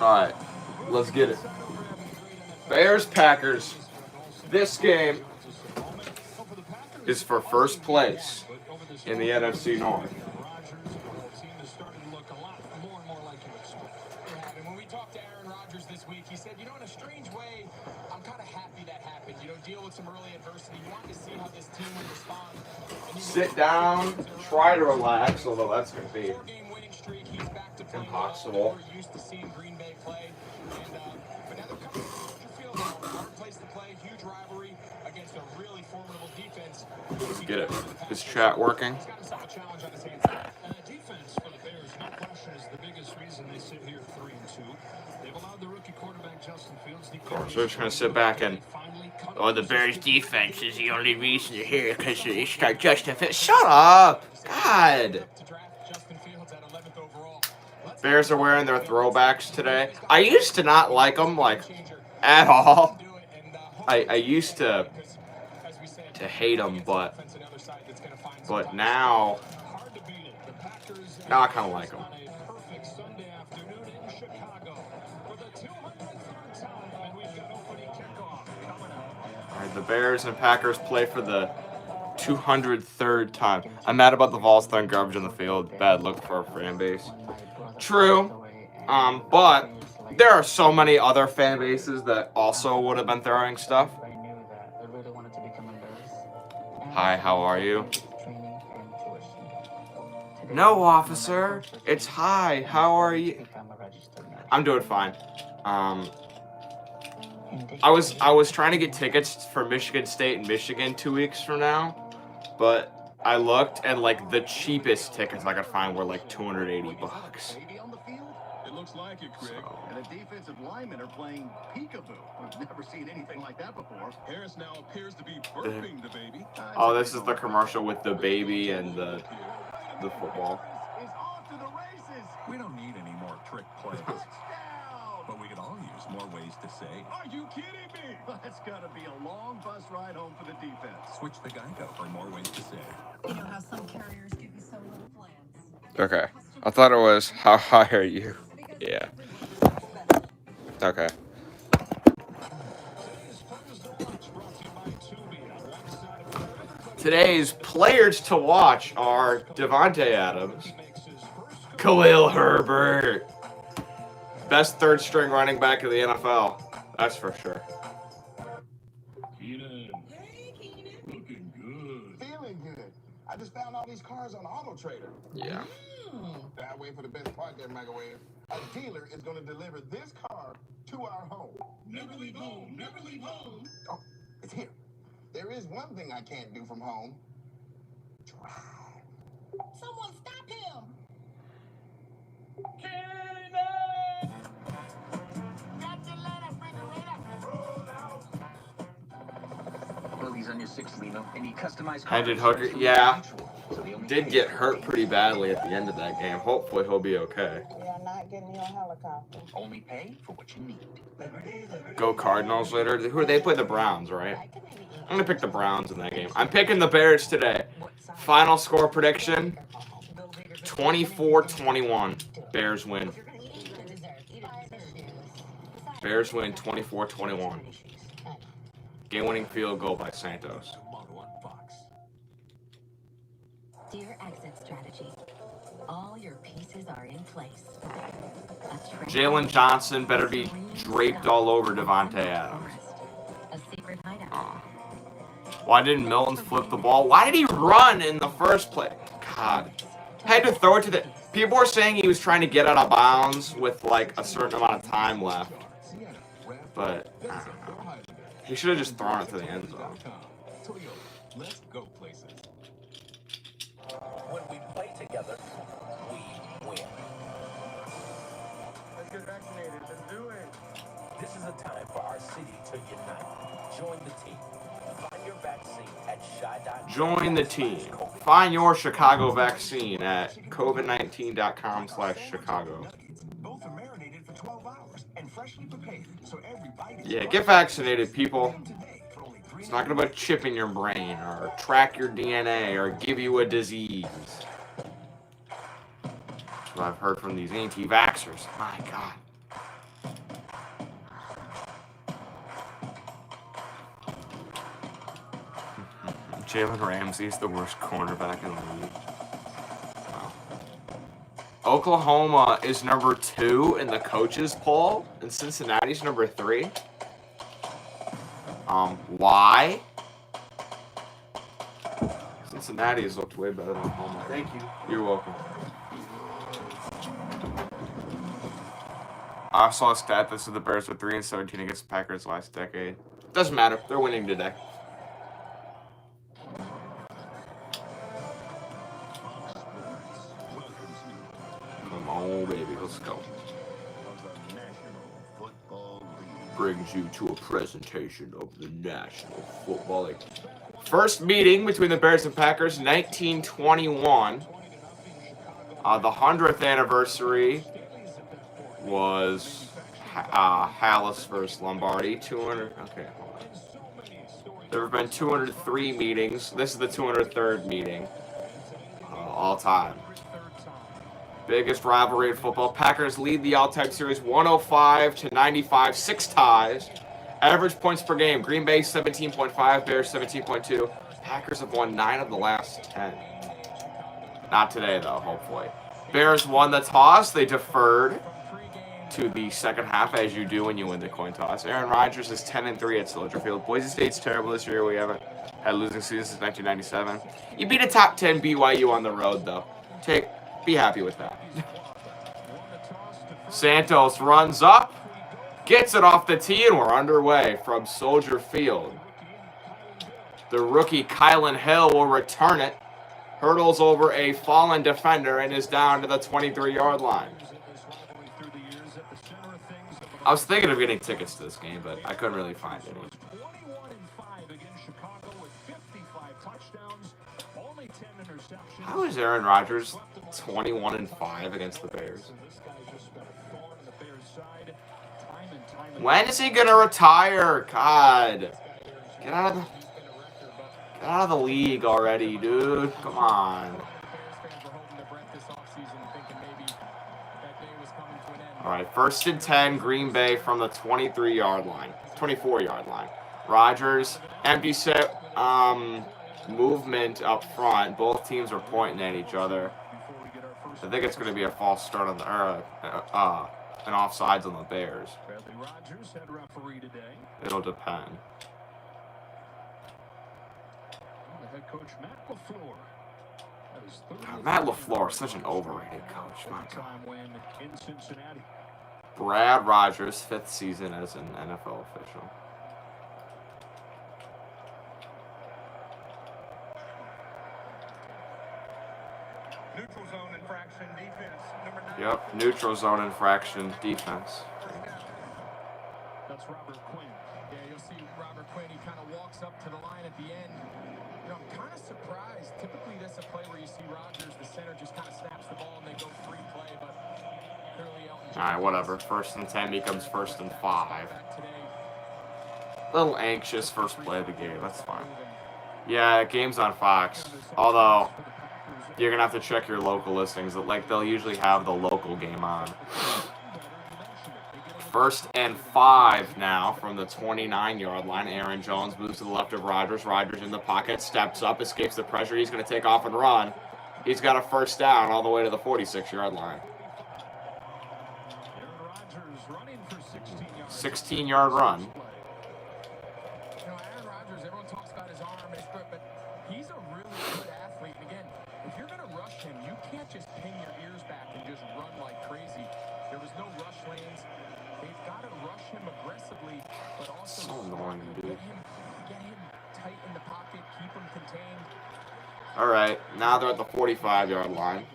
Alright, let's get it. Bears, Packers. This game is for first place in the NFC North. When we talked to Aaron Rodgers this week, he said, in a strange way, I'm kind of happy that happened. Deal with some early adversity. You want to see how this team would respond. Sit down, try to relax, although that's going to be impossible. We're used to seeing Green Bay play. But now they're coming to field now. Hard place to play. Huge rivalry against a really formidable defense. Let's get it. Is chat working? He's got himself a challenge on his hands. Defense for the Bears, no question, is the biggest reason they sit here 3-2. They've allowed the rookie quarterback Justin Fields. Of course, they're just going to sit back and, the Bears' defense is the only reason you're here because you start Justin Fields. Shut up! God! Bears are wearing their throwbacks today. I used to not like them, at all. I used to hate them, but now I kind of like them. All right, the Bears and Packers play for the 203rd time. I'm mad about the Vols throwing garbage on the field. Bad look for our fan base. True, but there are so many other fan bases that also would have been throwing stuff. Hi, how are you? No, officer. It's hi, how are you? I'm doing fine. I was trying to get tickets for Michigan State and Michigan 2 weeks from now, but I looked and the cheapest tickets I could find were $280. It looks like it, Craig. And the defensive linemen are playing peekaboo. We've never seen anything like that before. Harris now appears to be burping the baby. Oh, this is the commercial with the baby and the football. Is off to the races. We don't need any more trick plays. But we could all use more ways to say, Are you kidding me? That's got to be a long bus ride home for the defense. switch the Geico for more ways to say. You know how some carriers give you so little plans. Okay. I thought it was, how high are you? Yeah. Okay. Today's players to watch are Davante Adams, Khalil Herbert, best third string running back of the NFL. That's for sure. Keenan. Looking good. Feeling good. I just found all these cars on Auto Trader. Yeah. That way for the best part there, Microwave. A dealer is going to deliver this car to our home. Never leave home. Never leave home. Oh, it's here. There is one thing I can't do from home. Drive. Someone stop him! On your 6 and you customize Hendon Hooker, yeah, did get hurt pretty badly at the end of that game. Hopefully he'll be okay. We are not getting you a helicopter. only pay for what you need. Go Cardinals later. Who they play? The Browns, right? I'm gonna pick the Browns in that game. I'm picking the Bears today. Final score prediction: 24-21. Bears win. Bears win 24-21. Game-winning field goal by Santos. Dear exit strategy. All your pieces are in place. Jalen Johnson better be draped all over Davante Adams. A secret hideout. Why didn't Milton flip the ball? Why did he run in the first play? God. Had to throw it to the... People were saying he was trying to get out of bounds with, a certain amount of time left. But, I don't know. He should have just thrown it to the end zone. Let's go places. When we play together, we win. Let's get vaccinated. Let's do it. This is a time for our city to unite. Join the team. Find your vaccine at shy.com. Join the team. Find your Chicago vaccine at covid19.com/Chicago. Both are marinated for 12 hours and freshly prepared, so every bite is... Yeah, get vaccinated, people. It's not going to put a chip in your brain or track your DNA or give you a disease. That's what I've heard from these anti-vaxxers. My God. Jalen Ramsey's the worst cornerback in the league. Wow. Oklahoma is number 2 in the coaches poll, and Cincinnati's number 3. Why? Cincinnati has looked way better than Oklahoma. Thank you. You're welcome. I saw a stat that said the Bears were 3-17 against the Packers last decade. Doesn't matter. They're winning today. Come on, baby. Let's go. Brings you to a presentation of the National Football League. First meeting between the Bears and Packers, 1921. The 100th anniversary was Hallis versus Lombardi. 200. Okay, hold on. There have been 203 meetings. This is the 203rd meeting all time. Biggest rivalry in football. Packers lead the all-time series 105-95, 6 ties. Average points per game. Green Bay 17.5, Bears 17.2. Packers have won 9 of the last 10. Not today, though, hopefully. Bears won the toss. They deferred to the second half, as you do when you win the coin toss. Aaron Rodgers is 10-3 at Soldier Field. Boise State's terrible this year. We haven't had a losing season since 1997. You beat a top 10 BYU on the road, though. Be happy with that. Santos runs up, gets it off the tee, and we're underway from Soldier Field. The rookie Kylan Hill will return it, hurdles over a fallen defender, and is down to the 23-yard line. I was thinking of getting tickets to this game, but I couldn't really find any. How is Aaron Rodgers 21-5 against the Bears? When is he gonna retire? God, get out of the league already, dude. Come on. All right, 1st and 10, Green Bay from the 23-yard line, 24-yard line. Rodgers, empty set, movement up front. Both teams are pointing at each other. I think it's going to be a false start on the, an offsides on the Bears. It'll depend. Matt LaFleur is such an overrated coach. My God. Brad Rodgers, 5th season as an NFL official. Neutral zone infraction defense. Number 9. Yep, neutral zone infraction defense. That's Robert Quinn. Yeah, you'll see Robert Quinn. He kind of walks up to the line at the end. You know, I'm kind of surprised. Typically, that's a play where you see Rodgers, the center, just kind of snaps the ball and they go free play. But clearly, Elton. All right, whatever. 1st and 10 becomes 1st and 5. A little anxious first play of the game. That's fine. Yeah, game's on Fox. Although you're gonna have to check your local listings. Like they'll usually have the local game on. 1st and 5 now from the 29-yard line. Aaron Jones moves to the left of Rodgers. Rodgers in the pocket, steps up, escapes the pressure. He's going to take off and run. He's got a 1st down all the way to the 46-yard line. 16-yard run. You know, Aaron Rodgers, everyone talks about his arm, but he's a really good athlete. And again, if you're going to rush him, you can't just pin your ears back and just run like crazy. There was no rush lanes. They've got to rush him aggressively, but also so annoying, dude. Get him tight in the pocket, keep him contained. All right, now they're at the 45-yard line.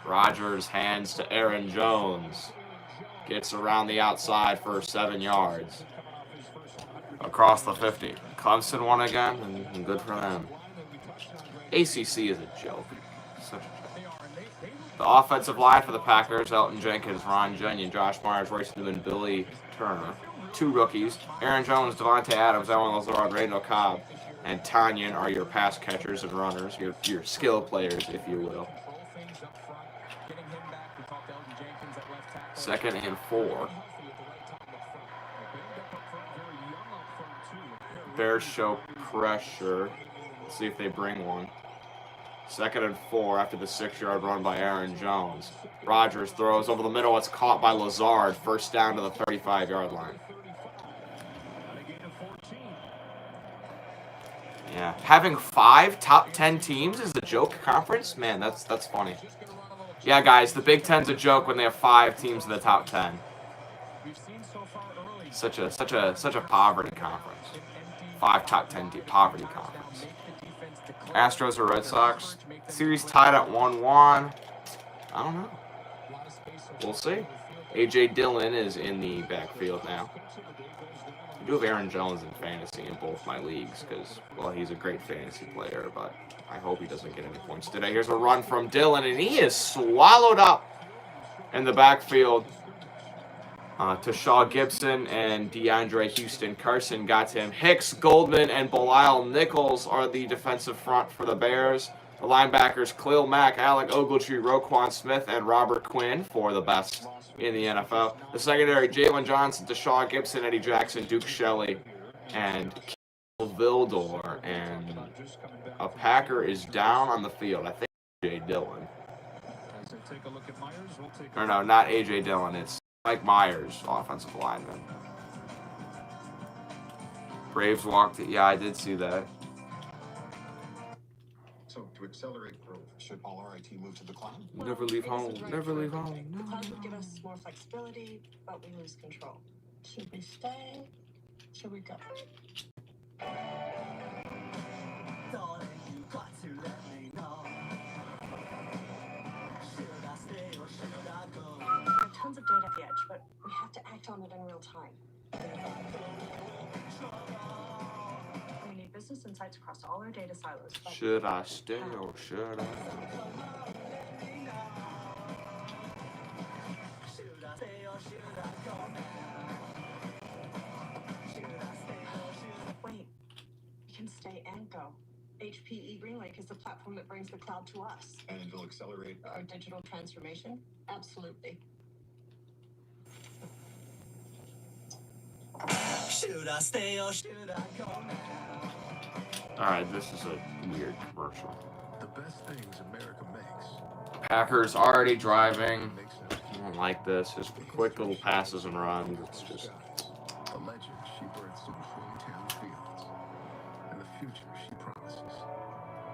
Rodgers hands to Aaron Jones. Gets around the outside for 7 yards. Across the 50. Clemson won again, and good for them. ACC is a joke. Such a joke. The offensive line for the Packers, Elton Jenkins, Ron Junior, Josh Myers, Royce Newman, Billy Turner. 2 rookies. Aaron Jones, Devontae Adams, Alan Lazard, Randall Cobb, and Tanyan are your pass catchers and runners, your skill players, if you will. 2nd and 4. Bears show pressure. Let's see if they bring one. 2nd and 4 after the 6-yard run by Aaron Jones. Rodgers throws over the middle. It's caught by Lazard. First down to the 35-yard line. Yeah, having 5 top 10 teams is a joke conference? Man, that's funny. Yeah, guys, the Big Ten's a joke when they have 5 teams in the top 10. Such a poverty conference. 5 top 10 team poverty conference. Astros or Red Sox. Series tied at 1-1. I don't know. We'll see. A.J. Dillon is in the backfield now. I do have Aaron Jones in fantasy in both my leagues because, well, he's a great fantasy player, but I hope he doesn't get any points today. Here's a run from Dillon, and he is swallowed up in the backfield. To Shaw Gibson and DeAndre Houston. Carson got to him. Hicks, Goldman, and Belial Nichols are the defensive front for the Bears. The linebackers, Khalil Mack, Alec Ogletree, Roquan Smith, and Robert Quinn for the best in the NFL. The secondary, Jalen Johnson, Deshaun Gibson, Eddie Jackson, Duke Shelley, and Vildor. And a Packer is down on the field. I think A.J. Dillon. Or no, not A.J. Dillon. It's Mike Myers, offensive lineman. Braves walked it. Yeah, I did see that. So to accelerate growth, should all RIT move to the cloud? Never leave home. Never leave home. The cloud would give us more flexibility, but we lose control. Should we stay? Should we go? Tons of data at the edge, but we have to act on it in real time. We need business insights across all our data silos. Should I stay or should I? Wait, we can stay and go. HPE GreenLake is the platform that brings the cloud to us. And it'll accelerate Our digital transformation? Absolutely. Should I stay or should I go now? Alright, this is a weird commercial. The best things America makes. Packers already driving. I don't like this. Just quick little passes and runs. It's just. A legend she birthed in hometown fields. And the future she promises.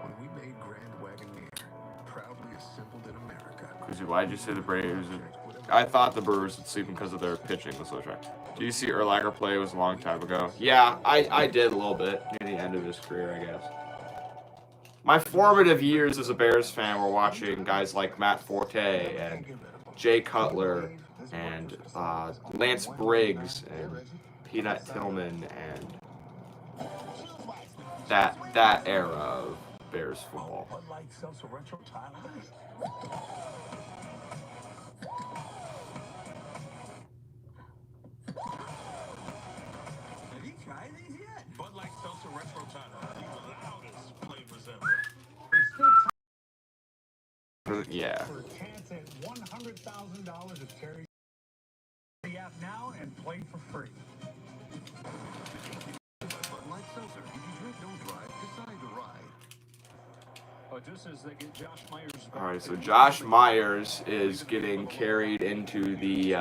When we made Grand Wagoneer, proudly assembled in America. Why'd you say the Braves? I thought the Brewers would sleep because of their pitching was so dry. Do you see Urlacher play? It was a long time ago. Yeah, I did a little bit near the end of his career, I guess. My formative years as a Bears fan were watching guys like Matt Forte and Jay Cutler and Lance Briggs and Peanut Tillman and that era of Bears football. Have you tried these yet? Bud Light Seltzer Retro Tyler, the loudest flavors ever. Yeah. For a chance at $100,000 of charity. The app now and play for free. Bud Light Seltzer. If you drink, don't drive. Decide to ride. But just as they get Josh Myers. All right, so Josh Myers is getting carried into the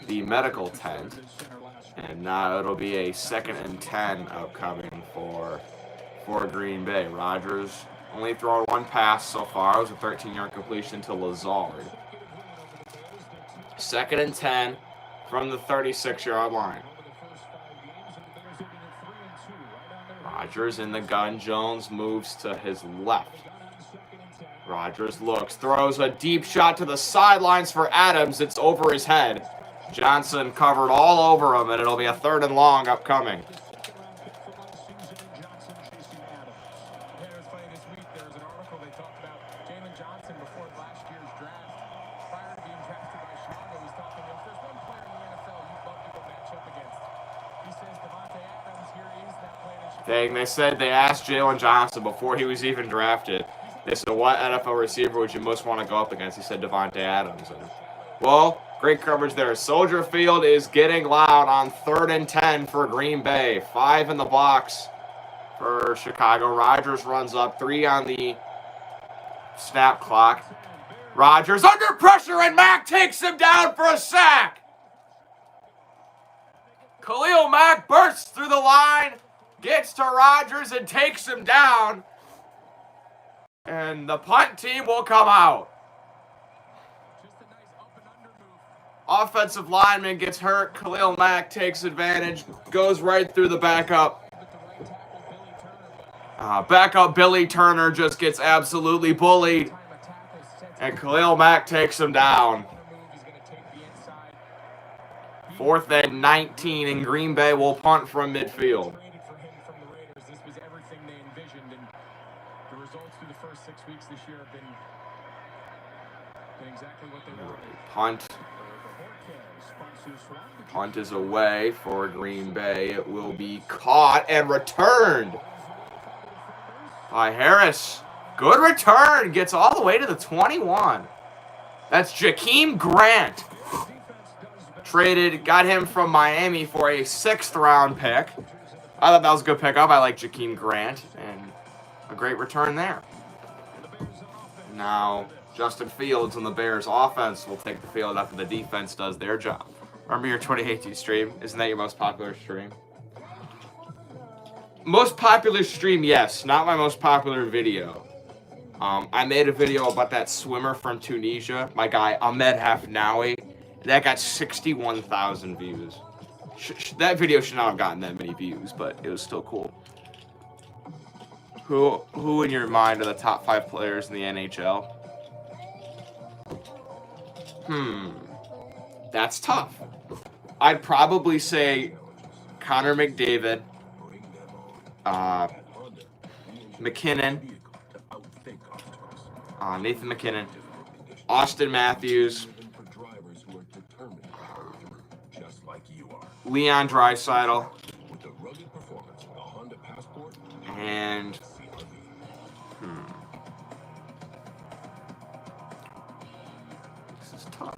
medical tent, and now it'll be a 2nd and 10 upcoming for Green Bay. Rodgers only thrown one pass so far. It was a 13-yard completion to Lazard. 2nd and 10 from the 36-yard line. Rodgers in the gun. Jones moves to his left. Rodgers looks, throws a deep shot to the sidelines for Adams. It's over his head. Johnson covered all over him, and it'll be a 3rd and long upcoming. Dang, they said they asked Jalen Johnson before he was even drafted. They said, what NFL receiver would you most want to go up against? He said Devontae Adams. And, well, Great coverage there. Soldier Field is getting loud on 3rd and 10 for Green Bay. 5 in the box for Chicago. Rodgers runs up. 3 on the snap clock. Rodgers under pressure, and Mack takes him down for a sack. Khalil Mack bursts through the line, gets to Rodgers, and takes him down. And the punt team will come out. Offensive lineman gets hurt. Khalil Mack takes advantage, goes right through the backup. Backup Billy Turner just gets absolutely bullied. And Khalil Mack takes him down. 4th and 19, and Green Bay will punt from midfield. This was everything they envisioned, and the results through the first 6 weeks this year have been exactly what they wanted. Punt is away for Green Bay. It will be caught and returned by Harris. Good return. Gets all the way to the 21. That's Jakeem Grant. Traded, got him from Miami for a 6th-round pick. I thought that was a good pickup. I like Jakeem Grant, and a great return there. Now, Justin Fields and the Bears offense will take the field after the defense does their job. Remember your 2018 stream? Isn't that your most popular stream? Most popular stream, yes. Not my most popular video. I made a video about that swimmer from Tunisia, my guy Ahmed Hafnawi. That got 61,000 views. That video should not have gotten that many views, but it was still cool. Who in your mind are the top 5 players in the NHL? That's tough. I'd probably say Connor McDavid, McKinnon, Nathan McKinnon, Austin Matthews, Leon Draisaitl, and this is tough.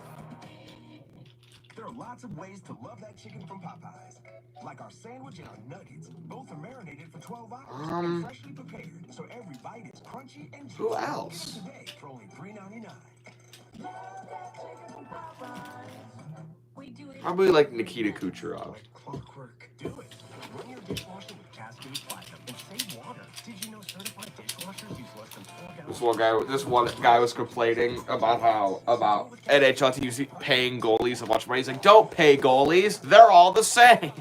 There are lots of ways to love that chicken from Popeyes. Like our sandwich and our nuggets. Both are marinated for 12 hours and freshly prepared, so every bite is crunchy and juicy. Who else? Today for only $3.99. Probably like Nikita Kucherov. Clockwork. Do it. Run your dishwasher with Cascade Platinum and save water. Did you know certified dishwashers use less than 4 gallons? This one guy was complaining about NHL teams paying goalies a bunch of money. He's like, don't pay goalies. They're all the same.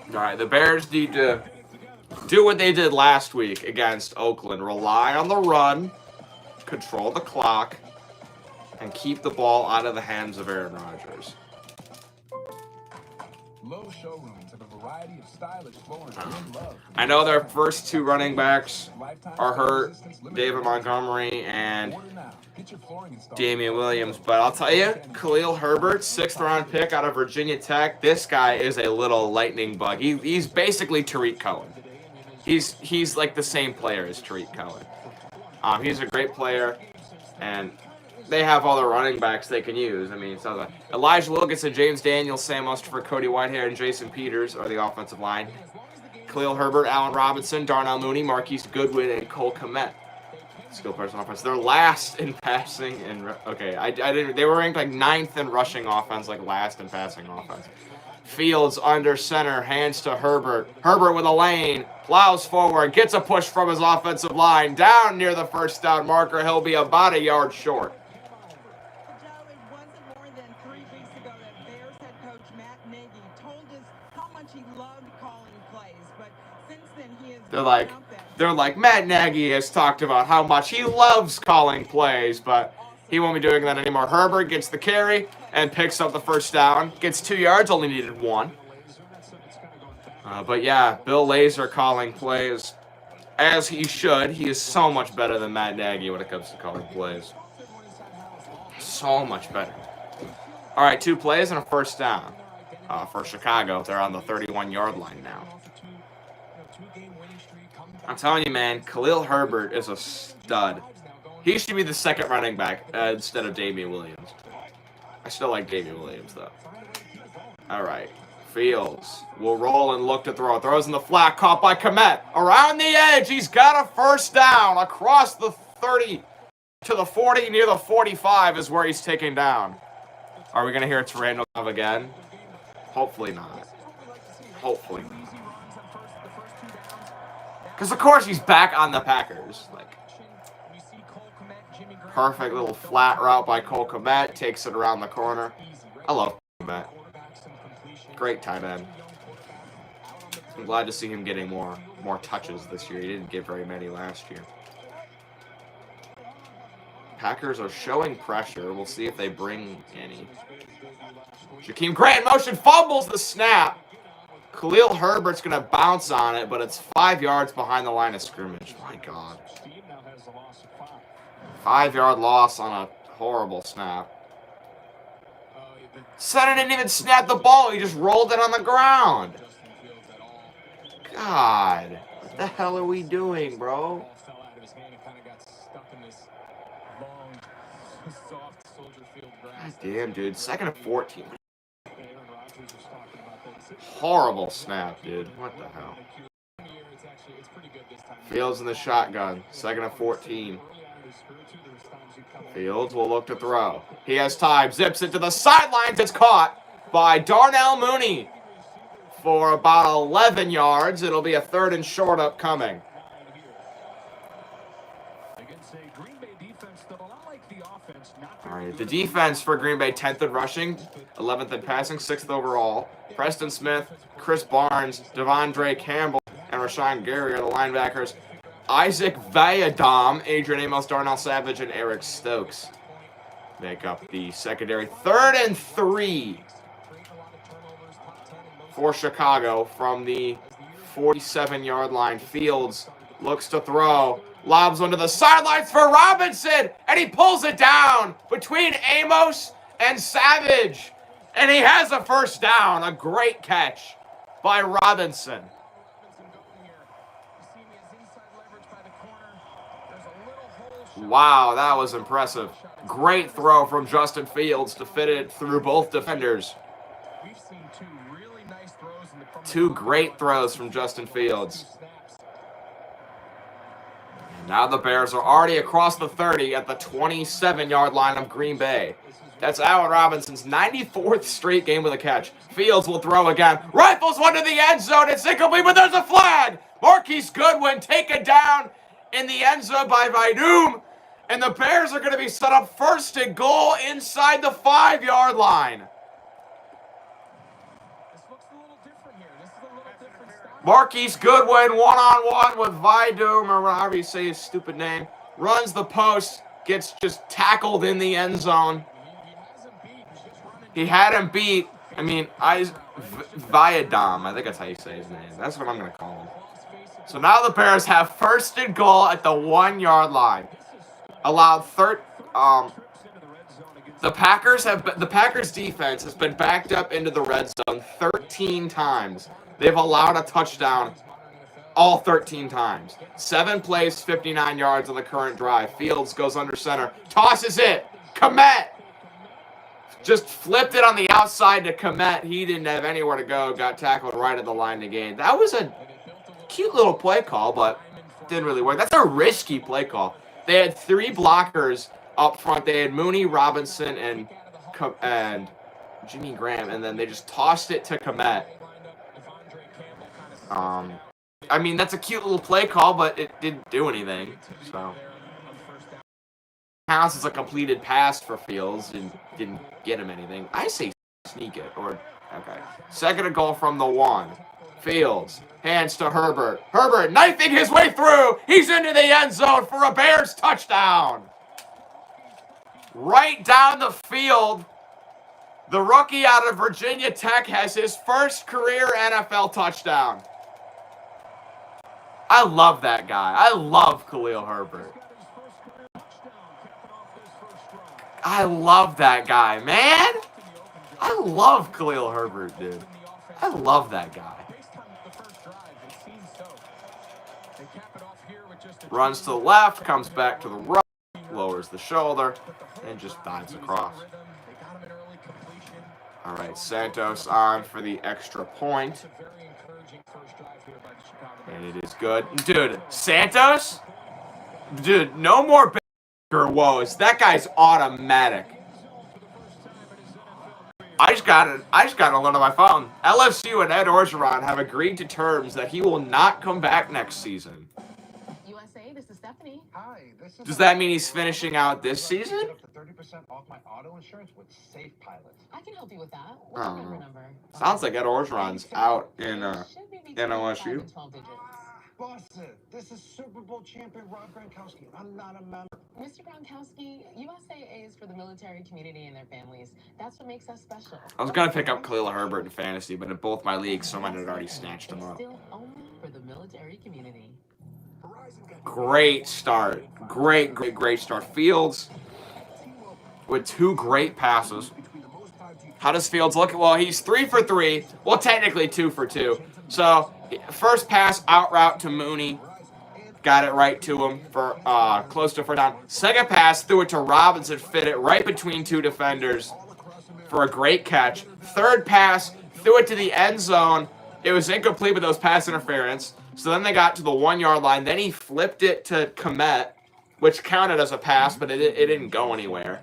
All right, the Bears need to do what they did last week against Oakland. Rely on the run, control the clock, and keep the ball out of the hands of Aaron Rodgers. Low showrooms have a variety of stylish floors and love. I know their first 2 running backs are hurt, David Montgomery and Damian Williams. But I'll tell you, Khalil Herbert, 6th-round pick out of Virginia Tech. This guy is a little lightning bug. He's basically Tariq Cohen. He's like the same player as Tariq Cohen. He's a great player, and they have all the running backs they can use. I mean, it's not like Elijah Wilkinson, James Daniels, Sam Mustipher, Cody Whitehair, and Jason Peters are the offensive line. Khalil Herbert, Allen Robinson, Darnell Mooney, Marquise Goodwin, and Cole Kmet. Skill person offense. They're last in passing and I didn't. They were ranked like 9th in rushing offense, like last in passing offense. Fields under center, hands to Herbert. Herbert with a lane, plows forward, gets a push from his offensive line, down near the first down marker. He'll be about a yard short. They're like, Matt Nagy has talked about how much he loves calling plays, but he won't be doing that anymore. Herbert gets the carry and picks up the first down. Gets 2 yards, only needed 1. But yeah, Bill Lazor calling plays as he should. He is so much better than Matt Nagy when it comes to calling plays. So much better. All right, 2 plays and a first down for Chicago. They're on the 31-yard line now. I'm telling you, man, Khalil Herbert is a stud. He should be the second running back instead of Damian Williams. I still like Damian Williams, though. All right. Fields will roll and look to throw. Throws in the flat, caught by Kmet. Around the edge, he's got a first down. Across the 30 to the 40, near the 45 is where he's taken down. Are we going to hear it's Randall Cobb again? Hopefully not. Hopefully not. Because, of course, he's back on the Packers. Like, perfect little flat route by Cole Kmet. Takes it around the corner. I love Kmet. Great tight end. I'm glad to see him getting more touches this year. He didn't get very many last year. Packers are showing pressure. We'll see if they bring any. Jakeem Grant in motion, fumbles the snap. Khalil Herbert's going to bounce on it, but it's 5 yards behind the line of scrimmage. My God. 5-yard loss on a horrible snap. Center didn't even snap the ball. He just rolled it on the ground. God. What the hell are we doing, bro? God damn, dude. 2nd and 14. Horrible snap, dude. What the hell? Fields in the shotgun. 2nd and 14. Fields will look to throw. He has time. Zips it to the sidelines. It's caught by Darnell Mooney for about 11 yards. It'll be a 3rd and short upcoming. All right, the defense for Green Bay, 10th in rushing, 11th in passing, 6th overall. Preston Smith, Chris Barnes, Devondre Campbell, and Rashawn Gary are the linebackers. Isaac Viadom, Adrian Amos, Darnell Savage, and Eric Stokes make up the secondary. 3rd and 3 for Chicago from the 47-yard line. Fields looks to throw. Lobs onto the sidelines for Robinson, and he pulls it down between Amos and Savage. And he has a first down. A great catch by Robinson. Wow, that was impressive. Great throw from Justin Fields to fit it through both defenders. 2 great throws from Justin Fields. Now the Bears are already across the 30 at the 27-yard line of Green Bay. That's Allen Robinson's 94th straight game with a catch. Fields will throw again. Rifles one to the end zone. It's incomplete, but there's a flag. Marquise Goodwin taken down in the end zone by Vaidum. And the Bears are going to be set up 1st and goal inside the 5-yard line. Marquise Goodwin one-on-one with Vaidum, or however you say his stupid name. Runs the post, gets just tackled in the end zone. He had him beat. I mean, Viadom. I think that's how you say his name. That's what I'm going to call him. So now the Bears have 1st and goal at the 1-yard line. Allowed the Packers defense has been backed up into the red zone 13 times. They've allowed a touchdown all 13 times. 7 plays, 59 yards on the current drive. Fields goes under center, tosses it. Kmet just flipped it on the outside to Kmet. He didn't have anywhere to go. Got tackled right at the line to gain. That was a cute little play call, but didn't really work. That's a risky play call. They had 3 blockers up front. They had Mooney, Robinson, and Jimmy Graham, and then they just tossed it to Kmet. I mean, that's a cute little play call, but it didn't do anything. So counts as a completed pass for Fields. Didn't get him anything. I say sneak it. Or okay. 2nd and goal from the 1. Fields hands to Herbert. Herbert knifing his way through. He's into the end zone for a Bears touchdown. Right down the field. The rookie out of Virginia Tech has his first career NFL touchdown. I love that guy. I love Khalil Herbert. I love that guy, man. I love Khalil Herbert, dude. I love that guy. Runs to the left, comes back to the right, lowers the shoulder, and just dives across. All right, Santos on for the extra point. And it is good. Dude, Santos? Dude, no more Baker woes. That guy's automatic. I just got an alert on my phone. LSU and Ed Orgeron have agreed to terms that he will not come back next season. USA, this is Stephanie. Hi, this is. Does that mean he's finishing out this season? Get up to 30% off my auto insurance with Safe Pilot. I can help you with that. What's your number? Sounds like Ed Orgeron's out in LSU. Boss, this is Super Bowl champion Rob Gronkowski. I'm not a member. Mr. Gronkowski, USAA is for the military community and their families. That's what makes us special. I was going to pick up Khalil Herbert in fantasy, but in both my leagues, someone had already snatched him up. Still only for the military community. Great start. Great start. Fields with 2 great passes. How does Fields look? Well, he's 3 for 3. Well, technically 2 for 2. So, first pass out route to Mooney. Got it right to him for close to 4th down. Second pass, threw it to Robinson, fit it right between 2 defenders for a great catch. Third pass, threw it to the end zone. It was incomplete with those pass interference. So then they got to the 1-yard line. Then he flipped it to Kmet, which counted as a pass, but it didn't go anywhere.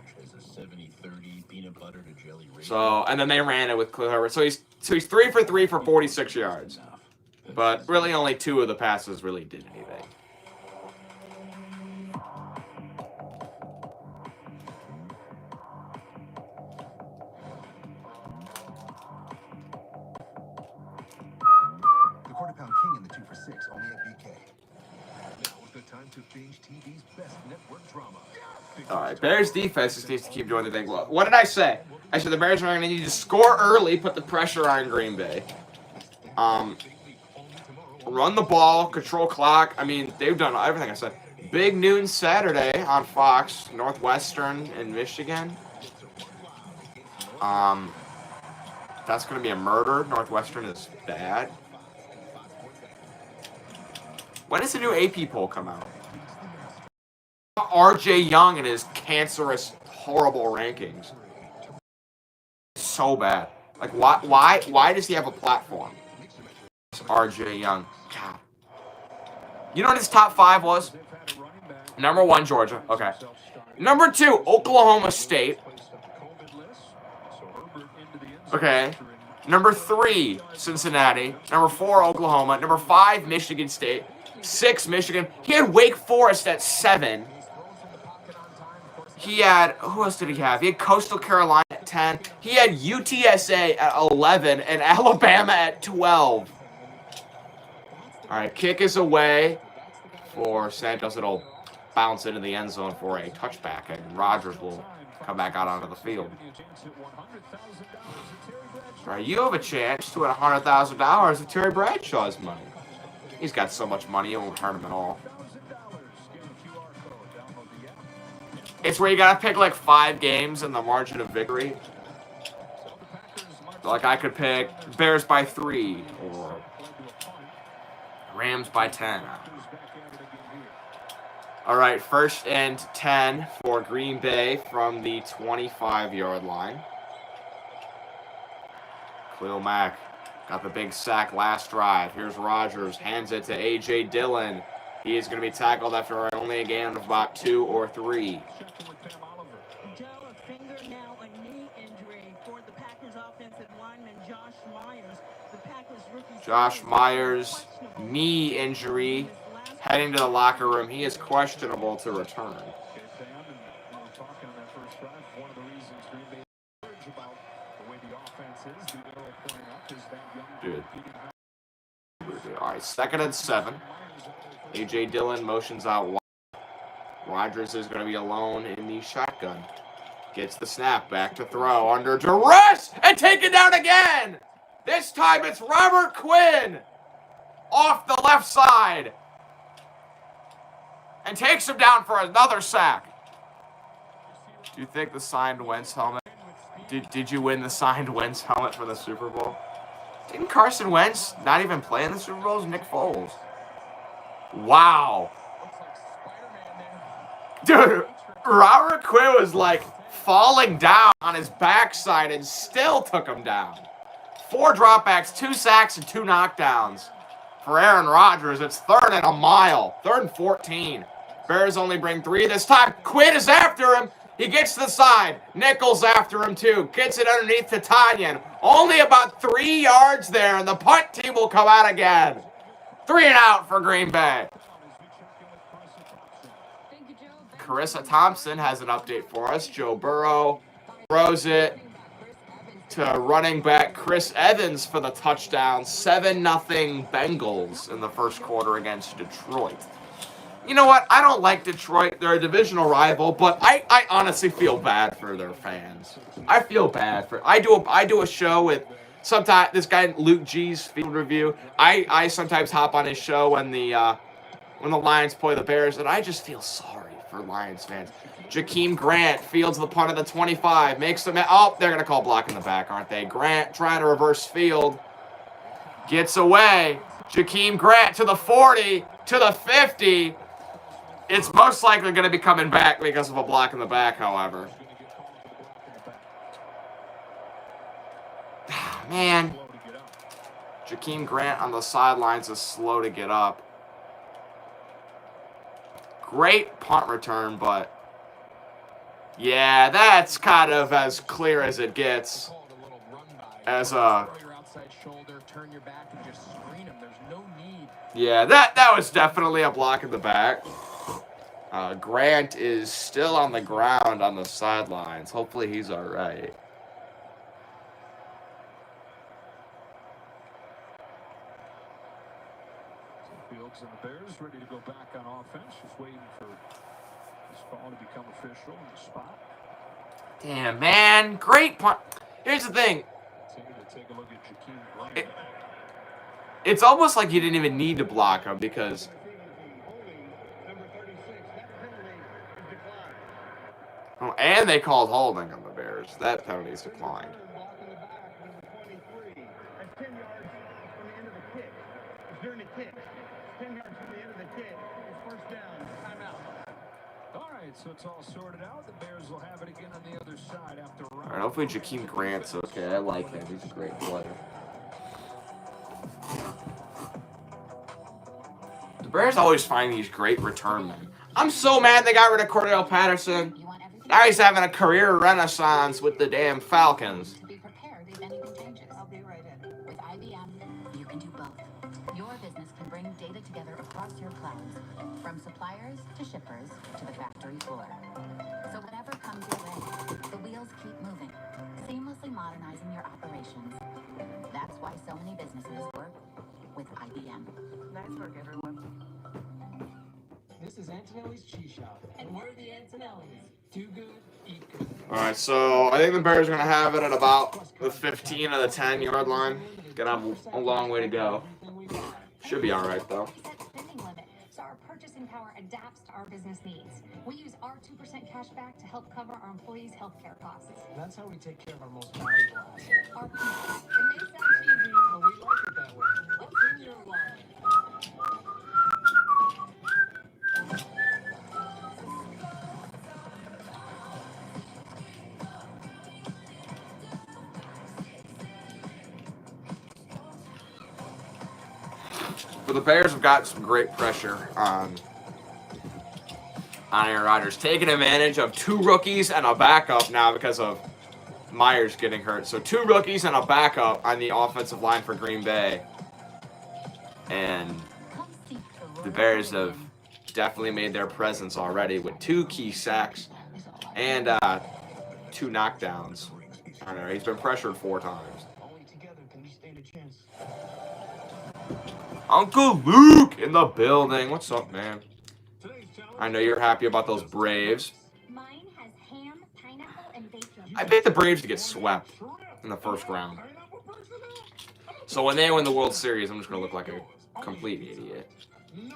So, and then they ran it with Khalil Herbert. So he's 3 for 3 for 46 yards. But really only 2 of the passes really did anything. The Quarter Pound King in the 2 for 6, only at BK. Now is the time to binge TV's best network drama. All right, Bears defense just needs to keep doing the thing. Well, what did I say? I said the Bears are going to need to score early, put the pressure on Green Bay. Run the ball, control clock. I mean, they've done everything I said. Big noon Saturday on Fox, Northwestern in Michigan. That's going to be a murder. Northwestern is bad. When does the new AP poll come out? RJ Young and his cancerous, horrible rankings. So bad. Like, why does he have a platform? RJ Young. God. You know what his top 5 was? Number 1, Georgia. Okay. Number 2, Oklahoma State. Okay. Number 3, Cincinnati. Number 4, Oklahoma. Number 5, Michigan State. 6, Michigan. He had Wake Forest at 7. He had, who else did he have? He had Coastal Carolina at 10. He had UTSA at 11 and Alabama at 12. All right, kick is away for Santos. It'll bounce into the end zone for a touchback, and Rodgers will come back out onto the field. All right, you have a chance to win $100,000 with Terry Bradshaw's money. He's got so much money, it won't hurt him at all. It's where you gotta pick like 5 games in the margin of victory. Like I could pick Bears by 3 or Rams by 10. All right, 1st and 10 for Green Bay from the 25-yard line. Khalil Mack got the big sack last drive. Here's Rodgers, hands it to A.J. Dillon. He is going to be tackled after only a gain of about 2 or 3. Joe, a fingernail and knee injury for the Packers offensive lineman Josh Myers. The Packers rookie Josh Myers, knee injury, heading to the locker room. He is questionable to return. Dude. All right, 2nd and 7. A.J. Dillon motions out wide. Rodgers is going to be alone in the shotgun. Gets the snap, back to throw, under duress, and taken down again! This time it's Robert Quinn off the left side. And takes him down for another sack. Do you think the signed Wentz helmet Did you win the signed Wentz helmet for the Super Bowl? Didn't Carson Wentz not even play in the Super Bowl? It was Nick Foles. Wow. Dude, Robert Quinn was like falling down on his backside and still took him down. 4 dropbacks, 2 sacks, and 2 knockdowns. For Aaron Rodgers, it's 3rd and a mile. 3rd and 14. Bears only bring 3 this time. Quinn is after him. He gets to the side. Nichols after him too. Gets it underneath to Tanyan. Only about 3 yards there, and the punt team will come out again. 3 and out for Green Bay. Carissa Thompson has an update for us. Joe Burrow throws it to running back Chris Evans for the touchdown. 7-0 Bengals in the first quarter against Detroit. You know what? I don't like Detroit. They're a divisional rival, but I honestly feel bad for their fans. I feel bad for. I do a show with sometimes this guy Luke G's Field Review. I sometimes hop on his show when the Lions play the Bears, and I just feel sorry for Lions fans. Jakeem Grant fields the punt at the 25, makes them. Oh, they're gonna call block in the back, aren't they? Grant trying to reverse field, gets away. Jakeem Grant to the 40, to the 50. It's most likely going to be coming back because of a block in the back, however. Man. Jakeem Grant on the sidelines is slow to get up. Great punt return, but yeah, that's kind of as clear as it gets. As a yeah, that was definitely a block in the back. Grant is still on the ground on the sidelines. Hopefully he's all right. Fields and the Bears ready to go back on offense. Just waiting for this call to become official in the spot. Damn, man. Great punt. Here's the thing. Take a look at Jakeem Grant. It's almost like you didn't even need to block him because... Oh, and they called holding on the Bears. That penalty's declined. So it's all sorted out. The Bears will have it again on the other side after all right, hopefully Jakeem Grant's okay. I like him. He's a great player. The Bears always find these great return men. I'm so mad they got rid of Cordell Patterson. Now he's having a career renaissance with the damn Falcons. Be prepared if anything changes. I'll be right in. With IBM, you can do both. Your business can bring data together across your clouds, from suppliers to shippers to the factory floor. So whatever comes your way, the wheels keep moving, seamlessly modernizing your operations. That's why so many businesses work with IBM. Nice work, everyone. This is Antonelli's Cheese Shop, and we're the Antonellis. Too good, eat good. All right, so I think the Bears are going to have it at about the 15 of the 10-yard line. Gonna have a long way to go. Should be all right, though. So our purchasing power adapts to our business needs. We use our 2% cash back to help cover our employees' healthcare costs. That's how we take care of our most valuable asset. Our people. It may sound cheesy, but we like it that way. What's in your wallet? But the Bears have got some great pressure on Aaron Rodgers, taking advantage of 2 rookies and a backup now because of Myers getting hurt. So 2 rookies and a backup on the offensive line for Green Bay. And the Bears have definitely made their presence already with 2 key sacks and 2 knockdowns. I don't know, he's been pressured 4 times. Uncle Luke in the building. What's up, man? I know you're happy about those Braves. Mine has ham, pineapple, and bacon. I picked the Braves to get swept in the first round. So when they win the World Series, I'm just going to look like a complete idiot.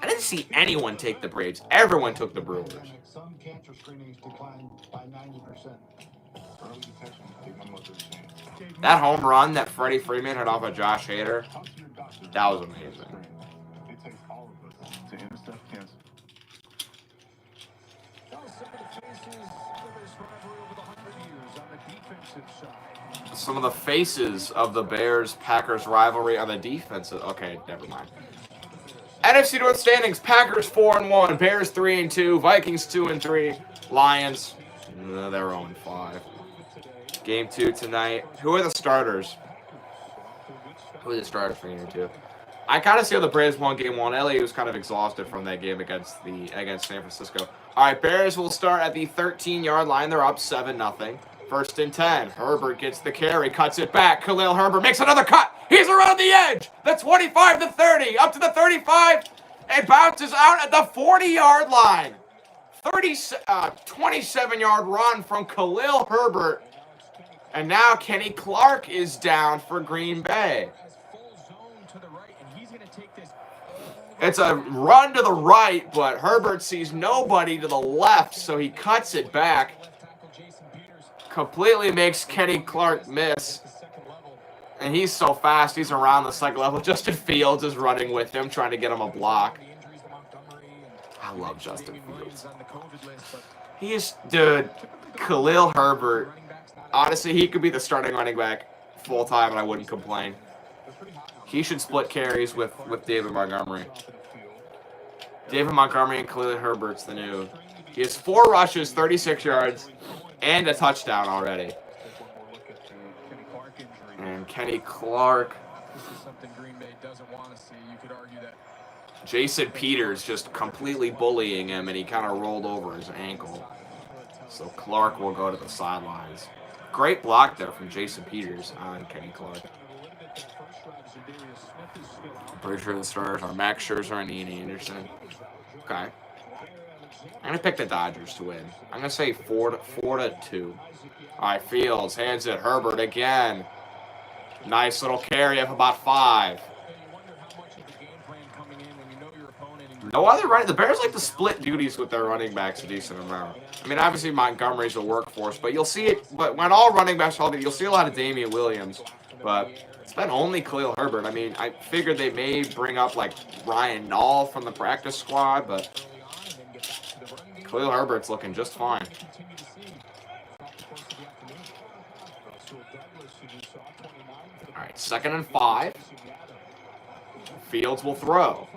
I didn't see anyone take the Braves. Everyone took the Brewers. Some cancer screenings declined by 90%. That home run that Freddie Freeman had off of Josh Hader, that was amazing. It takes all of us to intercept cancer. Some of the faces of the Bears-Packers rivalry on the defensive. Okay, never mind. NFC North standings: Packers 4-1, Bears 3-2, Vikings 2-3, Lions they're 0-5. Game 2 tonight. Who are the starters? Who are the starters for game 2? I kind of see how the Braves won game 1. Elliott was kind of exhausted from that game against San Francisco. All right, Bears will start at the 13-yard line. They're up 7-0. First and 10. Herbert gets the carry, cuts it back. Khalil Herbert makes another cut. He's around the edge. The 25 to 30, up to the 35, and bounces out at the 40-yard line. 27-yard run from Khalil Herbert. And now Kenny Clark is down for Green Bay. It's a run to the right, but Herbert sees nobody to the left, so he cuts it back. Completely makes Kenny Clark miss. And he's so fast, he's around the second level. Justin Fields is running with him, trying to get him a block. I love Justin Fields. Dude, Khalil Herbert. Honestly, he could be the starting running back full-time, and I wouldn't complain. He should split carries with David Montgomery. David Montgomery and Khalil Herbert's the new. He has 4 rushes, 36 yards, and a touchdown already. And Kenny Clark. This is something Green Bay doesn't want to see. You could argue that. Jason Peters just completely bullying him, and he kind of rolled over his ankle. So Clark will go to the sidelines. Great block there from Jason Peters on Kenny Clark. I'm pretty sure the starters are Max Scherzer and Ian Anderson. Okay. I'm going to pick the Dodgers to win. I'm going to say 4-2. All right, Fields hands it. Herbert again. Nice little carry of about 5. No other running. The Bears like to split duties with their running backs a decent amount. I mean, obviously Montgomery's a workhorse, but you'll see it. But when all running backs are healthy, you'll see a lot of Damian Williams. But it's been only Khalil Herbert. I mean, I figured they may bring up like Ryan Nall from the practice squad, but Khalil Herbert's looking just fine. All right, 2nd and 5. Fields will throw.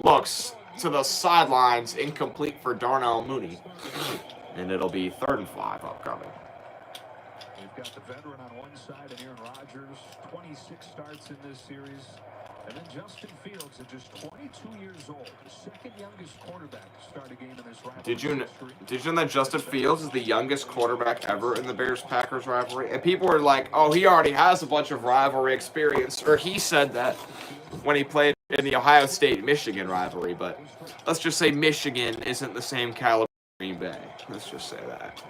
Looks to the sidelines, incomplete for Darnell Mooney. And it'll be 3rd and 5 upcoming. We've got the veteran on one side and Aaron Rodgers, 26 starts in this series. And then Justin Fields at just 22 years old, the 2nd youngest quarterback to start a game in this rivalry. Did you know that Justin Fields is the youngest quarterback ever in the Bears-Packers rivalry? And people were like, oh, he already has a bunch of rivalry experience. Or he said that when he played in the Ohio State-Michigan rivalry. But let's just say Michigan isn't the same caliber as Green Bay. Let's just say that.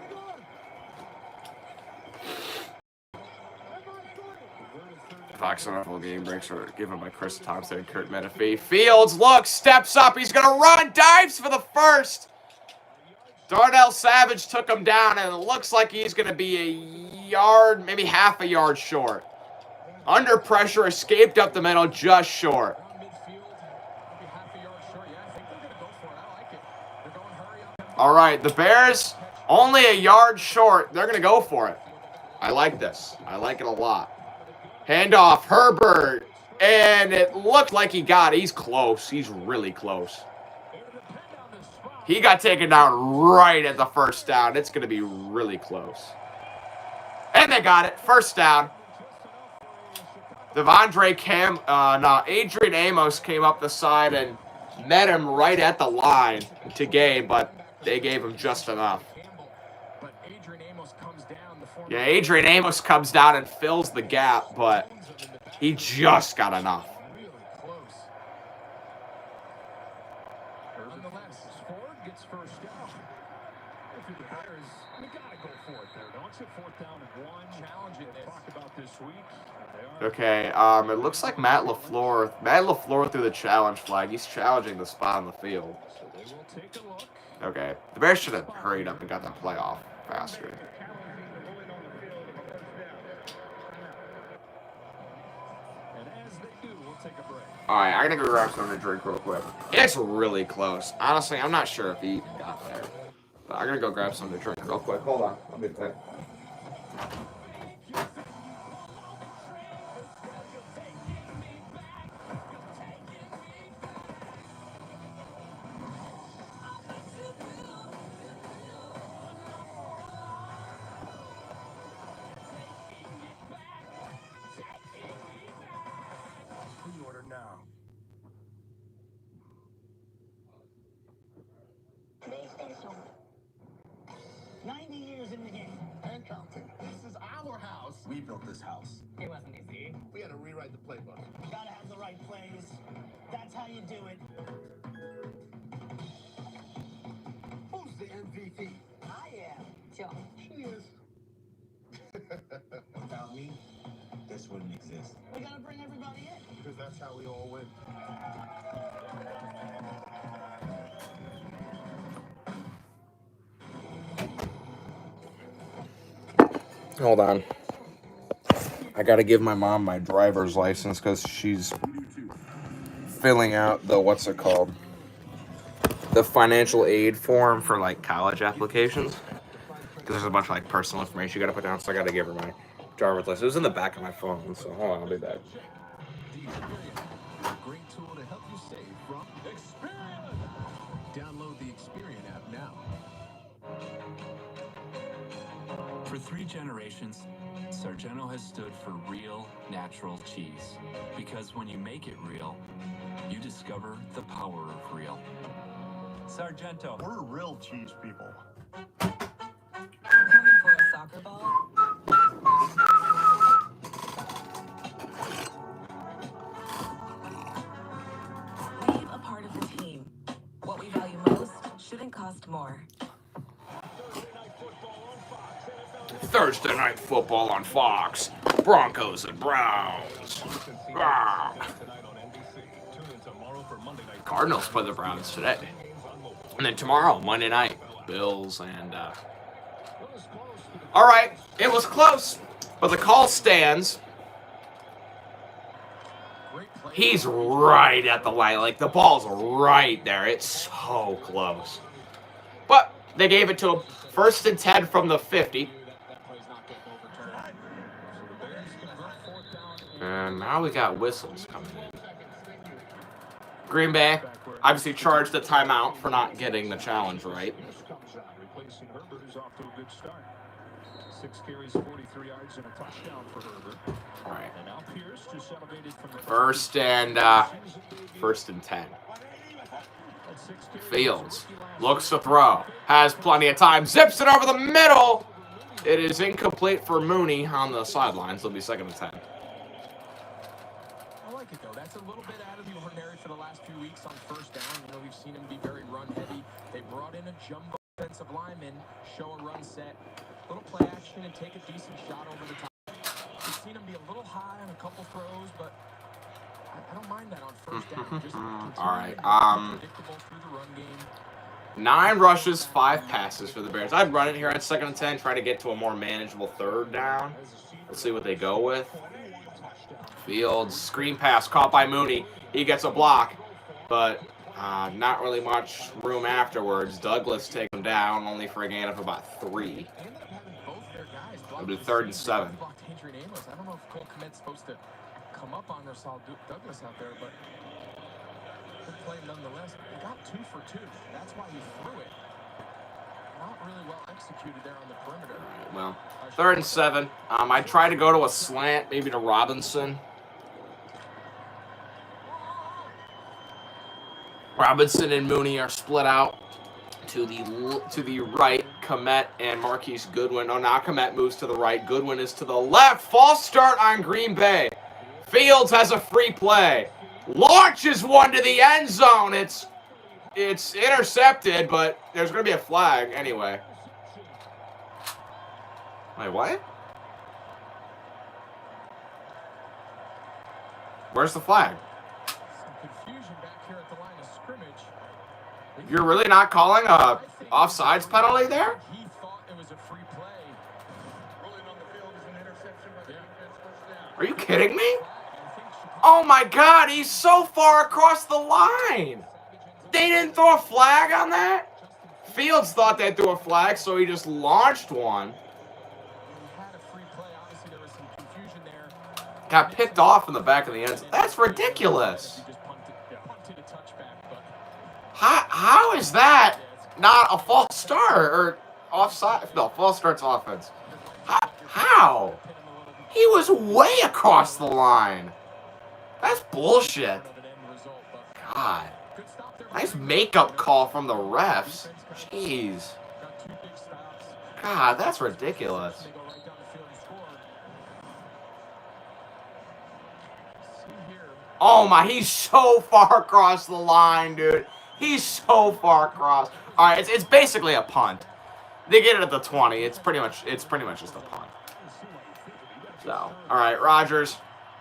Fox NFL game breaks are given by Chris Thompson and Kurt Menefee. Fields looks, steps up, he's going to run, dives for the first. Darnell Savage took him down, and it looks like he's going to be a yard, maybe half a yard short. Under pressure, escaped up the middle, just short. All right, the Bears, only a yard short. They're going to go for it. I like this. I like it a lot. Handoff, Herbert, and it looked like he got it. He's close. He's really close. He got taken down right at the first down. It's going to be really close. And they got it. First down. Adrian Amos came up the side and met him right at the line to gain, but they gave him just enough. Yeah, Adrian Amos comes down and fills the gap, but he just got enough. Gets first down. If you're the Bears, you gotta go for it there. Don't you? 4th down and 1. Challenging this. Talked about this week. Okay, it looks like Matt LaFleur threw the challenge flag. He's challenging the spot on the field. So they will take a look. Okay, the Bears should have hurried up and got that play off faster. Alright, I gotta go grab something to drink real quick. It's really close. Honestly, I'm not sure if he even got there. But I gotta go grab something to drink real quick. Hold on. I'll be back. Pre-order now. PlayStation. 90 years in the game. And counting. This is our house. We built this house. It wasn't easy. We had to rewrite the playbook. You gotta have the right plays. That's how you do it. Who's the MVP? I am. Joe. She is. Without me, this wouldn't exist. We gotta bring everybody in. Because that's how we all win. Hold on. I gotta give my mom my driver's license because she's filling out the, what's it called? The financial aid form for like college applications. Because there's a bunch of like personal information you gotta put down, so I gotta give her my driver's license. It was in the back of my phone, so hold on, I'll be back. Great tool to help you save from Experian. Download the Experian app now. For 3 generations, Sargento has stood for real, natural cheese. Because when you make it real, you discover the power of real. Sargento. We're real cheese people. Coming for a soccer ball? Leave a part of the team. What we value most shouldn't cost more. Thursday night football on Fox. Broncos and Browns. Ah. Cardinals play the Browns today. And then tomorrow, Monday night, Bills and... All right, it was close, but the call stands. He's right at the line. Like, the ball's right there. It's so close. But they gave it to him. 1st and 10 from the 50. And now we got whistles coming in. Green Bay obviously charged a timeout for not getting the challenge right. Replacing Herbert is off to a good start. 6 carries, 43 yards, and a touchdown for Herbert. All right. And now Pierce just elevated from the First and 10. Fields looks to throw. Has plenty of time. Zips it over the middle. It is incomplete for Mooney on the sidelines. It'll be 2nd and 10. I like it, though. That's a little bit out of the ordinary for the last few weeks on 1st down. You know, we've seen him be very run-heavy. They brought in a jumbo offensive lineman, show a run set, little play action, and take a decent shot over the top. We've seen him be a little high on a couple throws, but I don't mind that on 1st down. Just All right. predictable through the run game. 9 rushes, 5 passes for the Bears. I'd run it here at 2nd and 10, try to get to a more manageable 3rd down. Let's see what they go with. Fields, screen pass caught by Mooney. He gets a block, but not really much room afterwards. Douglas takes him down, only for a gain of about 3. It'll be 3rd and 7. I don't know if Cole Kmet's supposed to come up on Rasul Douglas out there, but good play nonetheless. He got 2 for 2. That's why he threw it. Not really well executed there on the perimeter. Well, 3rd and 7. I tried to go to a slant, maybe to Robinson. Robinson and Mooney are split out to the right. Kmet and Marquise Goodwin. Oh, now Kmet moves to the right. Goodwin is to the left. False start on Green Bay. Fields has a free play. Launches one to the end zone. It's intercepted, but there's going to be a flag anyway. Wait, what? Where's the flag? You're really not calling a offsides penalty there? He thought it was a free play. Rolling on the field is an interception by the defense, 1st down. Are you kidding me? I think Oh my God, he's so far across the line. They didn't throw a flag on that? Fields thought they threw a flag, so he just launched one. Got picked off in the back of the end zone. That's ridiculous. How is that not a false start or offside? No, false start's offense. How? He was way across the line. That's bullshit. God. Nice makeup call from the refs. Jeez. God, that's ridiculous. Oh my, he's so far across the line, dude. He's so far across. All right, it's basically a punt. They get it at the 20. It's pretty much just a punt. So, all right, Rodgers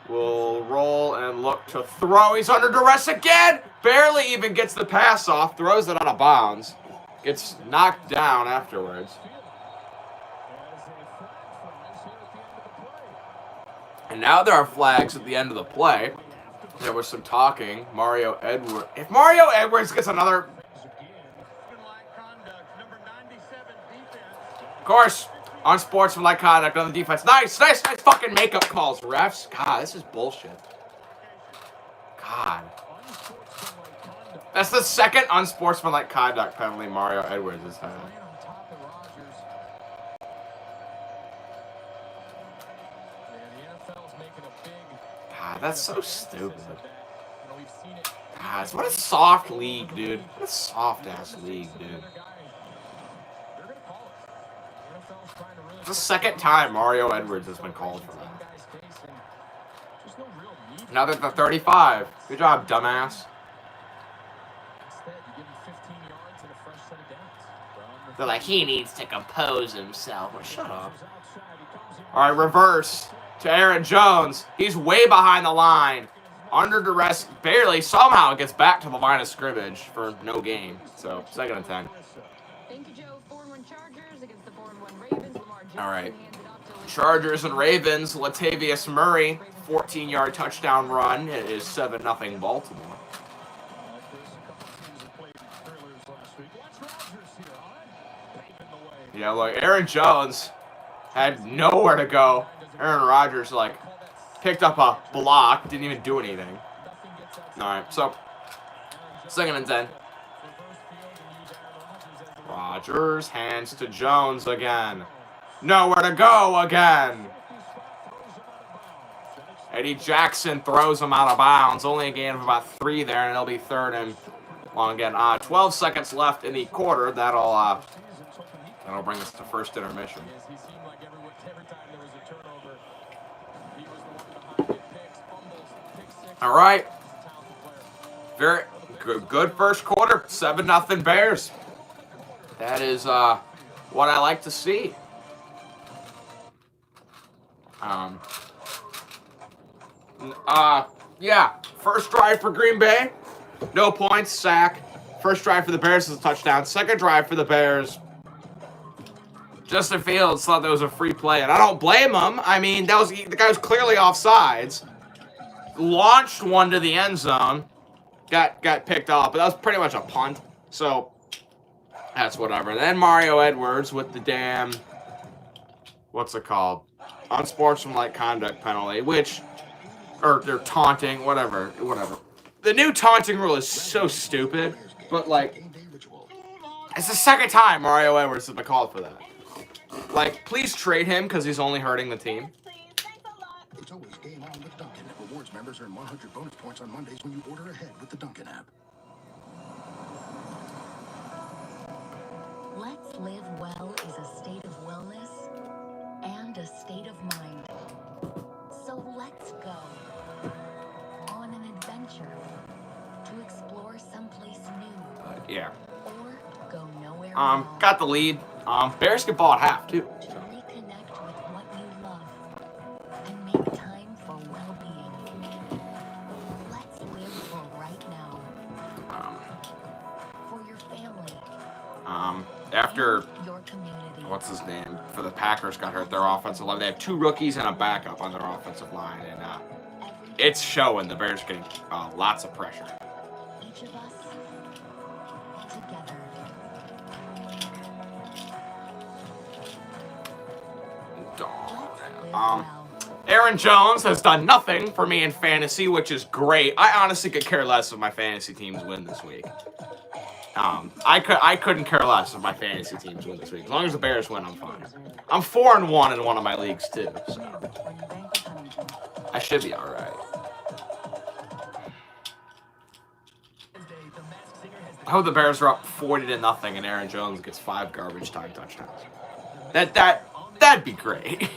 will roll and look to throw. He's under duress again. Barely even gets the pass off. Throws it out of bounds. Gets knocked down afterwards. And now there are flags at the end of the play. There was some talking. Mario Edwards. If Mario Edwards gets another... Of course, unsportsmanlike conduct on the defense. Nice fucking makeup calls, refs. God, this is bullshit. God. That's the second unsportsmanlike conduct penalty Mario Edwards has had. God, that's so stupid. God, what a soft league, dude. What a soft-ass league, dude. It's the second time Mario Edwards has been called for that. Now they're at the 35. Good job, dumbass. They're like, he needs to compose himself. Well, shut up. All right, reverse to Aaron Jones. He's way behind the line. Under duress, barely, somehow gets back to the line of scrimmage for no gain. So, 2nd and 10. All right. Chargers and Ravens. Latavius Murray, 14-yard touchdown run. It is 7-0 Baltimore. Yeah, look, Aaron Jones had nowhere to go. Aaron Rodgers, like, picked up a block, didn't even do anything. All right, so 2nd and 10. Rodgers hands to Jones again. Nowhere to go again. Eddie Jackson throws him out of bounds. Only a gain of about 3 there, and it'll be 3rd and long again. 12 seconds left in the quarter. That'll bring us to first intermission. All right. Very good first quarter. 7-0 Bears. That is what I like to see. Yeah. First drive for Green Bay. No points, sack. First drive for the Bears is a touchdown. Second drive for the Bears. Justin Fields thought that was a free play, and I don't blame him. I mean, the guy was clearly offsides. Launched one to the end zone. Got picked off, but that was pretty much a punt. So, that's whatever. Then Mario Edwards with the damn... What's it called? Unsportsmanlike conduct penalty, which... Or they're taunting, whatever. The new taunting rule is so stupid, but, like... It's the second time Mario Edwards has been called for that. Like, please trade him because he's only hurting the team. It's always game on with Dunkin'. Rewards members earn 100 bonus points on Mondays when you order ahead with the Dunkin' app. Let's Live Well is a state of wellness and a state of mind. So let's go on an adventure to explore someplace new. Yeah. Or go nowhere. Got the lead. Bears get ball at half, too. Reconnect with what you love and make time for well-being. Let's live for right now. For your family. After your community. What's his name? For the Packers got hurt, their offensive line. They have 2 rookies and a backup on their offensive line, and it's showing. The Bears getting lots of pressure. Each of us together. Aaron Jones has done nothing for me in fantasy, which is great. I honestly could care less if my fantasy teams win this week. I couldn't care less if my fantasy teams win this week. As long as the Bears win, I'm fine. I'm 4-1 in one of my leagues too, so I should be all right. I hope the Bears are up 40-0 and Aaron Jones gets 5 garbage time touchdowns. That'd be great.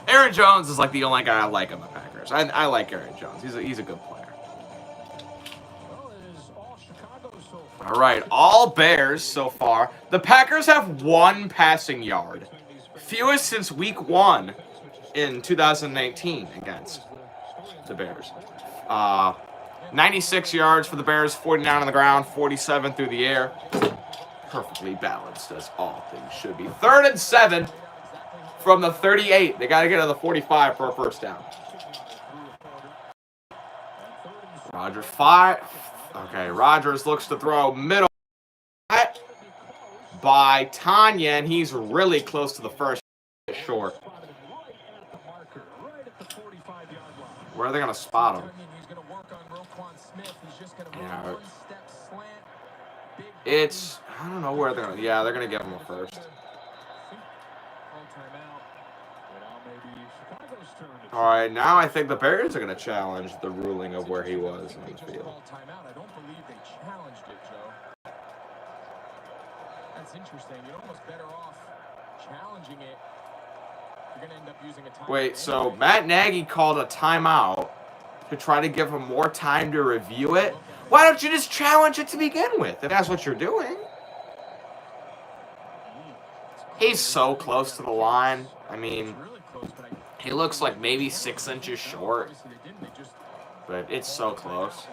Aaron Jones is like the only guy I like on the Packers. I like Aaron Jones. He's a good player. All right, all Bears so far. The Packers have 1 passing yard, fewest since Week 1 in 2019 against the Bears. 96 yards for the Bears, 49 on the ground, 47 through the air. Perfectly balanced as all things should be. 3rd and 7 from the 38. They got to get to the 45 for a first down. Rodgers 5. Okay, Rodgers looks to throw middle by Tanya, and he's really close to the first. Short. Where are they going to spot him? Yeah. It's, I don't know where they're going to, yeah, they're going to give him a first. All right, now I think the Bears are going to challenge the ruling of where he was on the field. I don't believe they challenged it, Joe. That's interesting. You're almost better off challenging it. You're going to end up using a timeout. Wait, so Matt Nagy called a timeout to try to give him more time to review it? Why don't you just challenge it to begin with, if that's what you're doing? He's so close to the line. I mean, he looks like maybe 6 inches short, but it's so close.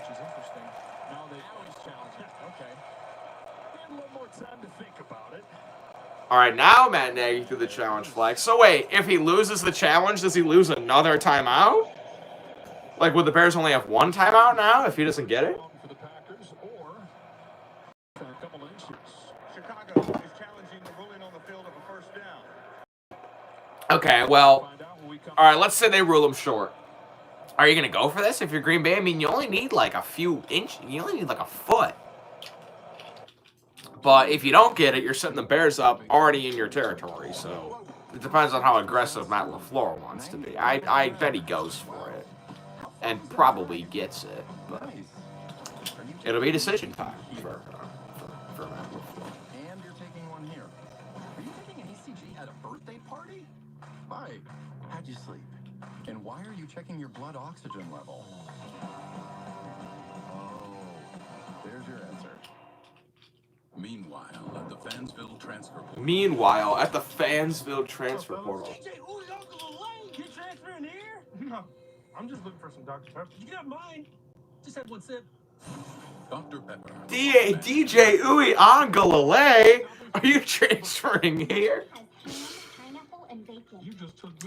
All right, now Matt Nagy threw the challenge flag. So wait, if he loses the challenge, does he lose another timeout? Like, would the Bears only have 1 timeout now if he doesn't get it? Okay, well, all right, let's say they rule him short. Are you going to go for this if you're Green Bay? I mean, you only need like a few inches. You only need like a foot. But if you don't get it, you're setting the Bears up already in your territory. So it depends on how aggressive Matt LaFleur wants to be. I bet he goes for it and probably gets it. But it'll be decision time for Matt LaFleur. And you're taking one here. Are you taking an ECG at a birthday party? Hi. How'd you sleep? And why are you checking your blood oxygen level? Oh, there's your answer. Meanwhile, at the Fansville transfer portal. Meanwhile, at the Fansville transfer portal. DJ, who's Uncle Elaine? You transferring here? No, I'm just looking for some Dr. Pepper. You got mine. Just have one sip. Dr. Pepper. DJ Uwe Angalale, are you transferring here?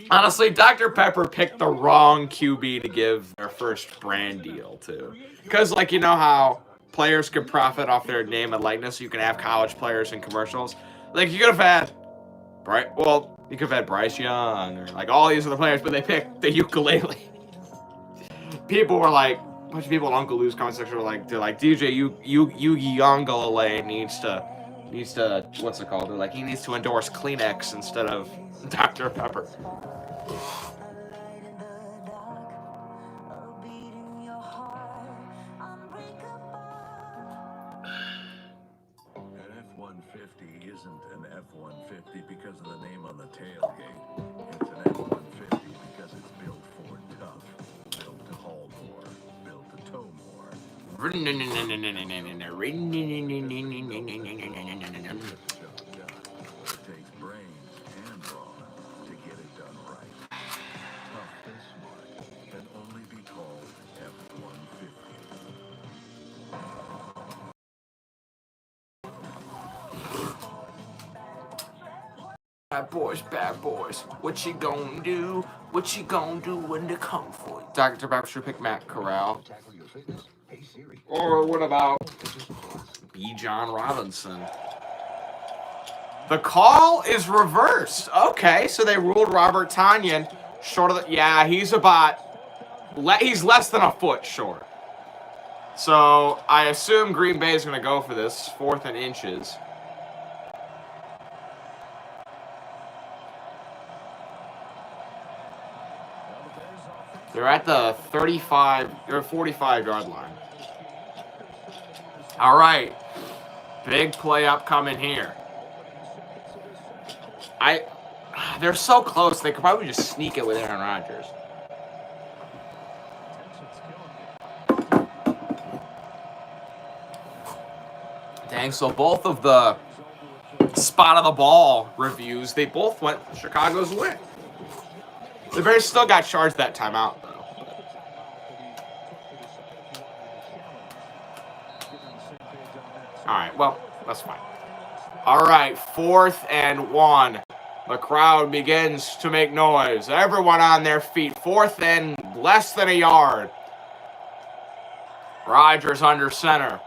Honestly, Dr. Pepper picked the wrong QB to give their first brand deal to. Because, like, you know how players can profit off their name and likeness? You can have college players in commercials. Like, you could have had, you could have had Bryce Young or, like, all these other players, but they picked the ukulele. People were like, a bunch of people in Uncle Lou's comment section were like, they're like, DJ Ugalele needs to, what's it called? They're like, he needs to endorse Kleenex instead of Dr. Pepper. An F-150 isn't an F-150 because of the name on the tailgate. It's an F-150 because it's built for tough, built to haul more, built to tow more. Bad boys. What you gonna do? What you gonna do when they come for you? Dr. Pepper should pick Matt Corral. Or what about B. John Robinson? The call is reversed. Okay, so they ruled Robert Tonyan short of the... Yeah, he's about... He's less than a foot short. So I assume Green Bay is going to go for this. 4th and inches. They're at the 35 or 45-yard line. All right. Big play upcoming here. They're so close, they could probably just sneak it with Aaron Rodgers. Dang, so both of the spot of the ball reviews, they both went Chicago's win. The Bears still got charged that timeout, though. All right, well, that's fine. All right, 4th and 1. The crowd begins to make noise. Everyone on their feet. 4th and less than a yard. Rodgers under center.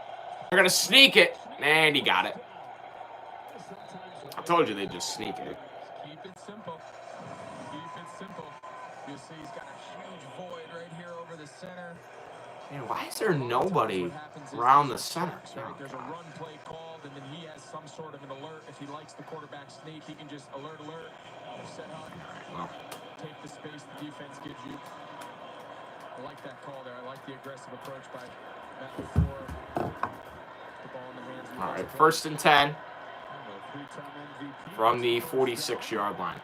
They're going to sneak it, and he got it. I told you they'd just sneak it. Keep it simple. Keep it simple. You see he's got a huge void right here over the center. Man, why is there nobody around the center? There's a run play called, and then he has some sort of an alert. If he likes the quarterback sneak, he can just alert. Set up. Well, Take the space the defense gives you. I like that call there. I like the aggressive approach by Matt LaFleur. The ball in the hands of all right, 1st and 10 from the 46-yard line.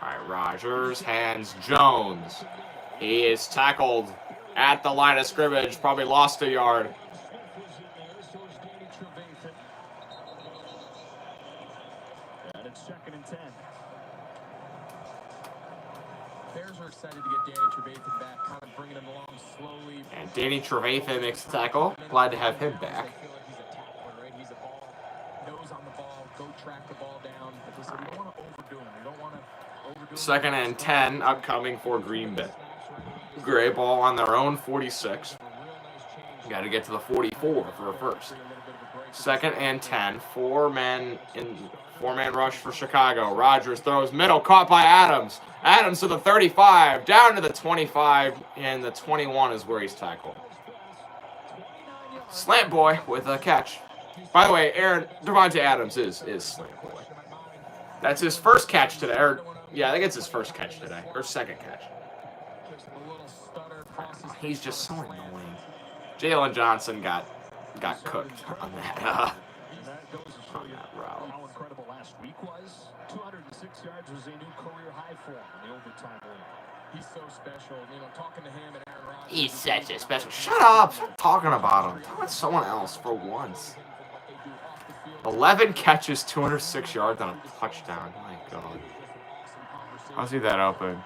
All right, Rodgers hands Jones. He is tackled at the line of scrimmage, probably lost a yard. And it's 2nd and 10. Bears are excited to get Danny Trevathan back, kind of bringing him along slowly. And Danny Trevathan makes the tackle. Glad to have him back. I feel like he's a tackler, right? He's a ball, nose on the ball, go track the ball down. But they said we don't want to overdo him. We don't want to overdo him. 2nd and 10 upcoming for Green Bay. Gray ball on their own 46. Got to get to the 44 for a first. 2nd and 10. Four-man rush for Chicago. Rodgers throws middle, caught by Adams. Adams to the 35, down to the 25, and the 21 is where he's tackled. Slant boy with a catch. By the way, Devontae Adams is slant boy. That's his first catch today. Yeah, I think it's his first catch today, or second catch. He's just so annoying. Jalen Johnson got cooked on that How incredible last week was. 206 yards was a new career high for him in the overtime win. He's so special. You know, talking to him and Aaron Rodgers. He's such a special. Shut up! Stop talking about him. Talk about someone else for once. 11 catches, 206 yards on a touchdown. My God. How's he that open?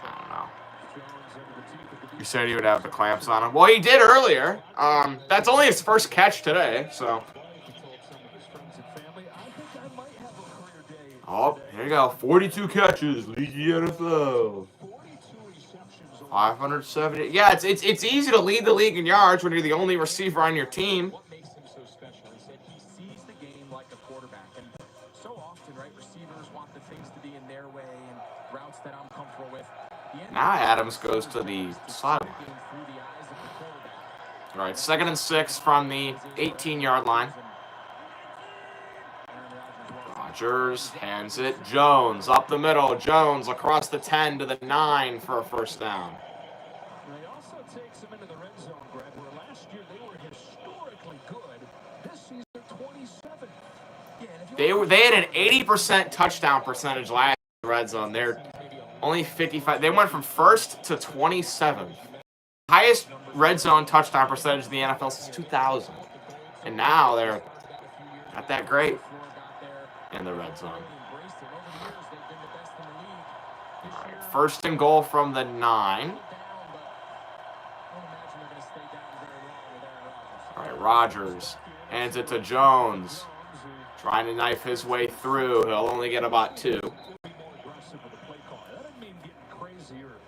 I don't know. You said he would have the clamps on him. Well, he did earlier. That's only his first catch today, so. Oh, here you go. 42 catches, lead the NFL. 570. Yeah, it's easy to lead the league in yards when you're the only receiver on your team. What makes him so special? He said he sees the game like a quarterback, and so often, right? Receivers want the things to be in their way and routes that I'm comfortable with. Now Adams goes to the sideline. All right, 2nd and 6 from the 18-yard line. Rodgers hands it. Jones up the middle. Jones across the 10 to the 9 for a first down. They also takes them into the red zone, Greg, where last year they were historically good. This season, 27. They had an 80% touchdown percentage last year in the red zone. They're only 55. They went from 1st to 27th. Highest red zone touchdown percentage in the NFL since 2000. And now they're not that great in the red zone. All right, 1st and goal from the 9. All right, Rodgers Hands it to Jones. Trying to knife his way through. He'll only get about 2. That doesn't mean getting crazy or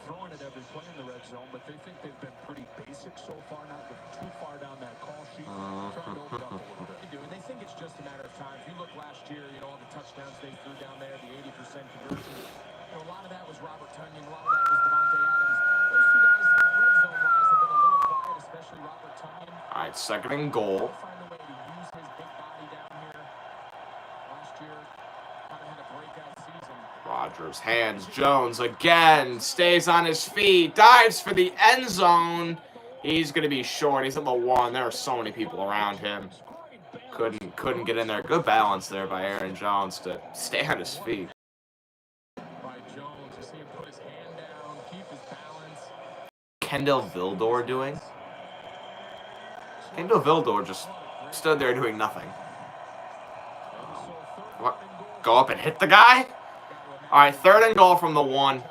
throwing it every play in the red zone, but they think they've been pretty basic so far, not too far down that call sheet. Trying to open up a little bit. They do, and they think it's just a matter of time. If you look last year, all the touchdowns they threw down there, the 80% conversion. A lot of that was Robert Tonyan, a lot of that was Devontae Adams. Those two guys, red zone wise, have been a little quiet, especially Robert Tonyan. All right, 2nd and goal. Find a way to use his big body down here. Last year, kind of had a breakout season. Rodgers hands Jones again. Stays on his feet. Dives for the end zone. He's going to be short. He's at the 1. There are so many people around him. Couldn't get in there. Good balance there by Aaron Jones to stay on his feet. By Jones, you see him put his hand down, keep his balance. Kendall Vildor doing? Kendall Vildor just stood there doing nothing. What? Go up and hit the guy? All right, 3rd and goal from the 1.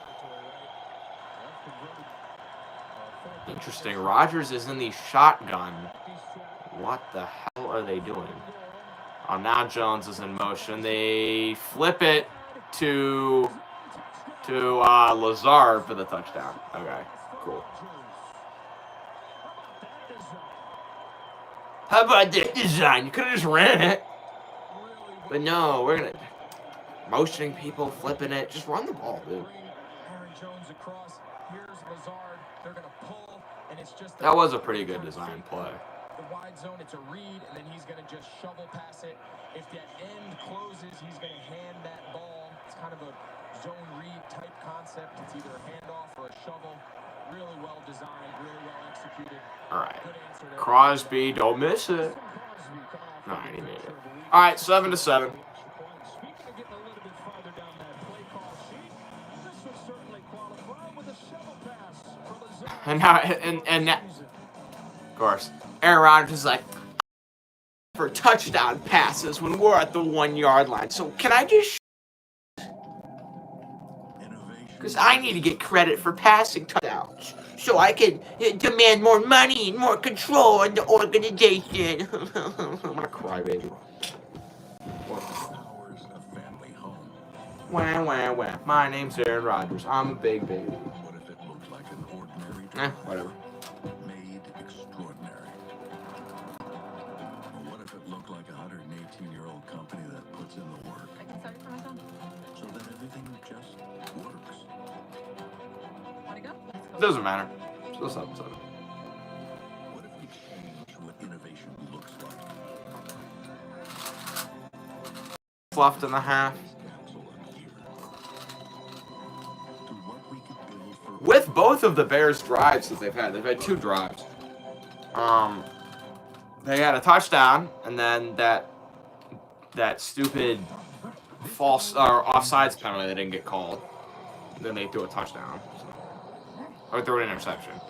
Interesting. Rodgers is in the shotgun. What the hell are they doing? Oh, now Jones is in motion. They flip it to Lazard for the touchdown. Okay, cool. How about that design? You could have just ran it. But no, we're going to... Motioning people, flipping it. Just run the ball, dude. Aaron Jones across. Here's Lazard. They're going to pull, and it's just... That was a pretty good design play. The wide zone, it's a read, and then he's going to just shovel pass it. If that end closes, he's going to hand that ball. It's kind of a zone read type concept. It's either a handoff or a shovel. Really well designed, really well executed. All right. Crosby, don't miss it. All right, he made it. All right, 7-7. Speaking of getting a little bit farther down that play call sheet, this would certainly qualify with a shovel pass for Lazard. And now, and now, of course, Aaron Rodgers is like, for touchdown passes when we're at the 1 yard line. So can I just? Because I need to get credit for passing touchdowns, so I can demand more money and more control in the organization. I'm gonna cry, baby. Wah, wah, wah. My name's Aaron Rodgers. I'm a big baby. What if it looked like an ordinary Whatever. made extraordinary? Or what if it looked like a 118-year-old company that puts in the work? I can start it for myself. So that everything just works. Want to go? Let's go. Doesn't matter. Still 7-7. What if we change what innovation looks like? Left in the half. With both of the Bears' drives that they've had 2 drives. They had a touchdown, and then that stupid false or offsides penalty that didn't get called. Then they threw a touchdown, or threw an interception.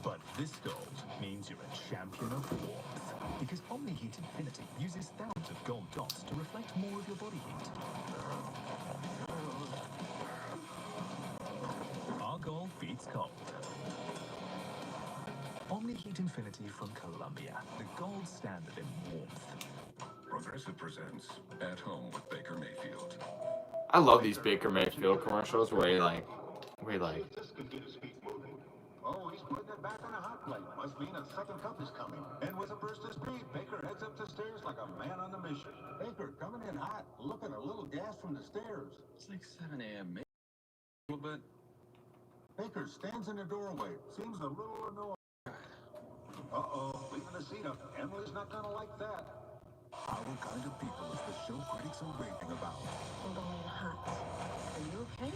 But this gold means you're a champion of warmth, because Omni-Heat Infinity uses thousands of gold dots to reflect more of your body heat. Our gold beats cold. Omni-Heat Infinity from Columbia, the gold standard in warmth. Progressive presents At Home with Baker Mayfield. I love these Baker Mayfield commercials where he like. Oh, he's putting it back on a hot plate. Must mean a second cup is coming. And with a burst of speed, Baker heads up the stairs like a man on a mission. Baker coming in hot, looking a little gas from the stairs. It's like 7 a.m. Maybe a little bit. Baker stands in the doorway. Seems a little annoyed. Uh-oh, leaving the seat up. Emily's not gonna like that. Our Kind of People is the show critics are raving about. I'm going hot. Are you okay?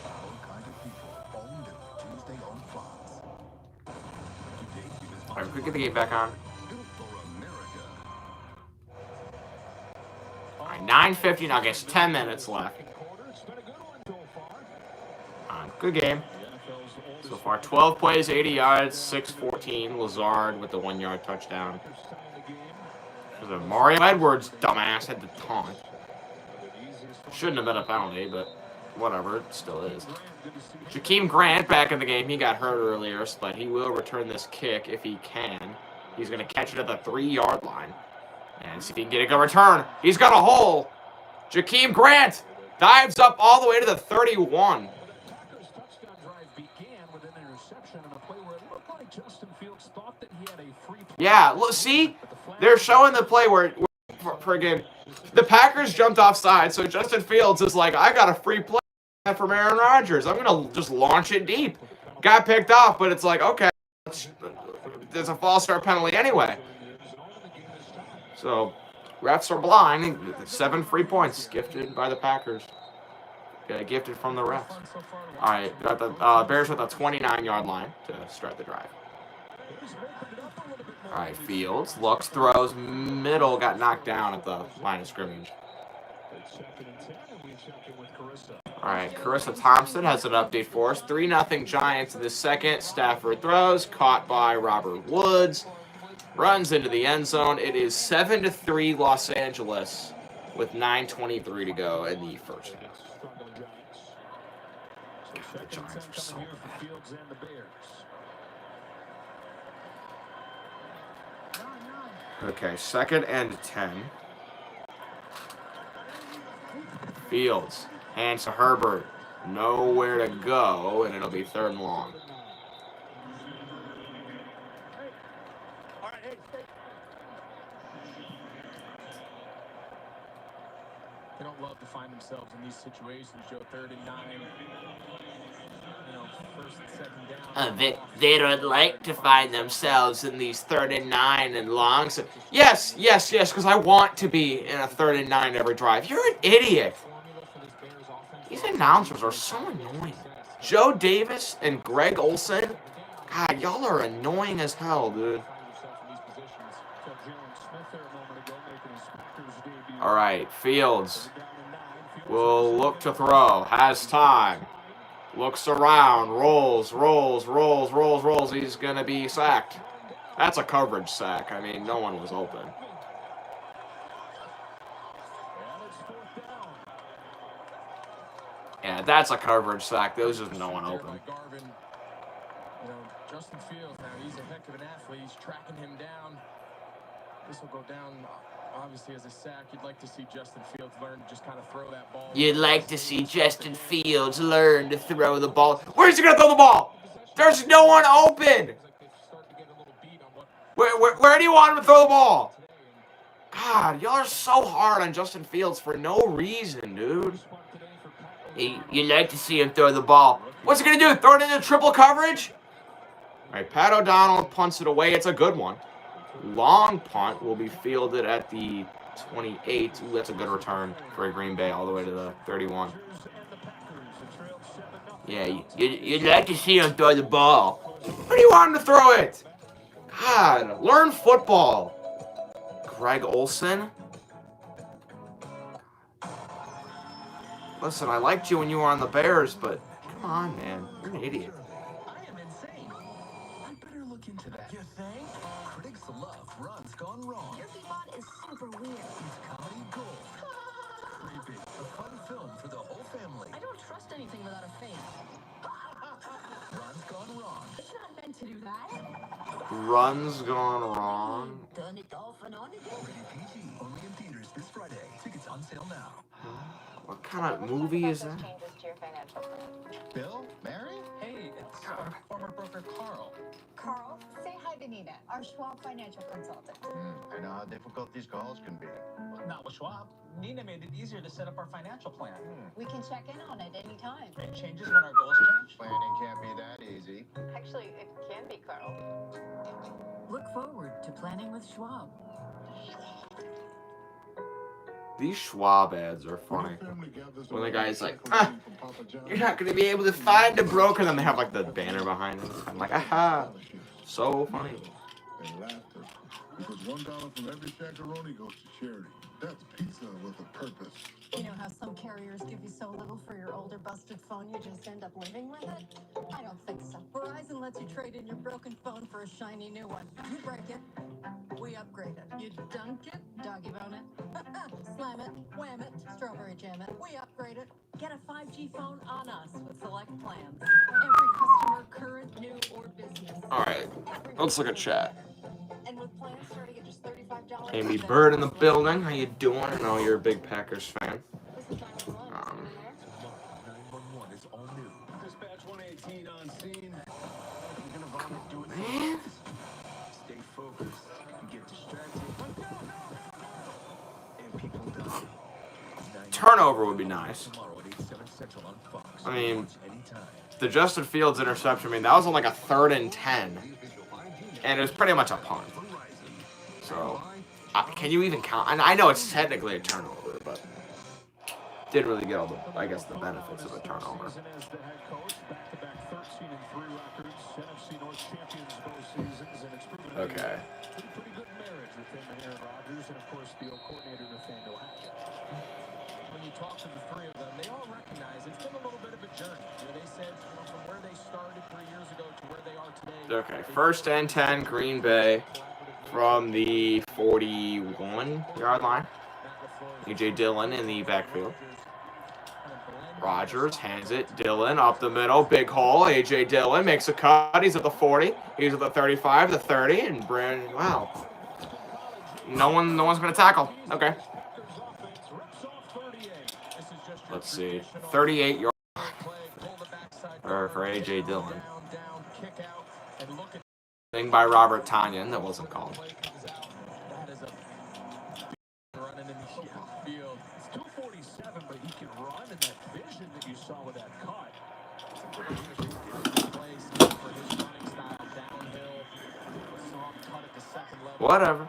Our Kind of People, all new Tuesday on Fox. Today, he was Alright, quick, get the game back on. built for America. Alright, 9:50. Now, I guess 10 minutes left. Good game. So far, 12 plays, 80 yards, 6-14. Lazard with the 1 yard touchdown. Mario Edwards, dumbass, had the taunt. Shouldn't have been a penalty, but whatever, it still is. Jakeem Grant back in the game. He got hurt earlier, but he will return this kick if he can. He's going to catch it at the 3-yard line. And see if he can get a good return. He's got a hole. Jakeem Grant dives up all the way to the 31. Yeah, look, see? They're showing the play where friggin' the Packers jumped offside, so Justin Fields is like, I got a free play from Aaron Rodgers. I'm going to just launch it deep. Got picked off, but it's like, okay, there's a false start penalty anyway. So, refs are blind. 7 free points gifted by the Packers. Gifted from the refs. All right, got the Bears with a 29-yard line to start the drive. All right, Fields looks, throws, middle, got knocked down at the line of scrimmage. All right, Carissa Thompson has an update for us. 3-0 Giants in the second. Stafford throws, caught by Robert Woods. Runs into the end zone. It is 7-3 Los Angeles with 9:23 to go in the first half. God, the Giants are so bad. Okay, 2nd and 10. Fields hands to Herbert. Nowhere to go, and it'll be 3rd and long. They don't love to find themselves in these situations, Joe. 3rd and 9. You know, 1st and 2nd down. They don't like to find themselves in these 3rd and 9 and longs. Yes, because I want to be in a 3rd and 9 every drive. You're an idiot. These announcers are so annoying. Joe Davis and Greg Olsen. God, y'all are annoying as hell, dude. All right, Fields will look to throw. Has time. Looks around. Rolls. He's going to be sacked. That's a coverage sack. I mean, no one was open. Yeah, that's a coverage sack. There was just no one open. You know, Justin Fields, now he's a heck of an athlete. He's tracking him down. This will go down, obviously, as a sack. You'd like to see Justin Fields learn to just kind of throw that ball. You'd like to see Justin Fields learn to throw the ball. Where's he going to throw the ball? There's no one open. Where do you want him to throw the ball? God, y'all are so hard on Justin Fields for no reason, dude. You'd like to see him throw the ball. What's he going to do? Throw it into triple coverage? All right, Pat O'Donnell punts it away. It's a good one. Long punt will be fielded at the 28. Ooh, that's a good return for Green Bay all the way to the 31. Yeah, you'd like to see him throw the ball. Where do you want him to throw it? God, learn football. Greg Olsen. Listen, I liked you when you were on the Bears, but come on, man. You're an idiot. I am insane. I better look into that. You think? Critics love Runs Gone Wrong. Your bot is super weird. It's comedy gold. Creepy. A fun film for the whole family. I don't trust anything without a face. Runs Gone Wrong. It's not meant to do that. Runs Gone Wrong. Turn it off and on again. Rated PG. Only in theaters this Friday. Tickets on sale now. What kind of movie is that? Bill? Mary? Hey, it's former broker Carl. Carl, say hi to Nina, our Schwab financial consultant. I know how difficult these calls can be. Not with Schwab. Nina made it easier to set up our financial plan. We can check in on it anytime. It changes when our goals change. Planning can't be that easy. Actually, it can be, Carl. Look forward to planning with Schwab. These Schwab ads are funny. When the guy's like, you're not going to be able to find a broker. And then they have like the banner behind it. I'm like, aha. So funny. And laughter. Because $1 from every Shaq-a-Roni goes to charity. That's pizza with a purpose. You know how some carriers give you so little for your older busted phone you just end up living with it? I don't think so. Verizon lets you trade in your broken phone for a shiny new one. You break it, we upgrade it. You dunk it, doggy bone it, slam it, wham it, strawberry jam it. We upgrade it. Get a 5G phone on us with select plans. Every customer, current, new, or business. All right, let's look at chat. And with Amy Bird in the building. How you doing? I know you're a big Packers fan. Dispatch 118 on scene. Man. Stay focused. You get distracted. And people die. Turnover would be nice. I mean, the Justin Fields interception, I mean, that was on like a 3rd and 10. And it was pretty much a punt. So, can you even count? And I know it's technically a turnover, but didn't really get all the, I guess, the benefits of a turnover. Okay. When you talk to the three of them, they all recognize it's been a little bit of a journey. They said from where they started 3 years ago to where they are today. Okay, 1st and 10, Green Bay from the 41-yard line. A.J. Dillon in the backfield. Rodgers hands it. Dillon up the middle. Big hole. A.J. Dillon makes a cut. He's at the 40. He's at the 35, the 30, and Brandon, wow. No one's going to tackle. Okay. Let's see. 38 yards for A.J. Dillon. Thing by Robert Tonyan that wasn't called. It's 247, but he can run, and that vision that you saw with that cut. Whatever.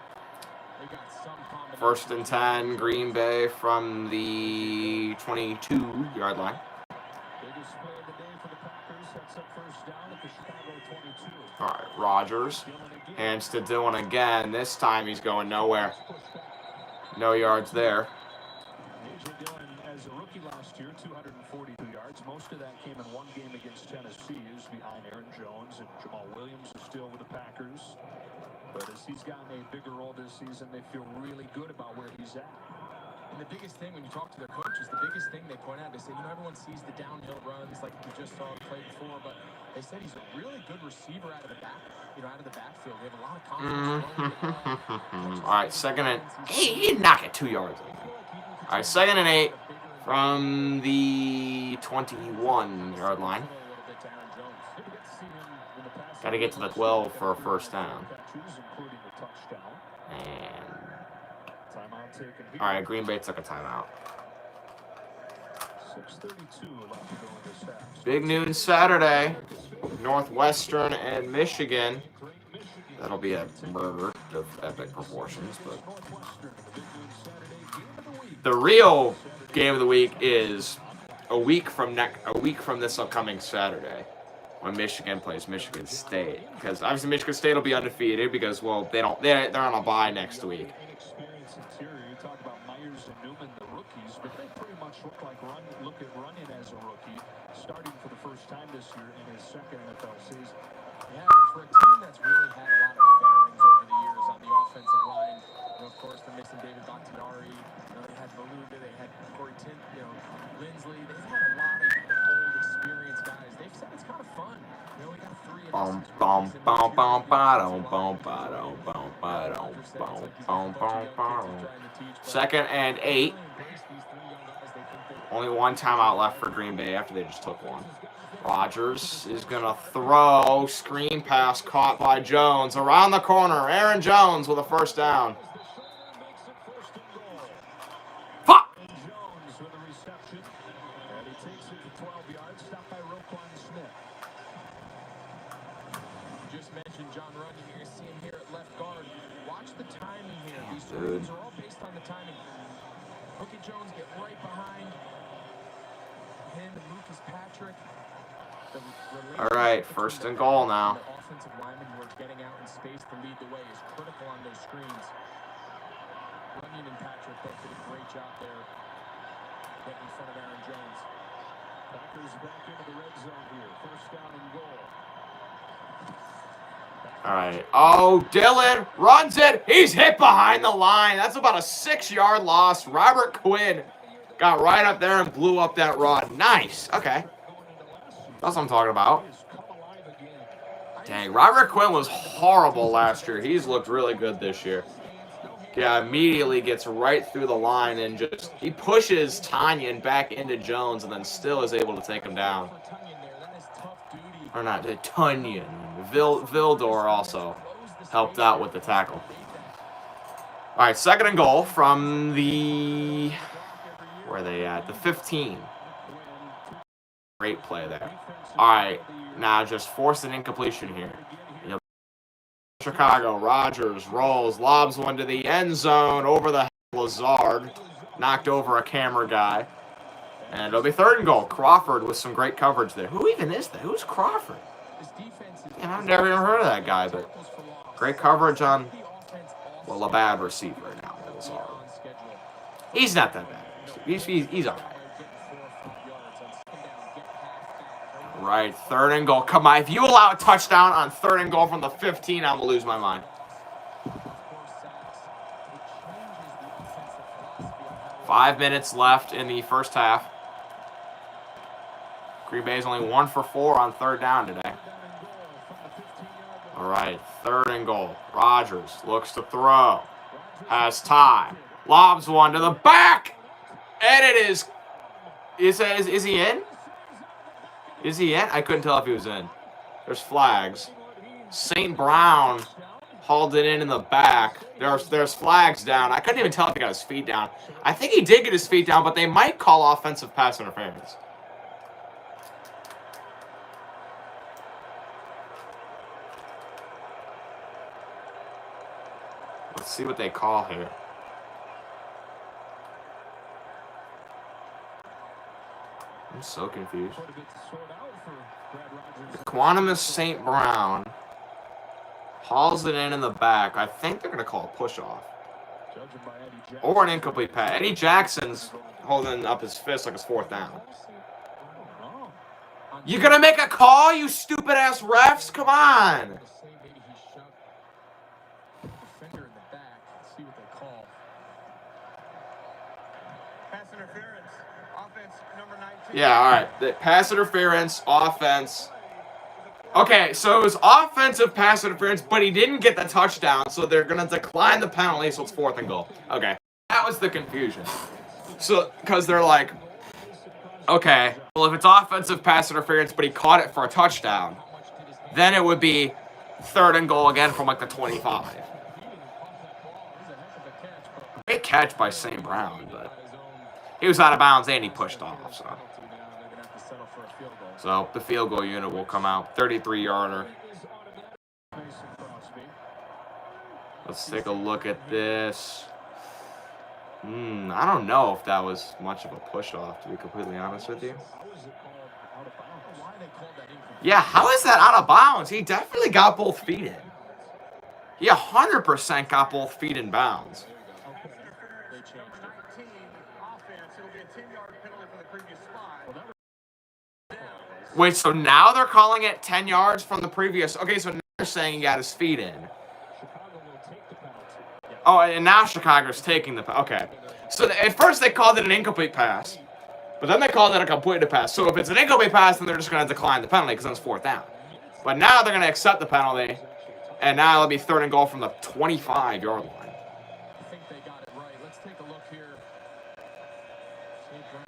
1st and 10, Green Bay from the 22-yard line. All right, Rodgers hands to Dillon again. This time he's going nowhere. No yards there. A.J. Dillon, as a rookie last year, 242 yards. Most of that came in one game against Tennessee. He was behind Aaron Jones, and Jamal Williams is still with the Packers. But as he's gotten a bigger role this season, they feel really good about where he's at. And the biggest thing when you talk to their coaches, the biggest thing they point out, they say, everyone sees the downhill runs like we just saw him play before, but they said he's a really good receiver out of the back, out of the backfield. They have a lot of confidence. All right, 2nd and 8. He didn't knock it 2 yards. All right, 2nd and 8 from the 21-yard line. Got to get to the 12 for a 1st down. And all right, Green Bay took a timeout. Big noon Saturday, Northwestern and Michigan. That'll be a murder of epic proportions, but the real game of the week is a week from this upcoming Saturday when Michigan plays Michigan State. Because obviously Michigan State will be undefeated because, well, they're on a bye next week. Starting for the first time this year in his 2nd NFL season. Yeah, and for a team that's really had a lot of veterans over the years on the offensive line, of course, they're missing David Bakhtiari. They had Maluga, they had Corey Tint, Lindsley. They've had a lot of old, experienced guys. They've said it's kind of fun. We got 3 2nd and 8. Only one timeout left for Green Bay after they just took one. Rodgers is going to throw. Screen pass caught by Jones. Around the corner. Aaron Jones with a 1st down. Fuck! Jones with a reception. And he takes it to 12 yards. Stopped by Roquan Smith. Just mentioned John Runyon. You're going to see him here at left guard. Watch the timing here. These screens are all based on the timing. Look at Jones get right behind him and Lucas Patrick. All right, 1st and goal now. The offensive linemen who are getting out in space to lead the way is critical on those screens. Runyon and Patrick both did a great job there getting in front of Aaron Jones. Packers back into the red zone here. 1st down and goal. All right. Oh, Dillon runs it. He's hit behind the line. That's about a 6-yard loss. Robert Quinn got right up there and blew up that rod. Nice. Okay. That's what I'm talking about. Dang, Robert Quinn was horrible last year. He's looked really good this year. Yeah, immediately gets right through the line and just he pushes Tanyan back into Jones and then still is able to take him down. Or not, Tanyan. Vildor also helped out with the tackle. All right, 2nd and goal from the, where are they at? The 15. Great play there. All right, now just force an incompletion here. Chicago, Rodgers rolls, lobs one to the end zone over the Lazard, knocked over a camera guy, and it'll be 3rd and goal. Crawford with some great coverage there. Who even is that? Who's Crawford? And I've never even heard of that guy, but great coverage on, well, a bad receiver now. Lazard. He's not that bad. He's all right. Right, 3rd and goal. Come on, if you allow a touchdown on 3rd and goal from the 15, I'm going to lose my mind. Five minutes left in the first half. Green Bay's only 1 for 4 on 3rd down today. All right, 3rd and goal. Rodgers looks to throw. Has time. Lobs one to the back. And it is he in? Is he in? I couldn't tell if he was in. There's flags. St. Brown hauled it in the back. There's flags down. I couldn't even tell if he got his feet down. I think he did get his feet down, but they might call offensive pass interference. Let's see what they call here. I'm so confused. Quantimus St. Brown hauls it in the back. I think they're going to call a push-off. Or an incomplete pass. Eddie Jackson's holding up his fist like it's 4th down. You going to make a call, you stupid-ass refs? Come on. Yeah, all right. The pass interference, offense. Okay, so it was offensive pass interference, but he didn't get the touchdown, so they're going to decline the penalty, so it's 4th and goal. Okay, that was the confusion. So, because they're like, okay, well, if it's offensive pass interference, but he caught it for a touchdown, then it would be 3rd and goal again from like the 25. Great catch by St. Brown, but he was out of bounds and he pushed off, so the field goal unit will come out. 33-yarder. Let's take a look at this. I don't know if that was much of a push-off, to be completely honest with you. Yeah, how is that out of bounds? He definitely got both feet in. He 100% got both feet in bounds. Wait, so now they're calling it 10 yards from the previous... Okay, so now they're saying he got his feet in. Oh, and now Chicago's taking the... Okay. So at first they called it an incomplete pass, but then they called it a completed pass. So if it's an incomplete pass, then they're just going to decline the penalty because then it's 4th down. But now they're going to accept the penalty, and now it'll be 3rd and goal from the 25-yard line. I think they got it right. Let's take a look here. St. Brown.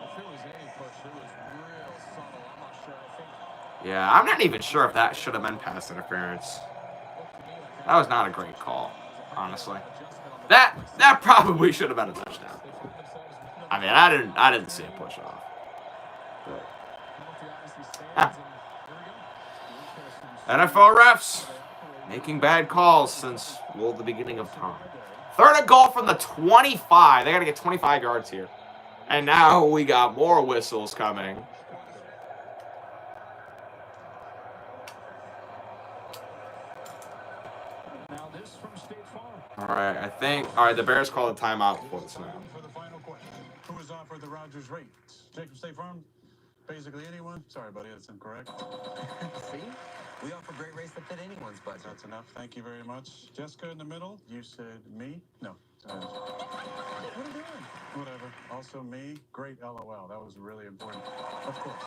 If there was any push, it was real subtle. I'm not sure. I think... Yeah, I'm not even sure if that should have been pass interference. That was not a great call, honestly. That probably should have been a touchdown. I mean, I didn't see a push off. But, NFL refs making bad calls since, well, the beginning of time. 3rd and goal from the 25. They got to get 25 yards here. And now we got more whistles coming. All right, the Bears called a timeout before the snap. For the final question, who was offered the Rodgers rates? Jacob State Farm? Basically anyone? Sorry, buddy, that's incorrect. See? We offer great rates that fit anyone's budget. That's enough. Thank you very much. Jessica in the middle, you said me? No. What are you doing? Whatever. Also me, great LOL. That was really important. Of course.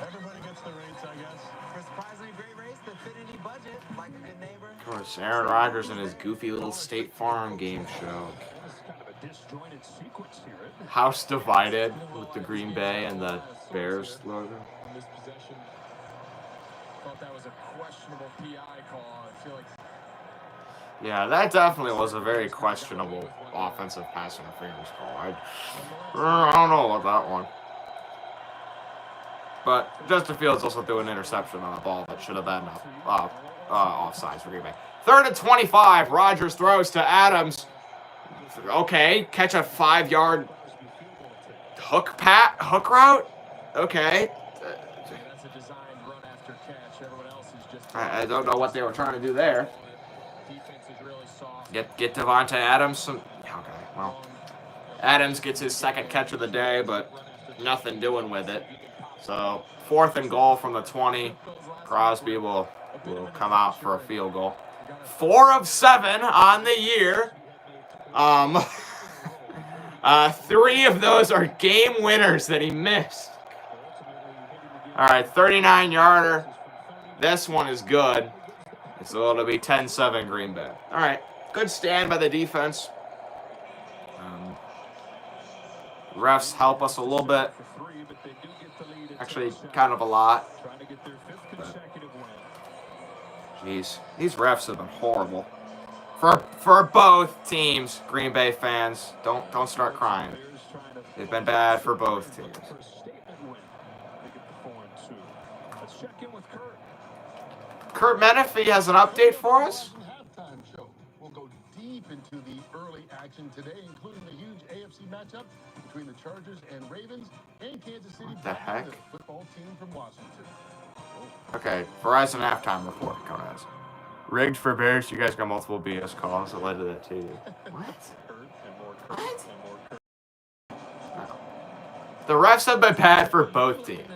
Everybody gets the rates, I guess. For a surprisingly great race that fit any budget, like a good neighbor. Of course, Aaron Rodgers and his goofy little State Farm game show. House divided with the Green Bay and the Bears logo. On this possession, thought that was a questionable PI call. I feel like Yeah, that definitely was a very questionable offensive pass interference call. I don't know about that one. But Justin Fields also threw an interception on a ball that should have been offsides for Green Bay. 3rd and 25. Rodgers throws to Adams. Okay, catch a 5-yard hook route. Okay. that's a designed run after catch. Everyone else is just I don't know what they were trying to do there. defense is really soft. Get Devontae Adams some. Okay, well, Adams gets his 2nd catch of the day, but nothing doing with it. So 4th and goal from the 20. Crosby will come out for a field goal. 4 of 7 on the year. 3 of those are game winners that he missed. All right, 39-yarder. This one is good. So it'll be 10-7 Green Bay. All right, good stand by the defense. Refs help us a little bit. Actually, kind of a lot. Jeez, these refs have been horrible. For both teams, Green Bay fans, don't start crying. They've been bad for both teams. Kurt Menefee has an update for us. Halftime show. We'll go deep into the early action today, including the huge AFC matchup between the Chargers and Ravens and Kansas City. What the heck? The football team from Washington. Okay, Verizon halftime report coming at us. Rigged for Bears. You guys got multiple BS calls that led to that too. What? The refs have been bad for both teams.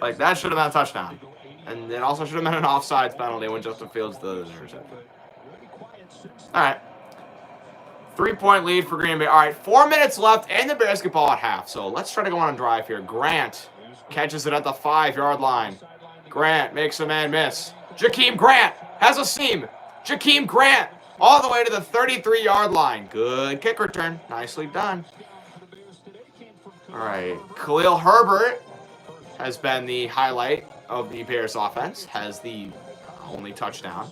Like, that should have been a touchdown. And it also should have been an offsides penalty when Justin Fields did the interception. All right. 3-point lead for Green Bay. All right, 4 minutes left, and the Bears get ball at half. So let's try to go on a drive here. Grant catches it at the 5-yard line. Grant makes a man miss. Jakeem Grant has a seam. Jakeem Grant all the way to the 33-yard line. Good kick return. Nicely done. All right, Khalil Herbert has been the highlight of the Bears offense, has the only touchdown.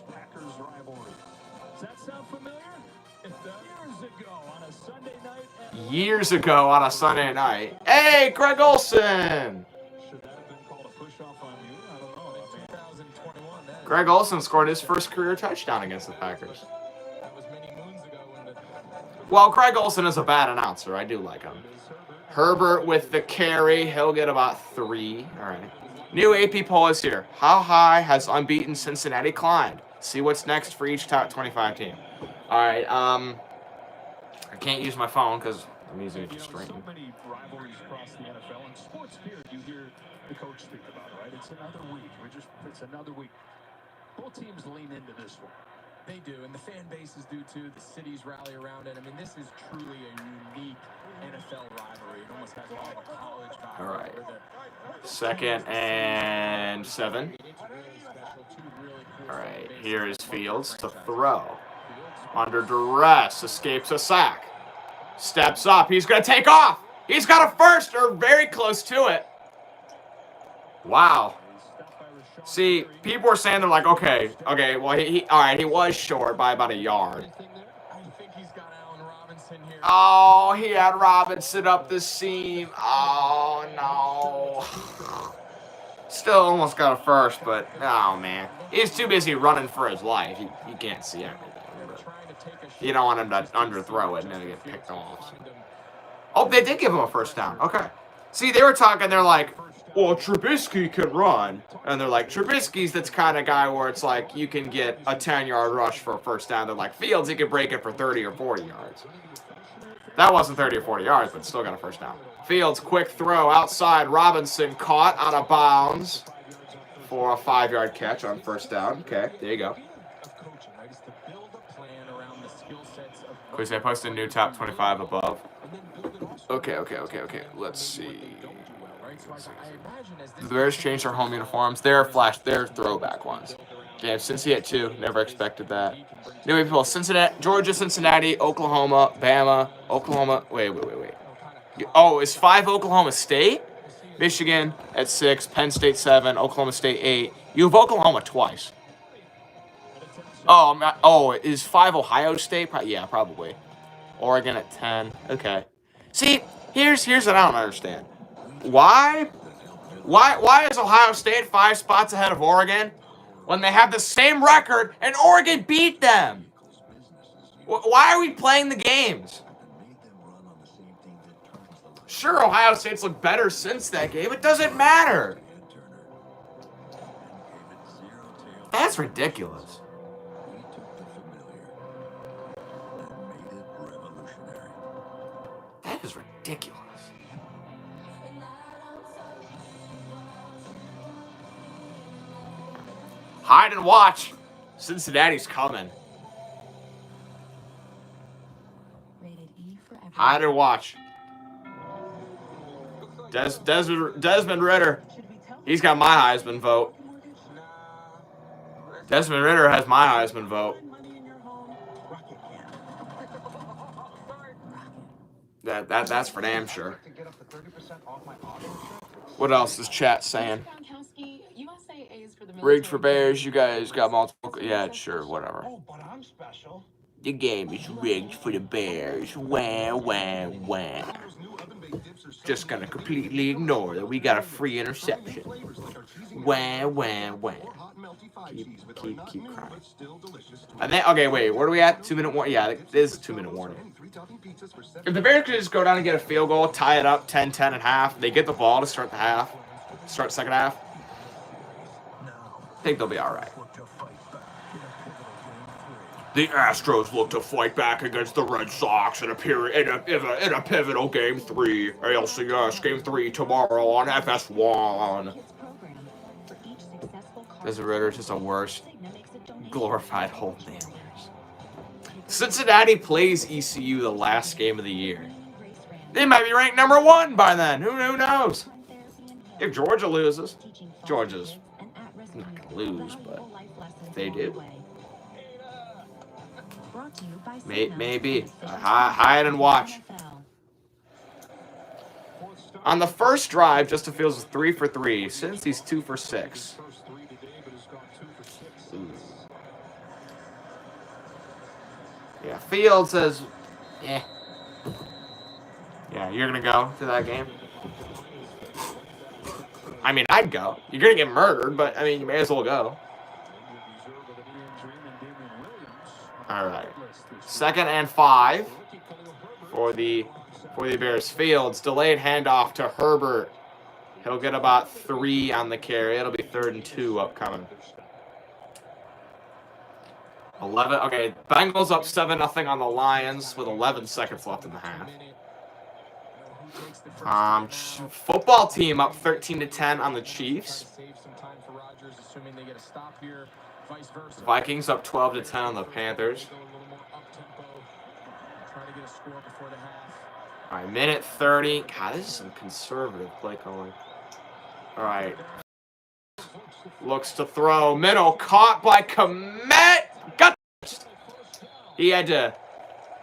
Years ago on a Sunday night. Hey, Greg Olsen! Greg Olsen scored his first career touchdown against the Packers. Well, Greg Olsen is a bad announcer. I do like him. Herbert with the carry. He'll get about 3. All right. New AP poll is here. How high has unbeaten Cincinnati climbed? See what's next for each top 25 team. All right. I can't use my phone because I'm using it to stream. So many rivalries across the NFL and sports spirit. You hear the coach speak about, right? It's another week. It's another week. Both teams lean into this one. They do, and the fan bases do too. The cities rally around it. I mean, this is truly a unique NFL rivalry. It almost has a lot of a college vibe. All right. 2nd and 7. All right, here is Fields to throw. Under duress, escapes a sack. Steps up, he's going to take off. He's got a first, or very close to it. Wow. See, people were saying, they're like, okay, well, all right, he was short by about a yard. Oh, he had Robinson up the seam. Oh, no. Still almost got a first, but, oh, man. He's too busy running for his life. He can't see everything. You don't want him to underthrow it and then get picked off. Oh, they did give him a first down. Okay. See, they were talking, they're like, well, Trubisky can run. And they're like, Trubisky's that kind of guy where it's like you can get a 10-yard rush for a first down. They're like, Fields, he can break it for 30 or 40 yards. That wasn't 30 or 40 yards, but still got a first down. Fields, quick throw outside. Robinson caught out of bounds for a 5-yard catch on first down. Okay, there you go. Please, I posted a new top 25 above. Okay. Let's see. The Bears changed their home uniforms. They're throwback ones. Yeah, Cincy at 2. Never expected that. New people: Cincinnati, Georgia, Cincinnati, Oklahoma, Bama, Oklahoma. Wait. Oh, is 5 Oklahoma State? Michigan at 6. Penn State 7. Oklahoma State 8. You have Oklahoma twice. Oh, is 5 Ohio State? Yeah, probably. Oregon at 10. Okay. See, here's what I don't understand. Why is Ohio State 5 spots ahead of Oregon when they have the same record and Oregon beat them? Why are we playing the games? Sure, Ohio State's looked better since that game. It doesn't matter. That's ridiculous. That is ridiculous. Hide and watch. Cincinnati's coming. Hide and watch. Desmond Ritter. He's got my Heisman vote. Desmond Ritter has my Heisman vote. That's for damn sure. What else is chat saying? Rigged for Bears. You guys got multiple. Yeah, sure, whatever. The game is rigged for the Bears. Wah. Just gonna completely ignore that we got a free interception. Wah. Keep crying. And then, okay, wait, where are we at? 2-minute warning. Yeah, this is 2-minute warning. If the Bears could just go down and get a field goal, tie it up 10-10 at half, they get the ball to start second half, I think they'll be all right. The Astros look to fight back against the Red Sox in a pivotal Game 3. ALCS Game 3 tomorrow on FS1. Desmond Ritter is just the worst glorified whole nailers. Cincinnati plays ECU the last game of the year. They might be ranked number 1 by then. Who knows? If Georgia loses, Georgia's not going to lose, but if they do, maybe. Hide and watch. On the first drive, Justin Fields was 3 for 3. Since he's 2 for 6. Yeah, Fields says, yeah, you're going to go to that game? I mean, I'd go. You're going to get murdered, but, I mean, you may as well go. All right. 2nd and 5 for the Bears. Fields, delayed handoff to Herbert. He'll get about 3 on the carry. It'll be 3rd and 2 upcoming. 11. Okay, Bengals up 7-0 on the Lions with 11 seconds left in the half. Football team up 13-10 on the Chiefs. Vikings up 12-10 on the Panthers. All right, minute 30. God, this is some conservative play calling. All right. Looks to throw. Middle caught by Kmet. Got he had to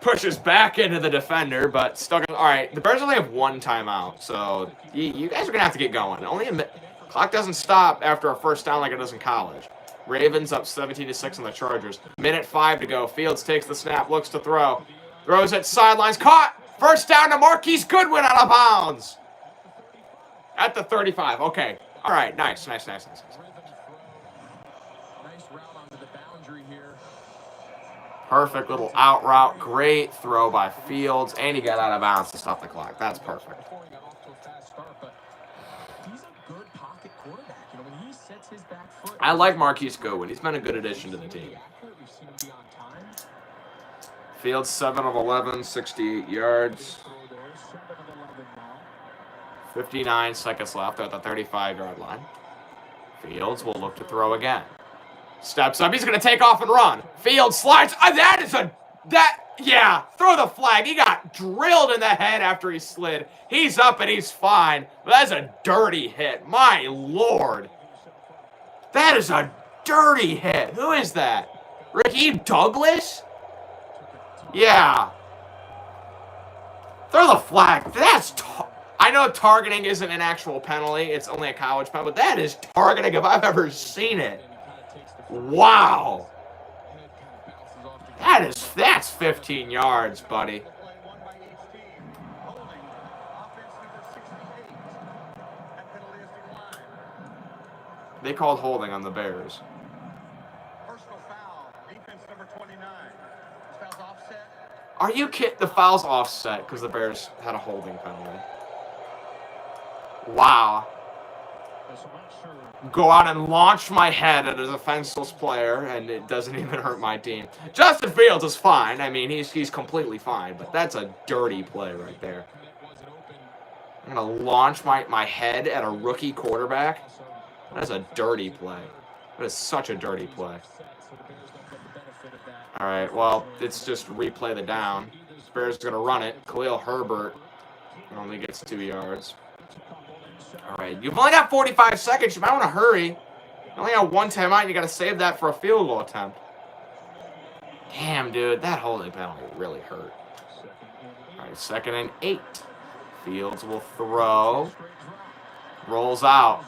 push his back into the defender, but stuck. All right, the Bears only have 1 timeout, so you guys are going to have to get going. Clock doesn't stop after a first down like it does in college. Ravens up 17-6 on the Chargers. Minute 5 to go. Fields takes the snap, looks to throw. Throws it sidelines. Caught! First down to Marquise Goodwin out of bounds. At the 35. Okay. All right. Nice. Perfect little out route. Great throw by Fields. And he got out of bounds to stop the clock. That's perfect. I like Marquise Goodwin. He's been a good addition to the team. Fields 7 of 11, 68 yards. 59 seconds left at the 35-yard line. Fields will look to throw again. Steps up. He's going to take off and run. Fields slides. Yeah, throw the flag. He got drilled in the head after he slid. He's up and he's fine. That's a dirty hit. My Lord. That is a dirty hit. Who is that? Ricky Douglas? Yeah. Throw the flag. That's... I know targeting isn't an actual penalty. It's only a college penalty. But that is targeting if I've ever seen it. Wow. That's 15 yards, buddy. They called holding on the Bears. Personal foul. Defense number 29. This foul's offset. Are you kidding? The foul's offset because the Bears had a holding penalty. Wow. Go out and launch my head at a defenseless player, and it doesn't even hurt my team. Justin Fields is fine. I mean, he's completely fine, but that's a dirty play right there. I'm going to launch my head at a rookie quarterback. That's a dirty play. That is such a dirty play. All right, well, it's just replay the down. Bears are going to run it. Khalil Herbert only gets 2 yards. All right, you've only got 45 seconds. You might want to hurry. You only got 1 timeout, and you got to save that for a field goal attempt. Damn, dude, that holding penalty really hurt. All right, 2nd and 8. Fields will throw. Rolls out.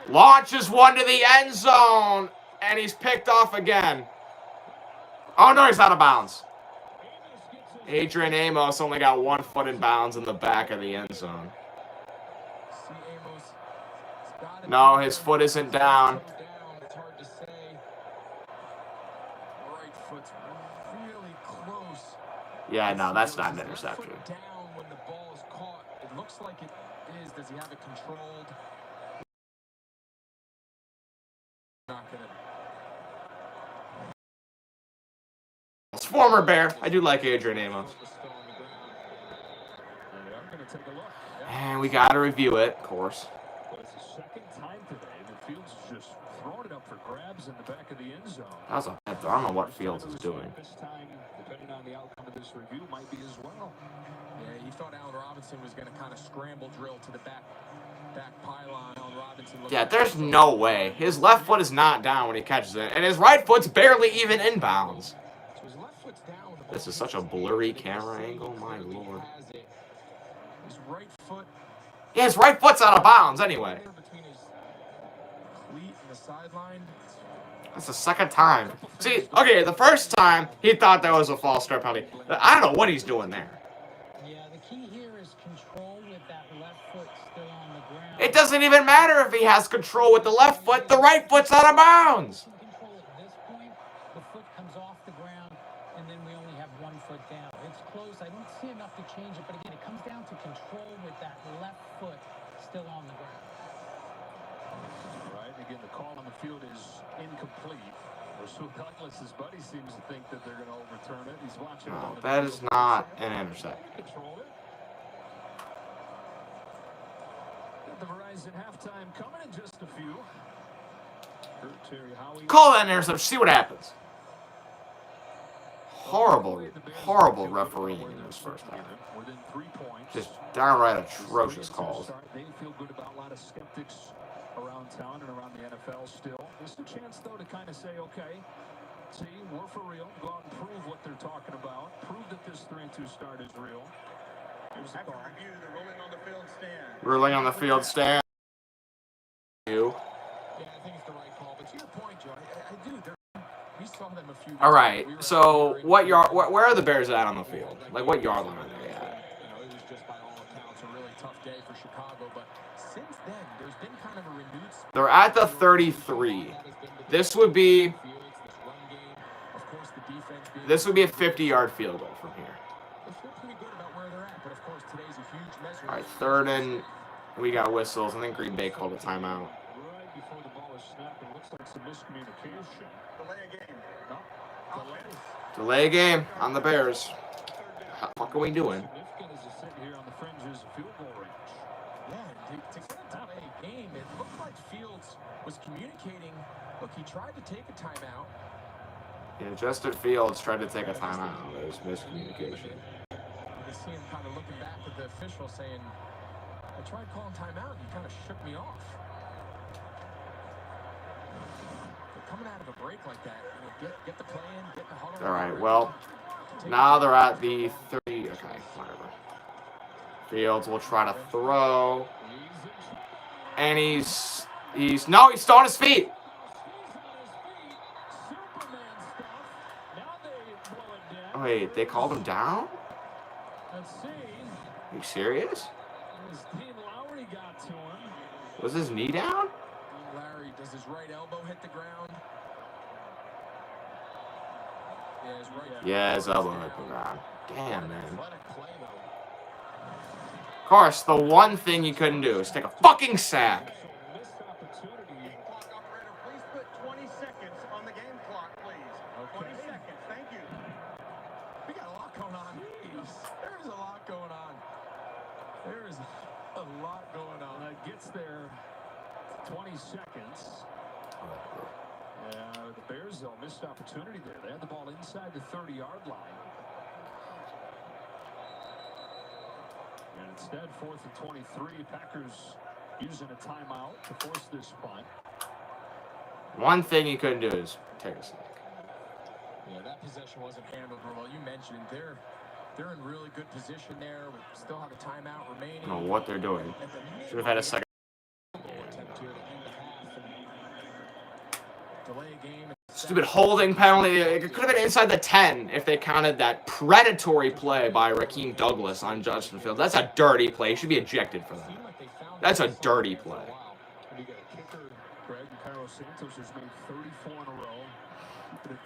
Launches one to the end zone, and he's picked off again. Oh, no, he's out of bounds. Adrian Amos only got 1 foot in bounds in the back of the end zone. No, his foot isn't down. It's hard to say. Right foot's really close. Yeah, no, that's not an interception. Down when the ball is caught. It looks like it is. Does he have it controlled? Not gonna. It's former Bear. I do like Adrian Amos. And we got to review it, of course. That was a bad throw. I don't know what Fields is doing. This time, depending on the outcome of this review, might be as well. Yeah, he thought Allen Robinson was going to kind of scramble drill to the back pylon. Allen Robinson. Yeah, there's no way. His left foot is not down when he catches it, and his right foot's barely even in bounds. This is such a blurry camera angle, my Lord. His right foot. Yeah, his right foot's out of bounds anyway. Between his cleat and the sideline. That's the 2nd time. See, okay, the first time, he thought that was a false start penalty. I don't know what he's doing there. Yeah, the key here is control with that left foot still on the ground. It doesn't even matter if he has control with the left foot. The right foot's out of bounds. Control at this point, the foot comes off the ground, and then we only have 1 foot down. It's close. I don't see enough to change it, but again, it comes down to control with that left foot still on the ground. Right, again, the call on the field is incomplete. Rasul Douglas' buddy seems to think that they're going to overturn it. He's watching. No, that is not an interception. The Verizon halftime coming in just a few. Call that interception. See what happens. Horrible refereeing in this first half. Just downright atrocious calls. They feel good about a lot of skeptics around town and around the NFL still. It's a chance, though, to kind of say, okay, see, we're for real. Go out and prove what they're talking about. Prove that this 3-2 start is real. Here's the call. Review, the ruling on the field stand. Ruling on the field stand. You. Yeah, I think it's the right call. But to your point, Joe, I do. We saw them a few. All right. So what yard? Where are the Bears at on the field? Like what yard line are they at? It was just by all accounts a really tough day for Chicago. But since then, there's been kind of a renewed. They're at the 33. This would be a 50-yard field goal from here. All right, 3rd and we got whistles. I think Green Bay called a timeout. Right before the ball is snapped, it looks like some miscommunication. Delay a game. No. Delay a game on the Bears. How the fuck are we doing? Significant as a sit here on the fringes of field goal range. Yeah, to get a delay game, it looked like Fields was communicating. Look, he tried to take a timeout. Yeah, Justin Fields tried to take a timeout. There was miscommunication. You see him kind of looking back at the official saying, I tried calling timeout and you kind of shook me off. But coming out of a break like that, you know, get the play in, get the huddle. All right, well, now they're at the 30. Okay, whatever. Fields will try to throw. And he's still on his feet. Oh, wait, they called him down? Are you serious? Was his knee down? Larry, does his right elbow hit the ground? Yeah, his elbow hit the ground. Damn, man. Of course, the one thing you couldn't do is take a fucking sack. Please put 20 seconds on the game clock, please. 20 seconds, thank you. We got a lot going on. There's a lot going on. There is a lot going on. Gets there 20 seconds. The Bears, though, missed opportunity there. They had the ball inside the 30-yard line. And instead, 4th and 23, Packers using a timeout to force this punt. One thing you couldn't do is take a sack. Yeah, that possession wasn't handled well. You mentioned they're in really good position there. We still have a timeout remaining. I don't know what they're doing. Should have had a second. Delay a game. Stupid holding penalty. It could have been inside the 10 if they counted that predatory play by Raheem Douglas on Justin Fields. That's a dirty play. He should be ejected for that. That's a dirty play.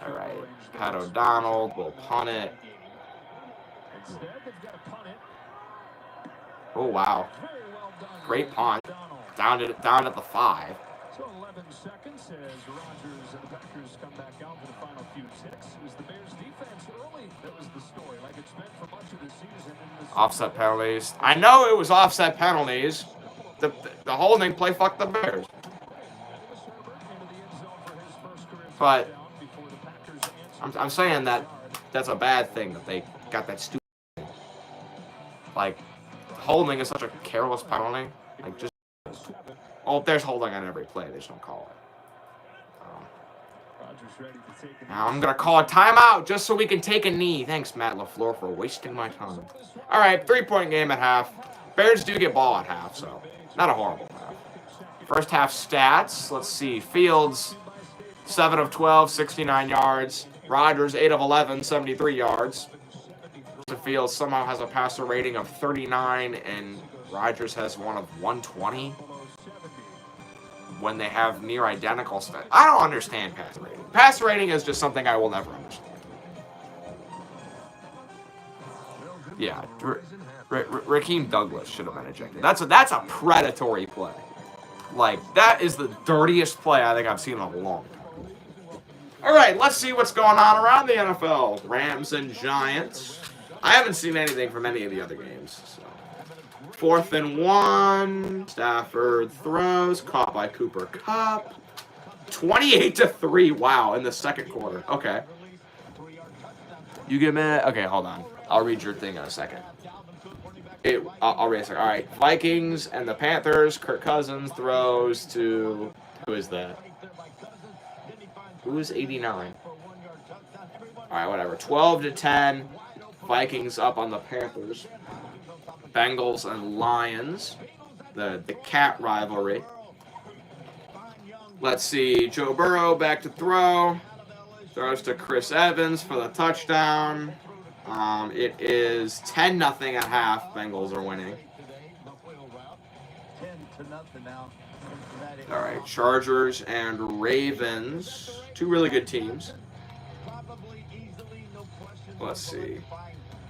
All right. Pat O'Donnell will punt it. Oh, wow. Great punt. Down at the 5. So 11 seconds as Rodgers and the Packers come back out for the final few ticks. It was the Bears defense early that was the story, like it's been for much of the season. Offset penalties. I know it was offset penalties. The holding play fucked the Bears. But I'm saying that's a bad thing that they got that stupid thing. Like, holding is such a careless penalty. Like, just... Oh, there's holding on every play. They just don't call it. Now I'm going to call a timeout just so we can take a knee. Thanks, Matt LaFleur, for wasting my time. All right, 3-point game at half. Bears do get ball at half, so not a horrible half. First half stats. Let's see. Fields, 7 of 12, 69 yards. Rodgers, 8 of 11, 73 yards. Fields somehow has a passer rating of 39, and Rodgers has one of 120. When they have near identical stats. I don't understand passer rating. Passer rating is just something I will never understand. Yeah, Raheem Douglas should have been ejected. That's a predatory play. Like, that is the dirtiest play I think I've seen in a long time. All right, let's see what's going on around the NFL. Rams and Giants. I haven't seen anything from any of the other games. So. 4th and 1. Stafford throws. Caught by Cooper Kupp. 28-3. Wow, in the second quarter. Okay. You give me... Okay, hold on. I'll read your thing in a second. I'll read a second. All right. Vikings and the Panthers. Kirk Cousins throws to... Who is that? Who is 89? All right, whatever. 12-10. Vikings up on the Panthers. Bengals and Lions, the cat rivalry. Let's see, Joe Burrow back to throw. Throws to Chris Evans for the touchdown. It is 10-0 at half. Bengals are winning. 10-0 now. All right, Chargers and Ravens. Two really good teams. Let's see.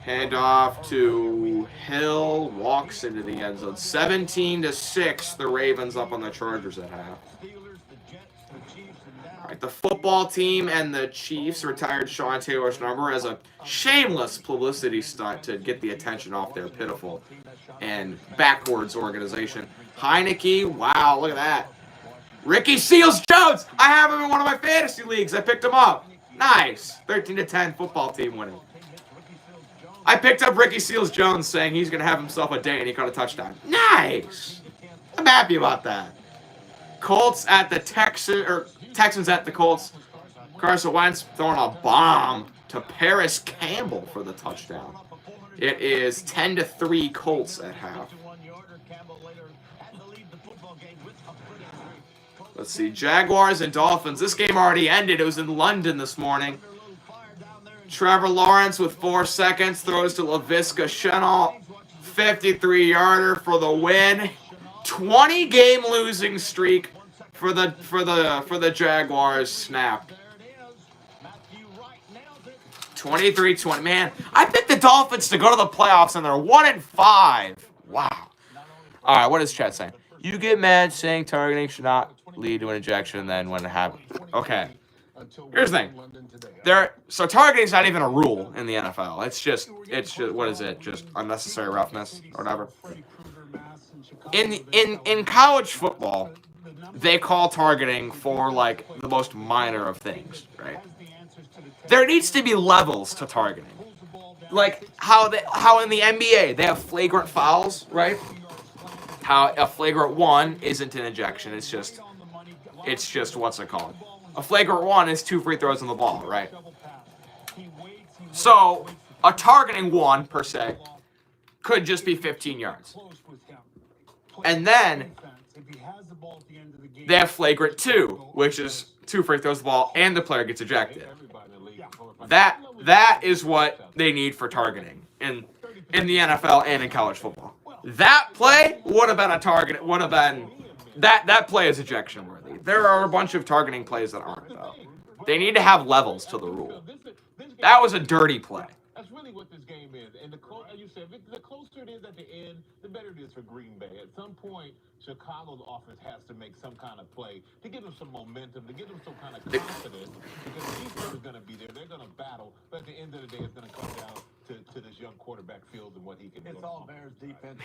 Handoff to Hill, walks into the end zone. 17-6, the Ravens up on the Chargers at half. All right, the football team and the Chiefs retired Sean Taylor's number as a shameless publicity stunt to get the attention off their pitiful and backwards organization. Heineke, wow, look at that. Ricky Seals-Jones, I have him in one of my fantasy leagues. I picked him up. Nice. 13-10 football team winning. I picked up Ricky Seals-Jones saying he's going to have himself a day and he caught a touchdown. Nice. I'm happy about that. Colts at the Texans at the Colts. Carson Wentz throwing a bomb to Paris Campbell for the touchdown. It is 10-3 Colts at half. Let's see, Jaguars and Dolphins. This game already ended. It was in London this morning. Trevor Lawrence with 4 seconds throws to Laviska Shenault. 53-yarder for the win. 20-game losing streak for the Jaguars snapped. 23-20. Man, I picked the Dolphins to go to the playoffs and they're 1-5. Wow. All right, what is chat saying? You get mad saying targeting should not lead to an ejection, and then when it happens. Okay. Here's the thing. So targeting is not even a rule in the NFL. It's just what is it? Just unnecessary roughness or whatever. In college football, they call targeting for like the most minor of things, right? There needs to be levels to targeting. Like how in the NBA they have flagrant fouls, right? How a flagrant 1 isn't an ejection. It's just what's it called? A flagrant 1 is 2 free throws on the ball, right? So a targeting 1 per se could just be 15 yards. And then they have flagrant 2, which is 2 free throws the ball and the player gets ejected. That is what they need for targeting in the NFL and in college football. That play would have been a target. Would have been that play is ejection worthy. There are a bunch of targeting plays that aren't though. They need to have levels to the rule. That was a dirty play. That's really what this game is. And you said, the closer it is at the end, the better it is for Green Bay. At some point, Chicago's offense has to make some kind of play to give them some momentum, to give them some kind of confidence. Because the defense is going to be there. They're going to battle. But at the end of the day, it's going to come down to this young quarterback Fields and what he can do. It's all Bears defense.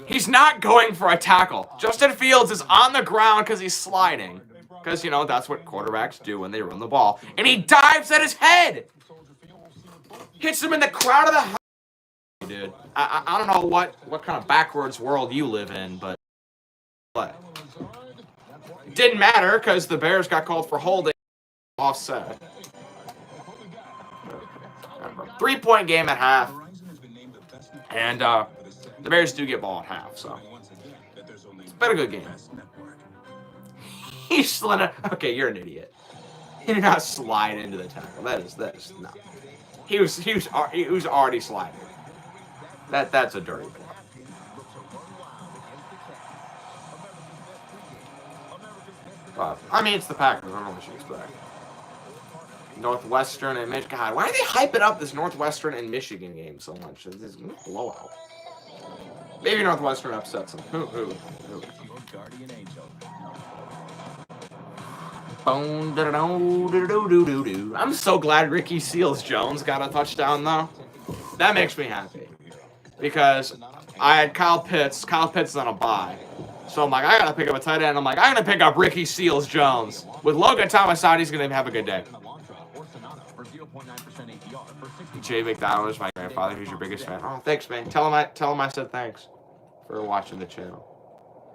He's not going for a tackle. Justin Fields is on the ground because he's sliding. Because, that's what quarterbacks do when they run the ball. And he dives at his head. Hits him in the crown of the house. Dude, I don't know what kind of backwards world you live in, but didn't matter because the Bears got called for holding offset. 3-point game at half. And the Bears do get ball at half, so it's been a good game. He slid. Okay, you're an idiot. He did not slide into the tackle. That is no. He was already sliding. That's a dirty play. I mean, it's the Packers. I don't know what you expect. Northwestern and Michigan. God, why are they hyping up this Northwestern and Michigan game so much? This is a blowout. Maybe Northwestern upsets them. Who? I'm so glad Ricky Seals-Jones got a touchdown, though. That makes me happy. Because I had Kyle Pitts. Kyle Pitts is on a bye. So I'm like, I got to pick up a tight end. I'm like, I'm going to pick up Ricky Seals-Jones. With Logan Thomas out, he's going to have a good day. Jay McDonald is my grandfather. He's your biggest fan. Oh, thanks, man. Tell him I said thanks for watching the channel.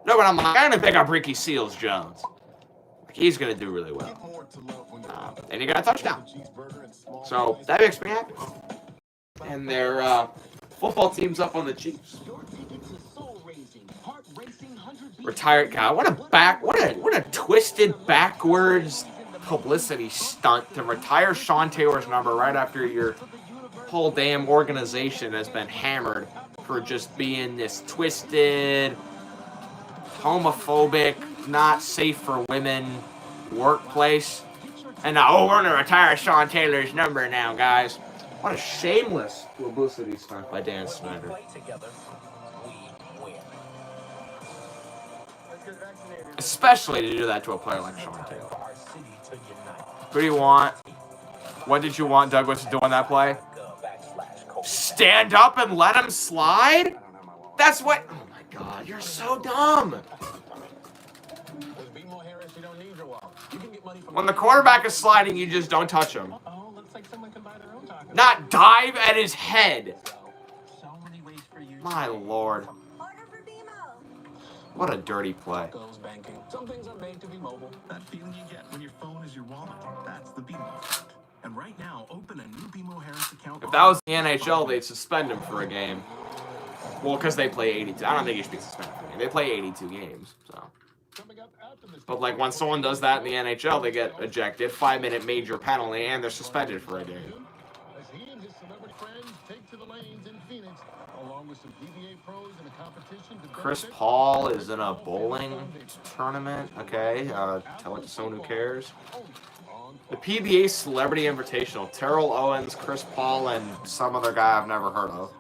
No, but I'm like, I'm going to pick up Ricky Seals-Jones. He's going to do really well. And he got a touchdown. So that makes me happy. And their football team's up on the Chiefs. Retired guy. What a twisted backwards publicity stunt to retire Sean Taylor's number right after your whole damn organization has been hammered for just being this twisted, homophobic, not safe for women workplace. And now, we're gonna retire Sean Taylor's number now, guys. What a shameless publicity stunt by Dan Snyder. Especially to do that to a player like Sean Taylor. Who do you want? What did you want Douglas to do on that play? Stand up and let him slide? That's what... Oh my god, you're so dumb. BMO Harris, you don't need your wallet. You can get money from When the quarterback is sliding, you just don't touch him. Oh, looks like someone can buy their own taco. Not dive at his head. So many ways for you. My lord. What a dirty play. Goes banking. Some things are made to be mobile. That feeling you get when your phone is your wallet. That's the BMO effect. And right now, open a new BMO Harris account. If that was the NHL, they'd suspend him for a game. Well, because they play 82. I don't think he should be suspended for a game. They play 82 games, so. But, like, when someone does that in the NHL, they get ejected, 5-minute major penalty, and they're suspended for a game. As he and his celebrity friends take to the lanes in Phoenix, along with some PBA pros in a competition to Chris Paul is in a bowling tournament. Okay, tell it to someone who cares. The PBA Celebrity Invitational. Terrell Owens, Chris Paul, and some other guy I've never heard of.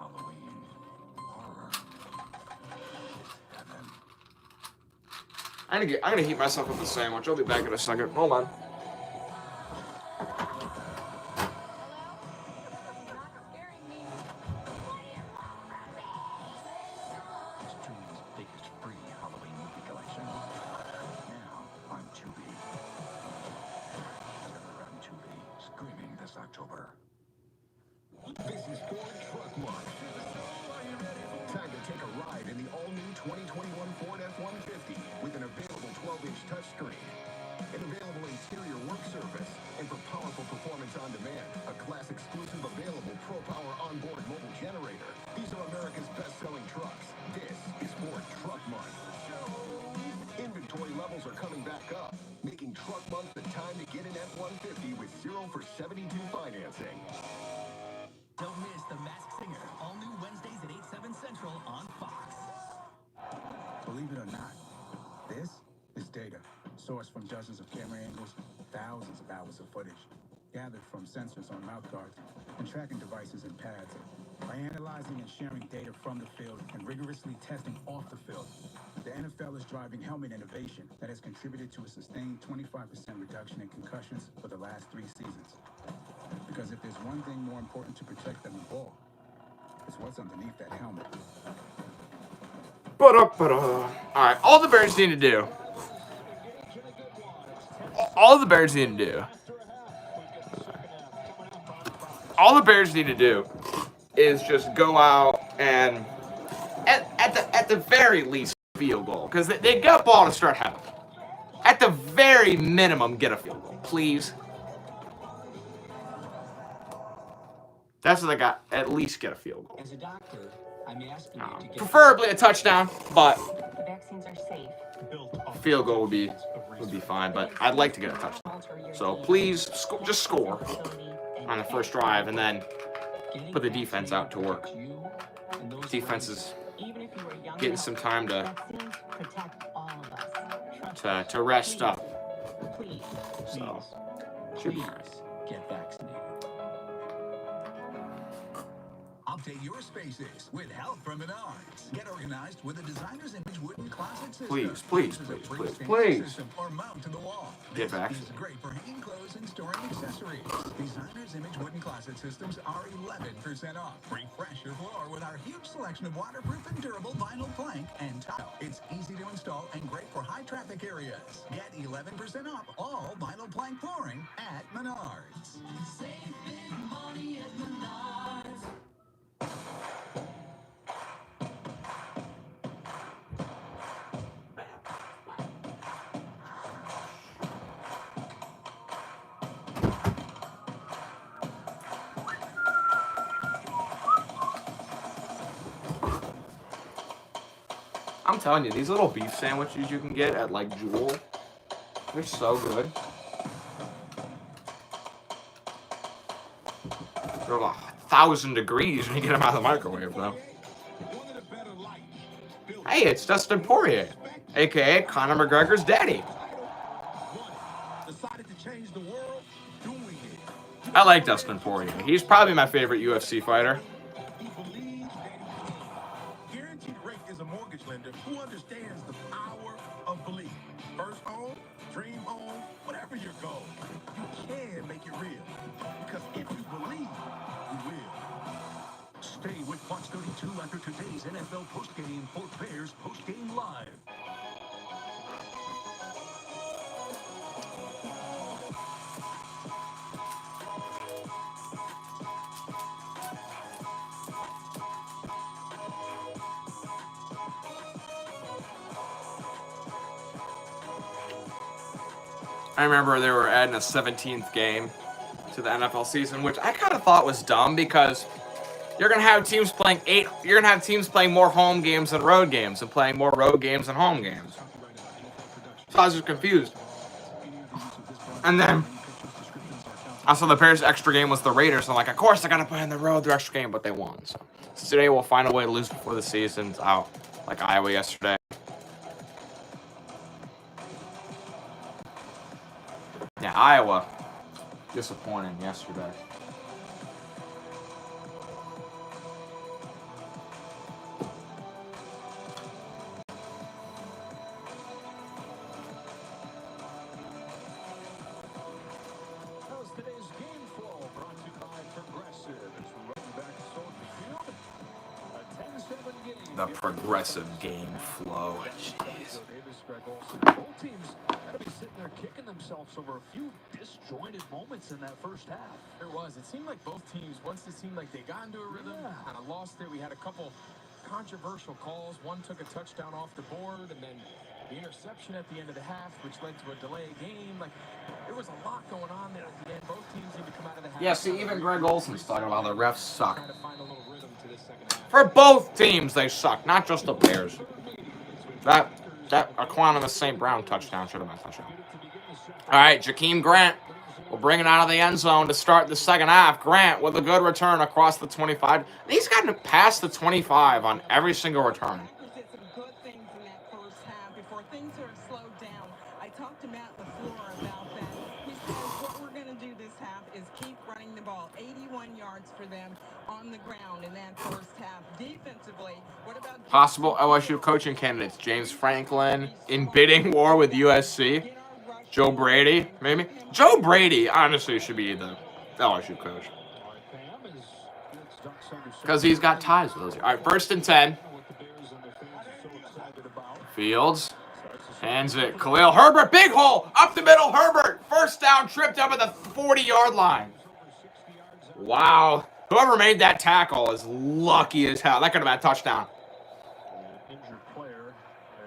I'm gonna heat myself up a sandwich. I'll be back in a second. Hold on. Streaming's biggest free Halloween movie collection. Now on Tubi. Discover on Tubi. Screaming this October. This is Ford Truck Month. Time to take a ride in the all-new 2021 Ford F-150 with an available 12-inch touchscreen, an available interior work surface, and for powerful performance on demand, a class-exclusive available Pro-Power onboard mobile generator. These are America's best-selling trucks. This is Ford Truck Month. Inventory levels are coming back up, making Truck Month the time to get an F-150 with 0 for 72 financing. Don't miss The Masked Singer, all new Wednesdays at 8/7 Central on Fox. Believe it or not, this is data sourced from dozens of camera angles, thousands of hours of footage, gathered from sensors on mouth guards and tracking devices and pads. By analyzing and sharing data from the field and rigorously testing off the field, the NFL is driving helmet innovation that has contributed to a sustained 25% reduction in concussions for the last 3 seasons. Because if there's one thing more important to protect than the ball, it's what's underneath that helmet. Alright, all the Bears need to do. All the Bears need to do. All the Bears need to do is just go out and, at the very least, field goal. Because they got ball to start having. At the very minimum, get a field goal, please. That's what they got. At least get a field goal. As a doctor, I'm asking you to get Preferably a touchdown, but the vaccines are safe. field goal would be fine. But I'd like to get a touchdown. So please, just score on the first drive, and then put the defense out to work. Defense is getting some time to rest up. So should be nice. Get vaccinated. Update your spaces with help from Menards. Get organized with a designer's image wooden closet system. Please, please, please, please, please. Or mount to the wall. Get back. This is great for hanging clothes and storing accessories. Designer's image wooden closet systems are 11% off. Refresh your floor with our huge selection of waterproof and durable vinyl plank and tile. It's easy to install and great for high traffic areas. Get 11% off all vinyl plank flooring at Menards. Save big money at Menards. I'm telling you, these little beef sandwiches you can get at like Jewel, they're so good. They're about 1,000 degrees when you get them out of the microwave, though. Hey, it's Dustin Poirier, aka Conor McGregor's daddy. I like Dustin Poirier. He's probably my favorite UFC fighter. Guaranteed Rate is a mortgage lender who understands the power of belief. First home, dream home, whatever your goal, you can make it real. Because if you believe, you will. Stay with Fox 32 after today's NFL postgame for Bears Postgame Live. I remember they were adding a 17th game to the NFL season, which I kind of thought was dumb because you're gonna have teams playing You're gonna have teams playing more home games than road games, and playing more road games than home games. So I was just confused. And then I saw the Bears' extra game was the Raiders. So I'm like, of course they're gonna play on the road their extra game, but they won. So today we'll find a way to lose before the season's out, like Iowa yesterday. Yeah, Iowa disappointing yesterday. How's today's game flow brought to you by Progressive? It's running back Soldier Field. A 10-7 game. The Progressive game flow. Jeez. Davis, Greg Olsen. Both teams gotta be sitting there kicking themselves over a few disjointed moments in that first half. There was. It seemed like both teams, once it seemed like they got into a rhythm, kind of lost it. We had a couple controversial calls. One took a touchdown off the board, and then the interception at the end of the half, which led to a delay game. Like, there was a lot going on there at the end. Both teams need to come out of the half. Yeah, see, even Greg Olson's talking about the refs suck. Trying to find a little rhythm to this second half. For both teams, they suck, not just the Bears. That Aquanimous St. Brown touchdown should have been a touchdown. All right, Jakeem Grant will bring it out of the end zone to start the second half. Grant with a good return across the 25. He's gotten past the 25 on every single return. Did some good things in that first half before things sort of slowed down. I talked to Matt LaFleur about that. He says what we're going to do this half is keep running the ball. 81 yards for them on the ground in that first half. Defensively, what about Possible LSU coaching candidates: James Franklin in bidding war with USC. Joe Brady, maybe. Joe Brady honestly should be the LSU coach because he's got ties with those. All right, 1st and 10. Fields hands it. Khalil Herbert, big hole up the middle. Herbert, first down, tripped up at the 40-yard line. Wow, whoever made that tackle is lucky as hell. That could have been a touchdown. Injured player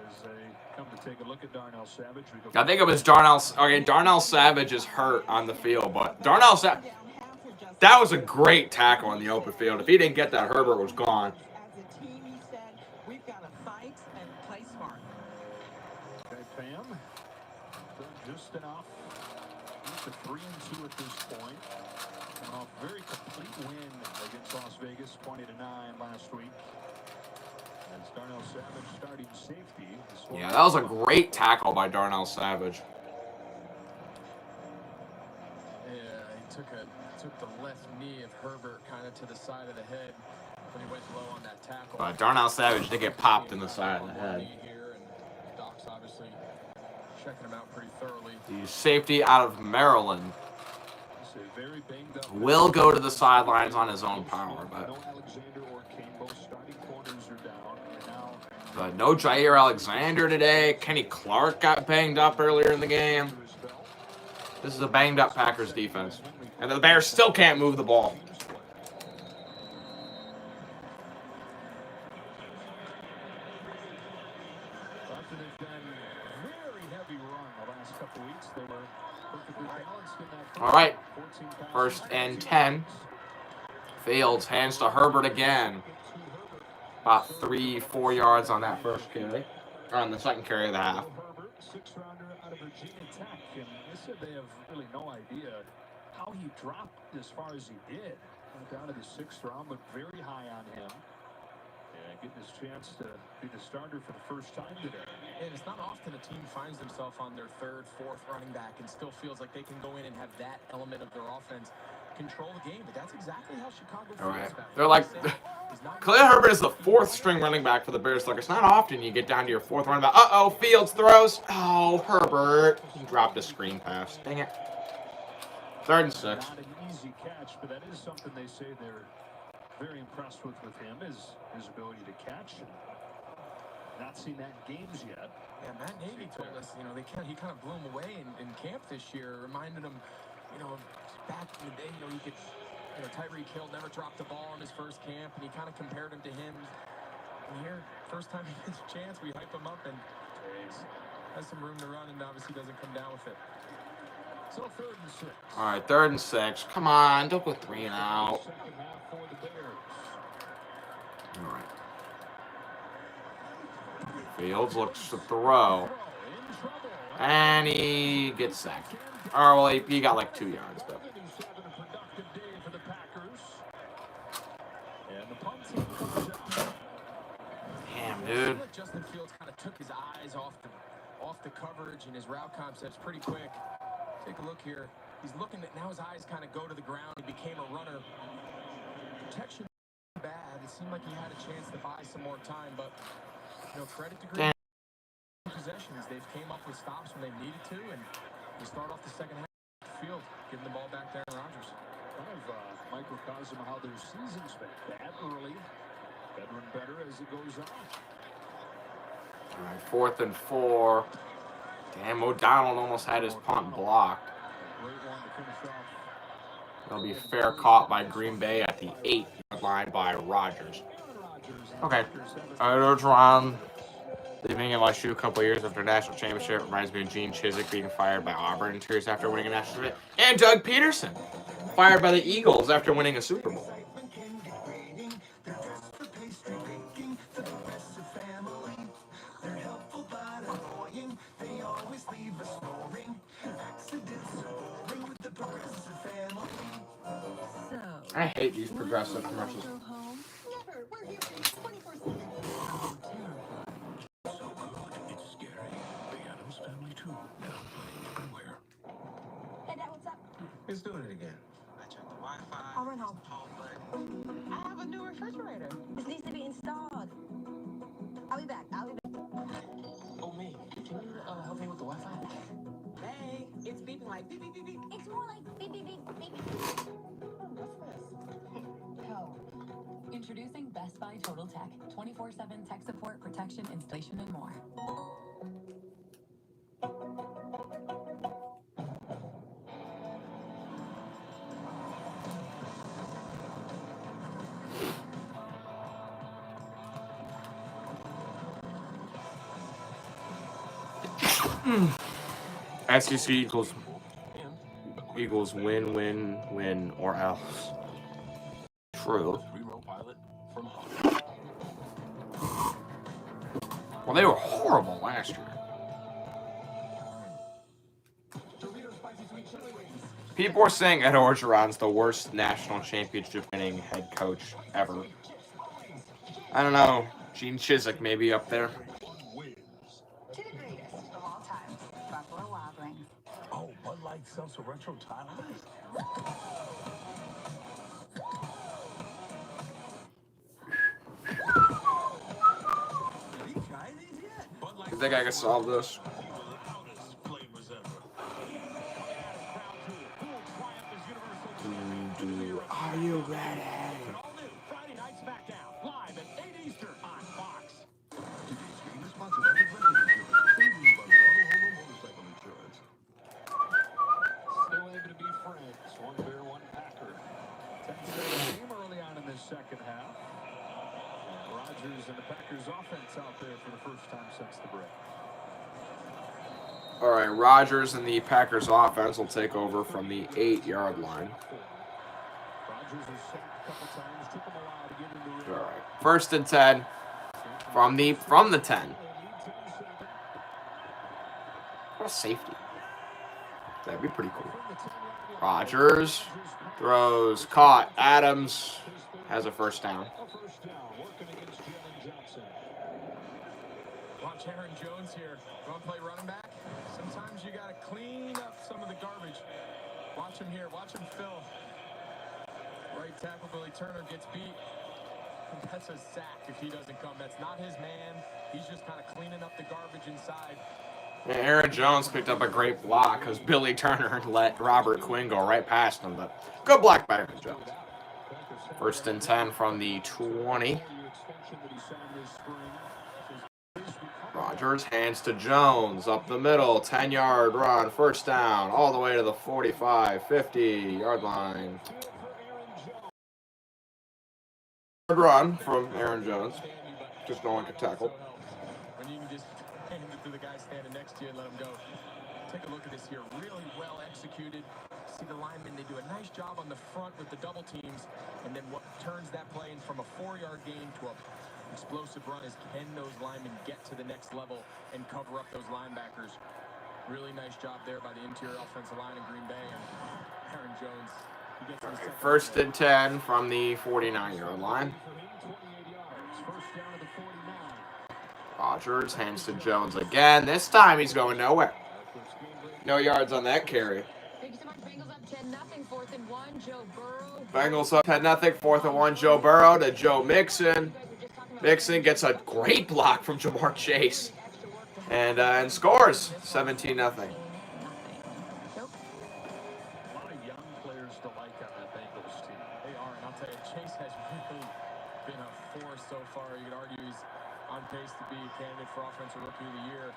as they come to take a look at Darnell Savage. I think it was Darnell. Okay, Darnell Savage is hurt on the field, but Darnell Savage, that was a great tackle in the open field. If he didn't get that, Herbert was gone. as a team, he said, we've got to fight and play smart. Okay, Pam, done just enough. To 3-2 at this point. Coming off a very complete win against Las Vegas, 20-9 last week. As Darnell Savage starting safety. Yeah, that was a great tackle by Darnell Savage. Yeah, he took the left knee of Herbert kind of to the side of the head when he went low on that tackle. But Darnell Savage did get popped in the side of the head. Here, and Doc's obviously checking him out pretty thoroughly. The safety out of Maryland will go to the sidelines on his own power, but no Jair Alexander today. Kenny Clark got banged up earlier in the game. This is a banged-up Packers defense, and the Bears still can't move the ball. All right, 1st and 10. Fields hands to Herbert again. About 3-4 yards on that first carry, or on the second carry of the half. Herbert, 6th-rounder out of Virginia Tech, and they said they have really no idea how he dropped as far as he did. Went down to the 6th round, but very high on him. And getting his chance to be the starter for the first time today. And it's not often a team finds themselves on their 3rd, 4th running back and still feels like they can go in and have that element of their offense control the game. But that's exactly how Chicago feels. All right, about it. they're like, Khalil Herbert is the 4th string running back for the Bears. Like, it's not often you get down to your 4th running back. Uh-oh, Fields throws. Oh, Herbert. He dropped a screen pass. Dang it. 3rd and 6. Not an easy catch, but that is something they say they're very impressed with him, is his ability to catch. Not seen that in games yet. Yeah, Matt Nagy told us, he kind of blew him away in camp this year. Reminded him, back in the day, he could, Tyreek Hill never dropped the ball in his first camp, and he kind of compared him to him. And here, first time he gets a chance, we hype him up, and has some room to run, and obviously doesn't come down with it. So 3rd and 6. All right, 3rd and 6. Come on, don't go 3 and out. Second half for the Bears. All right. Fields looks to throw. And he gets sacked. Oh, well, he got like 2 yards, but. Damn, dude. Justin Fields kind of took his eyes off the coverage, and his route concept's pretty quick. Take a look here. He's looking at now his eyes kind of go to the ground. He became a runner. Protection bad. It seemed like he had a chance to buy some more time, but credit to Green possessions. They've came up with stops when they needed to, and we start off the second half. Field giving the ball back there to Rodgers. Kind of microcosm of how their season's been. Bad early, better and better as it goes on. All right, 4th and 4. Damn, O'Donnell almost had his punt blocked. That'll be fair caught by Green Bay at the 8-yard line by Rodgers. Okay. Orgeron leaving LSU a couple years after a national championship reminds me of Gene Chizik being fired by Auburn 2 years after winning a national championship. And Doug Peterson fired by the Eagles after winning a Super Bowl. I hate these progressive commercials. He's doing it again. I checked the Wi-Fi. I'll run home. I have a new refrigerator. This needs to be installed. I'll be back. Oh, me. Can you help me with the Wi-Fi? Hey, it's beeping like beep, beep, beep, beep. It's more like beep, beep, beep, beep. Introducing Best Buy Total Tech. 24/7 tech support, protection, installation, and more. SEC Eagles win, win, win, or else. True. Well, they were horrible last year. People are saying Ed Orgeron's the worst national championship winning head coach ever. I don't know. Gene Chizik may be up there. To the greatest of all time, Buffalo Wild Wings. Oh, Bud Light sells a retro tile. You think I can solve this? Are you ready? Friday night SmackDown, live at 8 Eastern on Fox. Today's game is sponsored by Progressive Insurance. Savings by Auto Motorcycle Insurance. Still able to be friends. One Bear, one Packer. Texas game early on in this second half. Rodgers and the Packers offense out there for the first time since the break. All right, Rodgers and the Packers offense will take over from the 8-yard line. Rodgers was sacked a couple times, took him a while to get into the All right, 1st and 10 from the 10. What a safety. That'd be pretty cool. Rodgers throws, caught. Adams has a first down. Watch Aaron Jones here. You want to play running back? Sometimes you got to clean up some of the garbage. Watch him here. Watch him fill. Right tackle Billy Turner gets beat. That's a sack if he doesn't come. That's not his man. He's just kind of cleaning up the garbage inside. Yeah, Aaron Jones picked up a great block because Billy Turner let Robert Quinn go right past him. But good block by Aaron Jones. 1st and 10 from the 20. Rodgers hands to Jones up the middle. 10-yard run. First down. All the way to the 45, 50-yard line. Good run from Aaron Jones. Just no one could tackle. When you can just hand it to the guy standing next to you and let him go. Take a look at this here. Really well executed. See the linemen, they do a nice job on the front with the double teams. And then what turns that play in from a 4-yard gain to a explosive run is, can those linemen get to the next level and cover up those linebackers? Really nice job there by the interior offensive line in Green Bay. And Aaron Jones, he gets his First and 10 from the 49-yard line. Rodgers hands to Jones again. This time he's going nowhere. No yards on that carry. Bengals up 10-0, 4th and 1. Joe Burrow to Joe Mixon. Mixon gets a great block from Jamar Chase and scores 17-0. A lot of young players to like on that Bengals team. They are, and I'll tell you, Chase has really been a force so far. You could argue he's on pace to be a candidate for Offensive Rookie of the Year.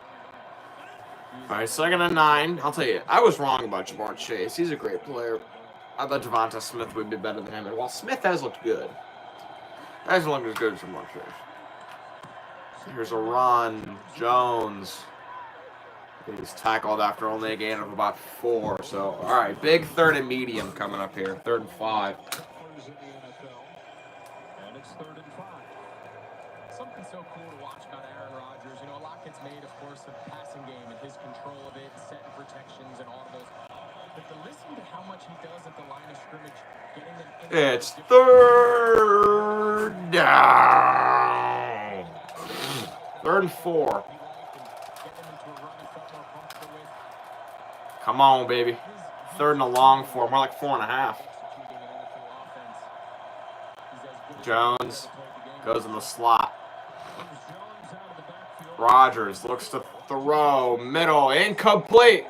All right, 2nd and 9. I'll tell you, I was wrong about Jamar Chase. He's a great player. I thought Devonta Smith would be better than him. And while Smith has looked good, he hasn't looked as good as Jamar Chase. Here's a run. Jones. He's tackled after only a gain of about 4. So, all right, big 3rd and medium coming up here. 3rd and 5. And it's 3rd and 5. Something so cool to watch about Aaron Rodgers. You know, a lot gets made, of course, of the passing game and his control of it, setting protections and audibles. But to listen to how much he does at the line of scrimmage, getting them in. It's 3rd down. 3rd and 4. Come on, baby. 3rd and a long 4. More like 4.5. Jones goes in the slot. Rodgers looks to throw. Middle. Incomplete.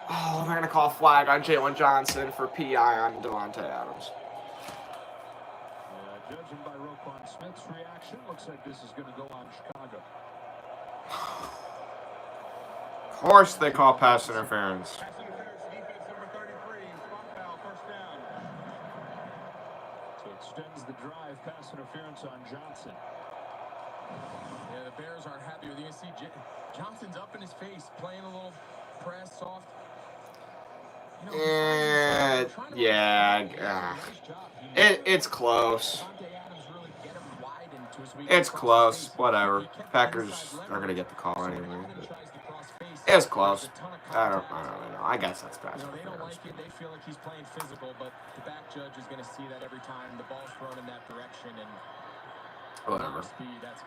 Oh, they're going to call a flag on Jalen Johnson for PI on Devontae Adams. Judging by Roquan Smith's reaction, looks like this is going to go on Chicago. Of course they call pass interference. So extends the drive, pass interference on Johnson. Yeah, the Bears aren't happy with you. See, Johnson's up in his face, playing a little press soft. You know, It's close. It's close. Whatever. Packers are gonna get the call anyway. It's close. I don't know. I guess that's pass They don't interference. like it. They feel like he's playing physical, but the back judge is going to see that every time the ball's thrown in that direction. And Whatever.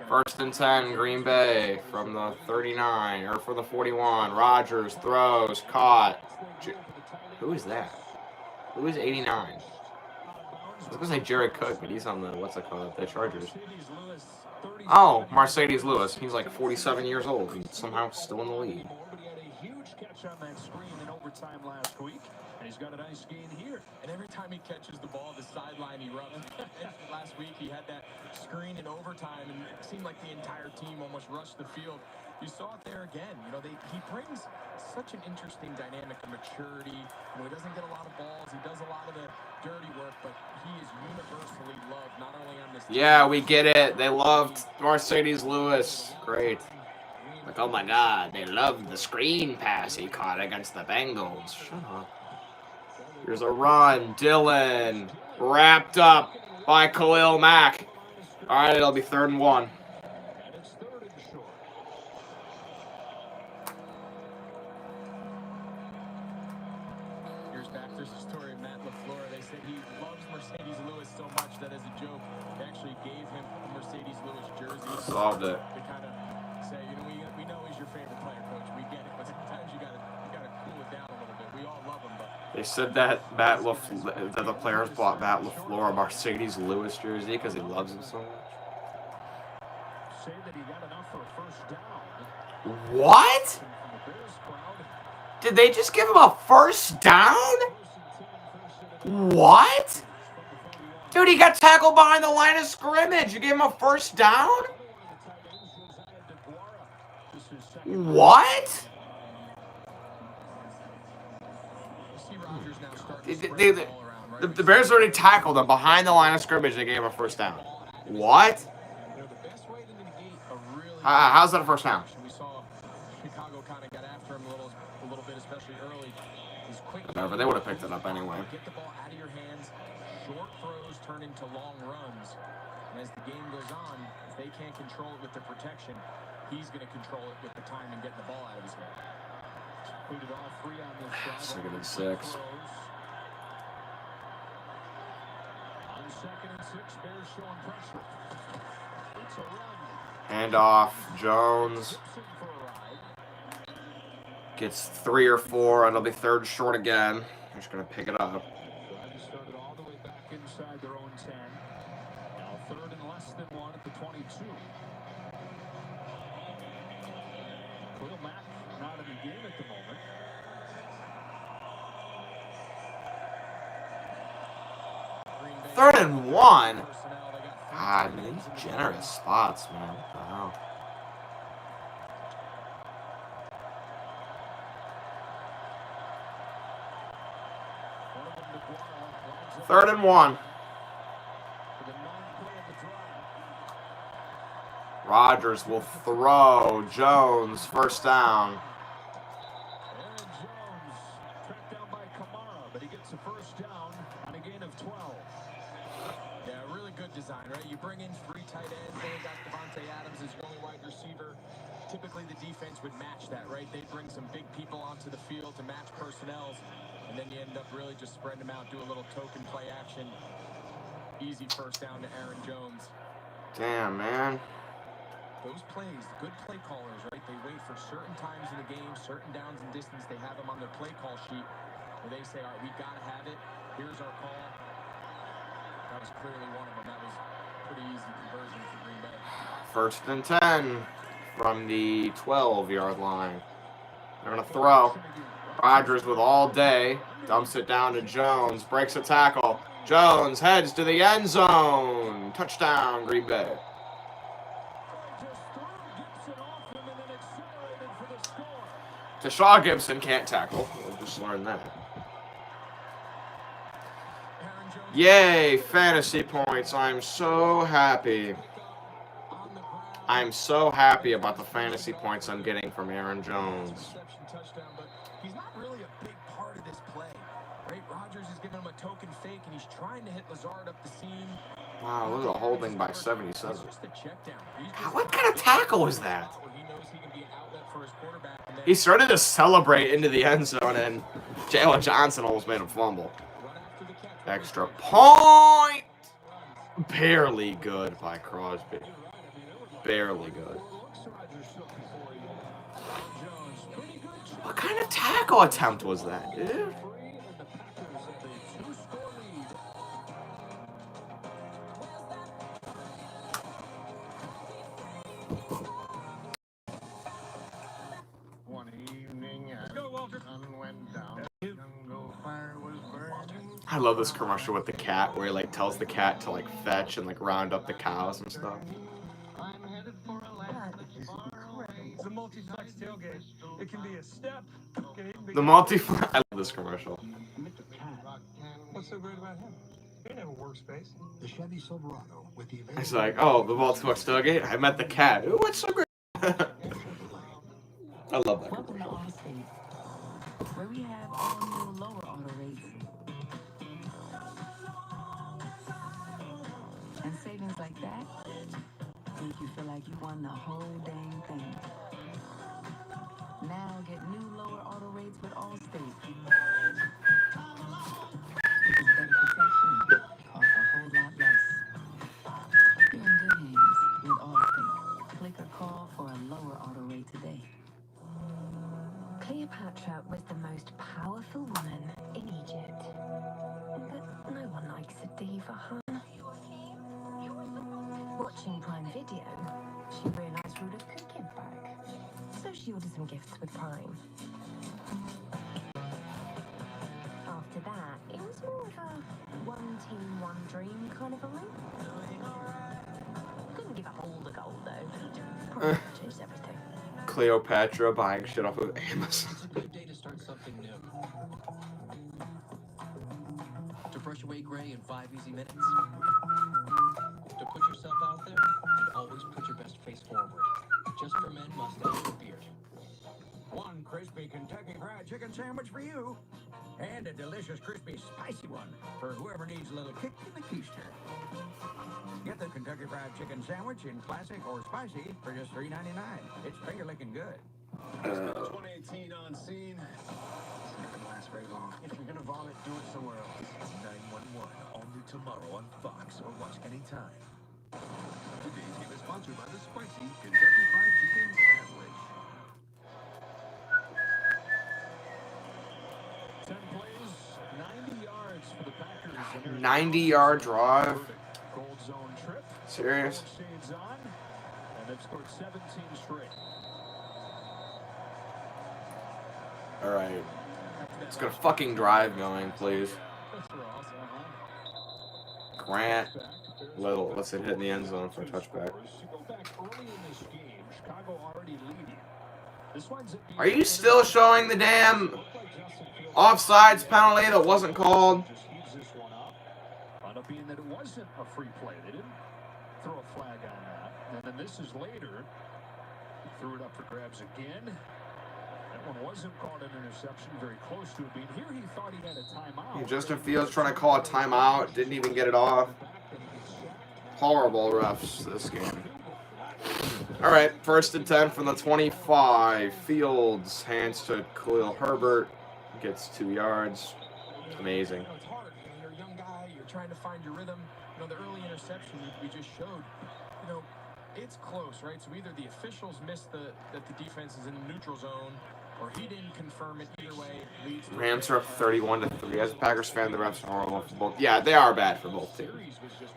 1st and 10, Green Bay from the 39 or from the 41. Rodgers throws, caught. Who is that? Who is 89? I was gonna say Jared Cook, but he's on the the Chargers. Oh, Mercedes Lewis. He's like 47 years old and somehow still in the league. But he had a huge catch on that screen in overtime last week, and he's got a nice gain here. And every time he catches the ball, the sideline he runs. Last week he had that screen in overtime, and it seemed like the entire team almost rushed the field. You saw it there again. You know, he brings such an interesting dynamic of maturity. You know, he doesn't get a lot of balls. He does a lot of the dirty work, but he is universally loved, not only on this team. Yeah, we get it. They loved Mercedes Lewis. Great. Like, oh my God, they loved the screen pass he caught against the Bengals. Shut up. Here's a run. Dillon wrapped up by Khalil Mack. All right, it'll be 3rd and 1. Years back, there's a story of Matt LaFleur. They said he loves Mercedes Lewis so much that as a joke, they actually gave him a Mercedes Lewis jersey. Solved it. To kind of say, you know, we know he's your favorite player, coach. We get it, but sometimes you gotta cool it down a little bit. We all love him, but They said that that the players bought Matt LaFleur a Mercedes Lewis jersey because he loves him so much. Say that he got enough for a 1st down. What? Did they just give him a 1st down? What? Dude, he got tackled behind the line of scrimmage. You gave him a 1st down? What? The Bears already tackled him behind the line of scrimmage. They gave him a 1st down. What? How's that a 1st down? we saw Chicago kind of got after him a little especially early, is quick. Whatever, they would have picked it up anyway. Get the ball out of your hands. Short throws turn into long runs. And as the game goes on, if they can't control it with the protection, he's going to control it with the time and getting the ball out of his hand. Completed all three on this drive. Second and 6. On 2nd and 6, Bears showing pressure. It's a run. Hand off. Jones gets 3 or 4, and it'll be 3rd short again. They're just going to pick it up. Drive started all the way back inside their own 10. Now 3rd and less than 1 at the 22. Khalil Mack not in the game at the moment. Third and 1. God, man, these generous spots, man. Wow. Third and 1. Rodgers will throw. Jones, first down. Aaron Jones tracked down by Kamara, but he gets a first down on a gain of 12. Yeah, really good design, right? You bring in 3 tight ends. They got Devontae Adams as your only wide receiver. Typically, the defense would match that, right? They'd bring some big people onto the field to match personnels, and then you end up really just spreading them out, do a little token play action. Easy first down to Aaron Jones. Damn, man. Those plays, good play callers, right? They wait for certain times in the game, certain downs and distance. They have them on their play call sheet where they say, all right, we got to have it. Here's our call. That was clearly one of them. That was pretty easy conversion for Green Bay. 1st and 10 from the 12-yard line. They're going to throw. Rodgers with all day. Dumps it down to Jones. Breaks a tackle. Jones heads to the end zone. Touchdown, Green Bay. Tashaw Gibson can't tackle. We'll just learn that. Yay, fantasy points. I'm so happy. I'm so happy about the fantasy points I'm getting from Aaron Jones. He's not really a big part of this play, right? Rodgers is giving him a token fake, and he's trying to hit Lazard up the seam. Wow, look at a holding by 77. It's just a check down. What kind of tackle was that? He started to celebrate into the end zone, and Jalen Johnson almost made him fumble. Extra point! Barely good by Crosby. Barely good. What kind of tackle attempt was that, dude? I love this commercial with the cat where he like tells the cat to like fetch and like round up the cows and stuff. It's a multi-flex tailgate. It can be a step. The multi-flex. I love this commercial. What's so great about him? He didn't have a workspace. The Chevy Silverado with the It's like, oh, the multi-flex tailgate. I met the cat. Ooh, what's so great? I love that. Welcome to Allstate, where we have all new lower auto rates. And savings like that make you feel like you won the whole dang thing. Now get new lower auto rates with Allstate. Because better protection costs a whole lot less. You're in good hands with Allstate. Click or call for a lower auto rate today. Cleopatra was the most powerful woman in Egypt. But no one likes a diva, huh? Watching Prime Video, she realised Rudolph could give back. So she ordered some gifts with Prime. After that, it was more of a one team, one dream kind of a ring. Couldn't give up all the gold though. Prime changed everything. Cleopatra buying shit off of Amazon. It's a good day to start something new. To brush away gray in 5 easy minutes. To put yourself out there and always put your best face forward. Just for men, mustache and beard. One crisp crispy Kentucky Fried Chicken sandwich for you. And a delicious crispy spicy one for whoever needs a little kick in the keister. Get the Kentucky Fried Chicken sandwich in classic or spicy for just $3.99. It's finger licking good. 2018 on scene. It's not gonna last very long. If you're gonna vomit, do it somewhere else. 911, all new tomorrow on Fox or watch anytime. Today's game is sponsored by the spicy Kentucky Fried Chicken sandwich. 10 plays, 90 yards for the Packers. 90-yard drive. Gold zone trip. Serious? Shades on, and they've scored 17 straight. All right. Let's get a fucking drive going, please. Grant Little. Let's hit in the end zone for a touchback. Are you still showing the damn offsides penalty that wasn't called? Wound up being that it wasn't a free play. They didn't throw a flag on that. And then this is later. He threw it up for grabs again. That one wasn't called an interception. Very close to it being. Here he thought he had a timeout. Justin Fields trying to call a timeout. Didn't even get it off. Horrible refs this game. All right, 1st and 10 from the 25. Fields hands to Khalil Herbert. Gets 2 yards. Amazing. It's hard. You're a young guy. You're trying to find your rhythm. The early interception we just showed, it's close, right? So either the officials missed that the defense is in the neutral zone, or he didn't confirm it. Either way, leads to Rams are up 31-3. As a Packers fan, the refs are horrible for both. Yeah, they are bad for both teams.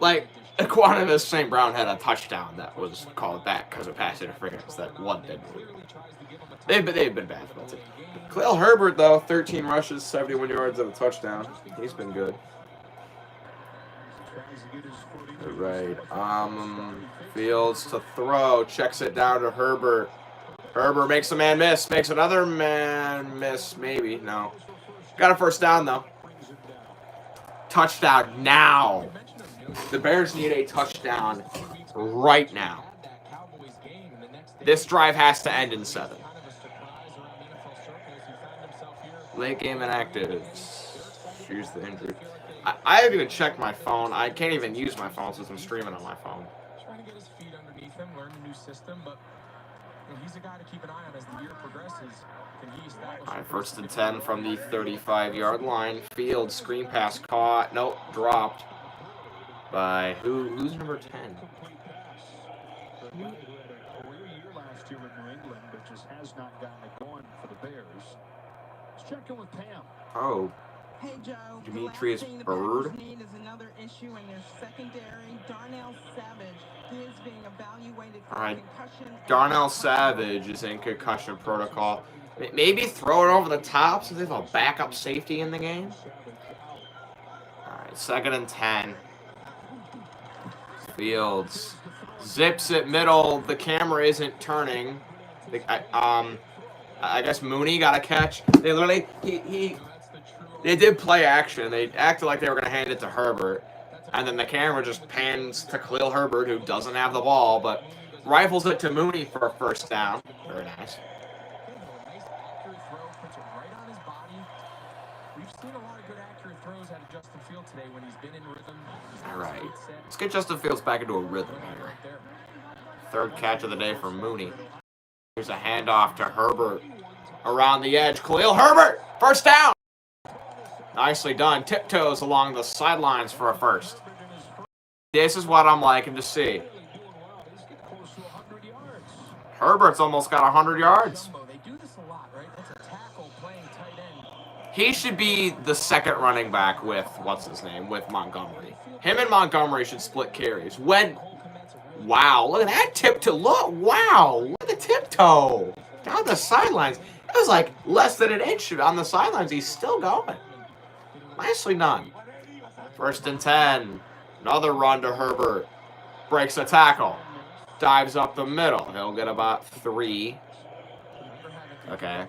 Like, Equanimous St. Brown had a touchdown that was called back because of pass interference that one didn't. They've been bad for both teams. Khalil Herbert, though, 13 rushes, 71 yards, and a touchdown. He's been good. All right. Fields to throw. Checks it down to Herbert. Herbert makes a man miss. Makes another man miss. Maybe. No. Got a first down, though. Touchdown now. The Bears need a touchdown right now. This drive has to end in 7. Late game inactives. Here's the injury. I haven't even checked my phone. I can't even use my phone since I'm streaming on my phone. Trying to get his feet underneath him, learn the new system, but he's a guy to keep an eye on as the year progresses. Can he establish? All right, 1st and 10 from the 35-yard line. Field screen pass caught. Nope, dropped. By who's number 10? Career year last year in New England, but just has not gotten it going for the Bears. Let's check in with Pam. Oh. Hey, Joe. Demetrius the last thing the Bird. Packers need is another issue in their secondary. Darnell Savage. He is being evaluated for All right. concussion. Darnell Savage is in concussion protocol. Maybe throw it over the top so they have a backup safety in the game. All right, 2nd and 10. Fields zips it middle. The camera isn't turning. I guess Mooney got a catch. They literally they did play action. They acted like they were going to hand it to Herbert, and then the camera just pans to Khalil Herbert, who doesn't have the ball, but rifles it to Mooney for a first down. Very nice. We've seen a lot of good accurate throws out of Justin Fields today when he's been in rhythm. All right, let's get Justin Fields back into a rhythm here. 3rd catch of the day for Mooney. Here's a handoff to Herbert around the edge. Khalil Herbert, first down. Nicely done. Tiptoes along the sidelines for a first. This is what I'm liking to see. Herbert's almost got 100 yards. He should be the 2nd running back with, what's his name, with Montgomery. Him and Montgomery should split carries. Wow, look at that tiptoe. Wow, look at the tiptoe. Down the sidelines. It was like less than an inch on the sidelines. He's still going. Nicely done. 1st and 10. Another run to Herbert. Breaks a tackle. Dives up the middle. He'll get about 3. Okay.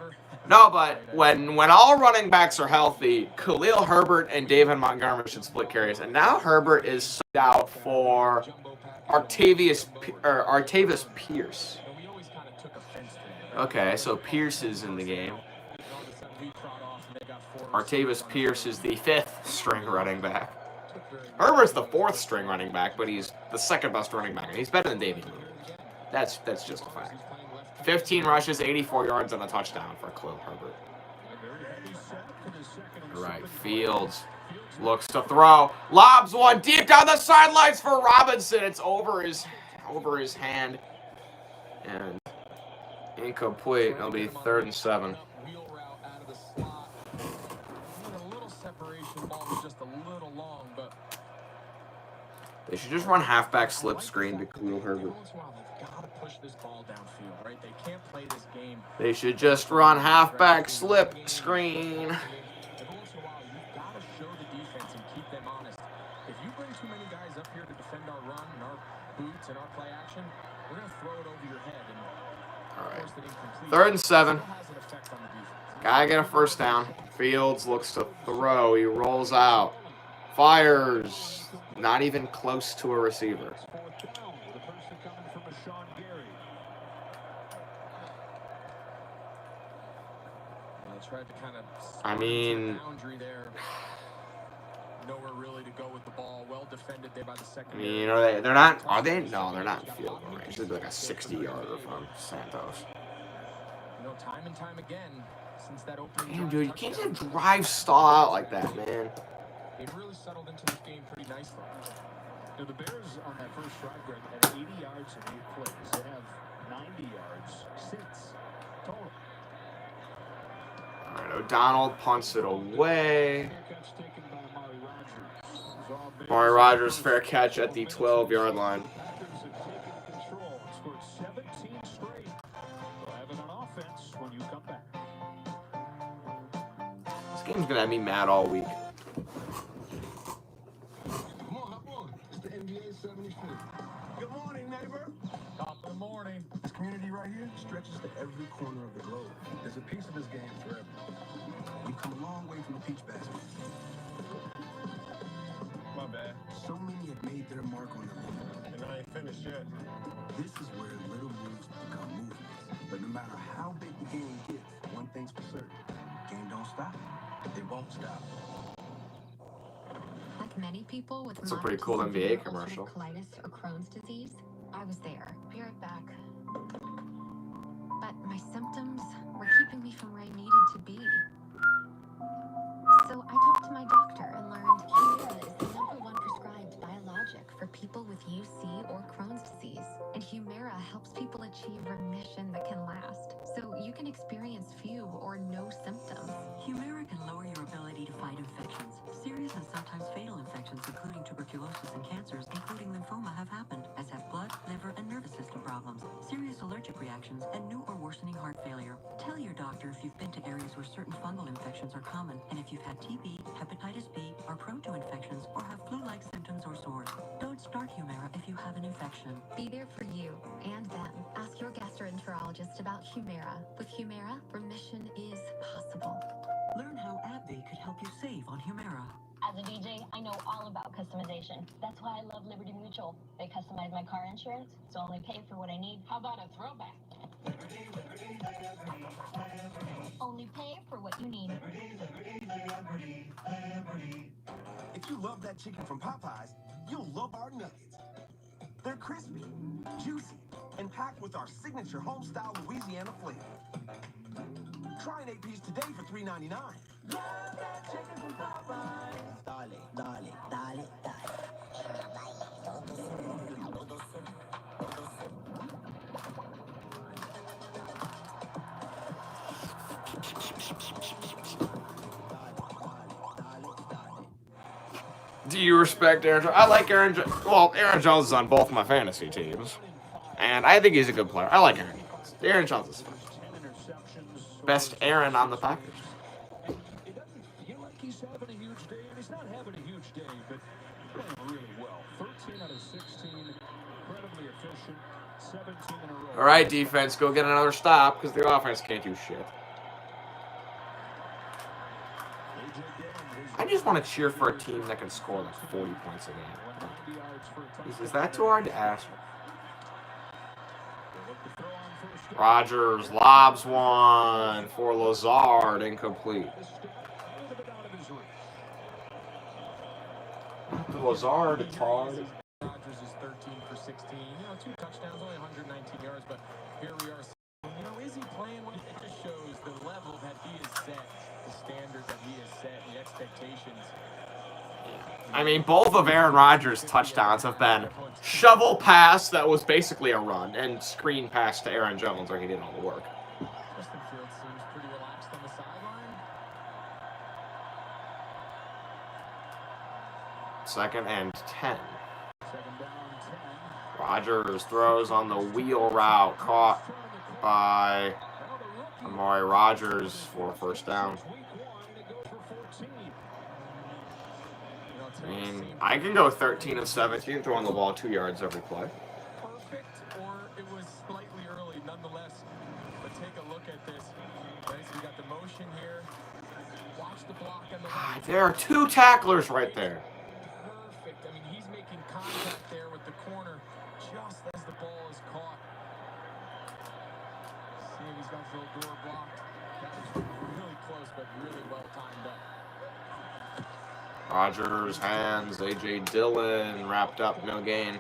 No, but when all running backs are healthy, Khalil Herbert and David Montgomery should split carries. And now Herbert is subbed out for Artavis Pierce. Okay, so Pierce is in the game. leapfrog off, and they got 4 Artavis Pierce is the 5th string running back. Herbert's the 4th string running back, but he's the 2nd best running back. He's better than David Moore. That's just a fact. 15 rushes, 84 yards, and a touchdown for Khalil Herbert. All right, Fields looks to throw. Lobs one deep down the sidelines for Robinson. It's over his hand. And incomplete. It'll be 3rd and 7. Wheel route out of the slot. A little separation, ball was just a little long, but They should just run halfback slip screen to Khalil Herbert. they've got to push this ball downfield, right? They can't play this game. They should just run halfback slip screen. Every once in a while, you've got to show the defense and keep them honest. If you bring too many guys up here to defend our run and our boots and our play action, we're going to throw it over your head. And All right. force it incomplete. 3rd and 7. Still has an effect on the defense. Gotta get a first down. Fields looks to throw. He rolls out. Fires. Not even close to a receiver. They tried to kind of I mean, boundary there. Nowhere really to go with the ball. Well defended there by the I second. mean, they're not, are they? No, they're not in field goal range. They're like a 60-yarder from Santos. You know, time and time again, since that opening Damn, drive dude, you can't touchdown, just drive stall out like that, man. They've really settled into this game pretty nicely. Now, the Bears on that first drive, Greg, had 80 yards in 8 plays. They have 90 yards since total. All right, O'Donnell punts it away. Amari Rogers, fair catch at the 12-yard line. Packers have taken control and scored 17 straight. They'll have it on offense when you come back. This game's gonna have me mad all week. Come on, hop on. It's the NBA 75th. Good morning, neighbor. Top of the morning. This community right here stretches to every corner of the globe. There's a piece of this game for everyone. We've come a long way from the peach basket. My bad. So many have made their mark on the league. And I ain't finished yet. This is where little moves become movements. But no matter how big the game gets, one thing's for certain. Game don't stop. It won't stop. Like many people with That's a pretty cool moderate to NBA severe commercial. ulcerative colitis or Crohn's disease, I was there. Be right back. But my symptoms were keeping me from where I needed to be. So I talked to my doctor and learned Humira is the #1 prescribed biologic for people with UC or Crohn's disease. And Humira helps people achieve remission that can last, so you can experience few or no symptoms. Humira can lower your ability to fight infections. Serious and sometimes fatal infections, including tuberculosis and cancers, including lymphoma, have happened, as have blood, liver, and nervous system problems, serious allergic reactions, and new or worsening heart failure. Tell your doctor if you've been to areas where certain fungal infections are common, and if you've had TB, hepatitis B, are prone to infections, or have flu-like symptoms or sores. Don't start Humira if you have an infection. Be there for you and them. Ask your gastroenterologist about Humira. With Humira, remission is possible. Learn how AbbVie could help you save on Humira. As a DJ, I know all about customization. That's why I love Liberty Mutual. They customize my car insurance, so I only pay for what I need. How about a throwback? Only pay for what you need. If you love that chicken from Popeyes, you'll love our nuggets. They're crispy, juicy, and packed with our signature home-style Louisiana flavor. Try an 8-piece today for $3.99. Love that chicken from Popeyes. Dale, dale, dale, Do you respect Aaron Jones? I like Aaron Jones. Well, Aaron Jones is on both my fantasy teams. And I think he's a good player. I like Aaron Jones. Aaron Jones is fun. Best Aaron on the Packers. It doesn't feel like he's having a huge day, and he's not having a huge day, but playing really well. 13 out of 16, incredibly efficient, 17 in a row. All right, defense, go get another stop because the offense can't do shit. I just want to cheer for a team that can score like 40 points a game. Is that too hard to ask? Rogers lobs one for Lazard, incomplete. Lazard, it's hard. Rogers is 13 for 16. You know, 2 touchdowns, only 119 yards, but here we are. You know, is he playing? Well, it just shows the level that he has set, the standard that he has set, the expectations. I mean, both of Aaron Rodgers' touchdowns have been shovel pass that was basically a run and screen pass to Aaron Jones where he did all the work. Justin Fields seems pretty relaxed on the sideline. 2nd and 10. 2nd down, 10. Rodgers throws on the wheel route, caught by Amari Rodgers for a 1st down. I mean, I can go 13 of 17 throwing the ball 2 yards every play. Perfect, or it was slightly early nonetheless. But take a look at this. Okay, so we got the motion here. Watch the block on the left. There are 2 tacklers right there. Perfect. I mean, he's making contact there with the corner just as the ball is caught. See if he's got Phil Gore blocked. That was really close, but really well timed up. Rodgers, hands, A.J. Dillon, wrapped up, no gain.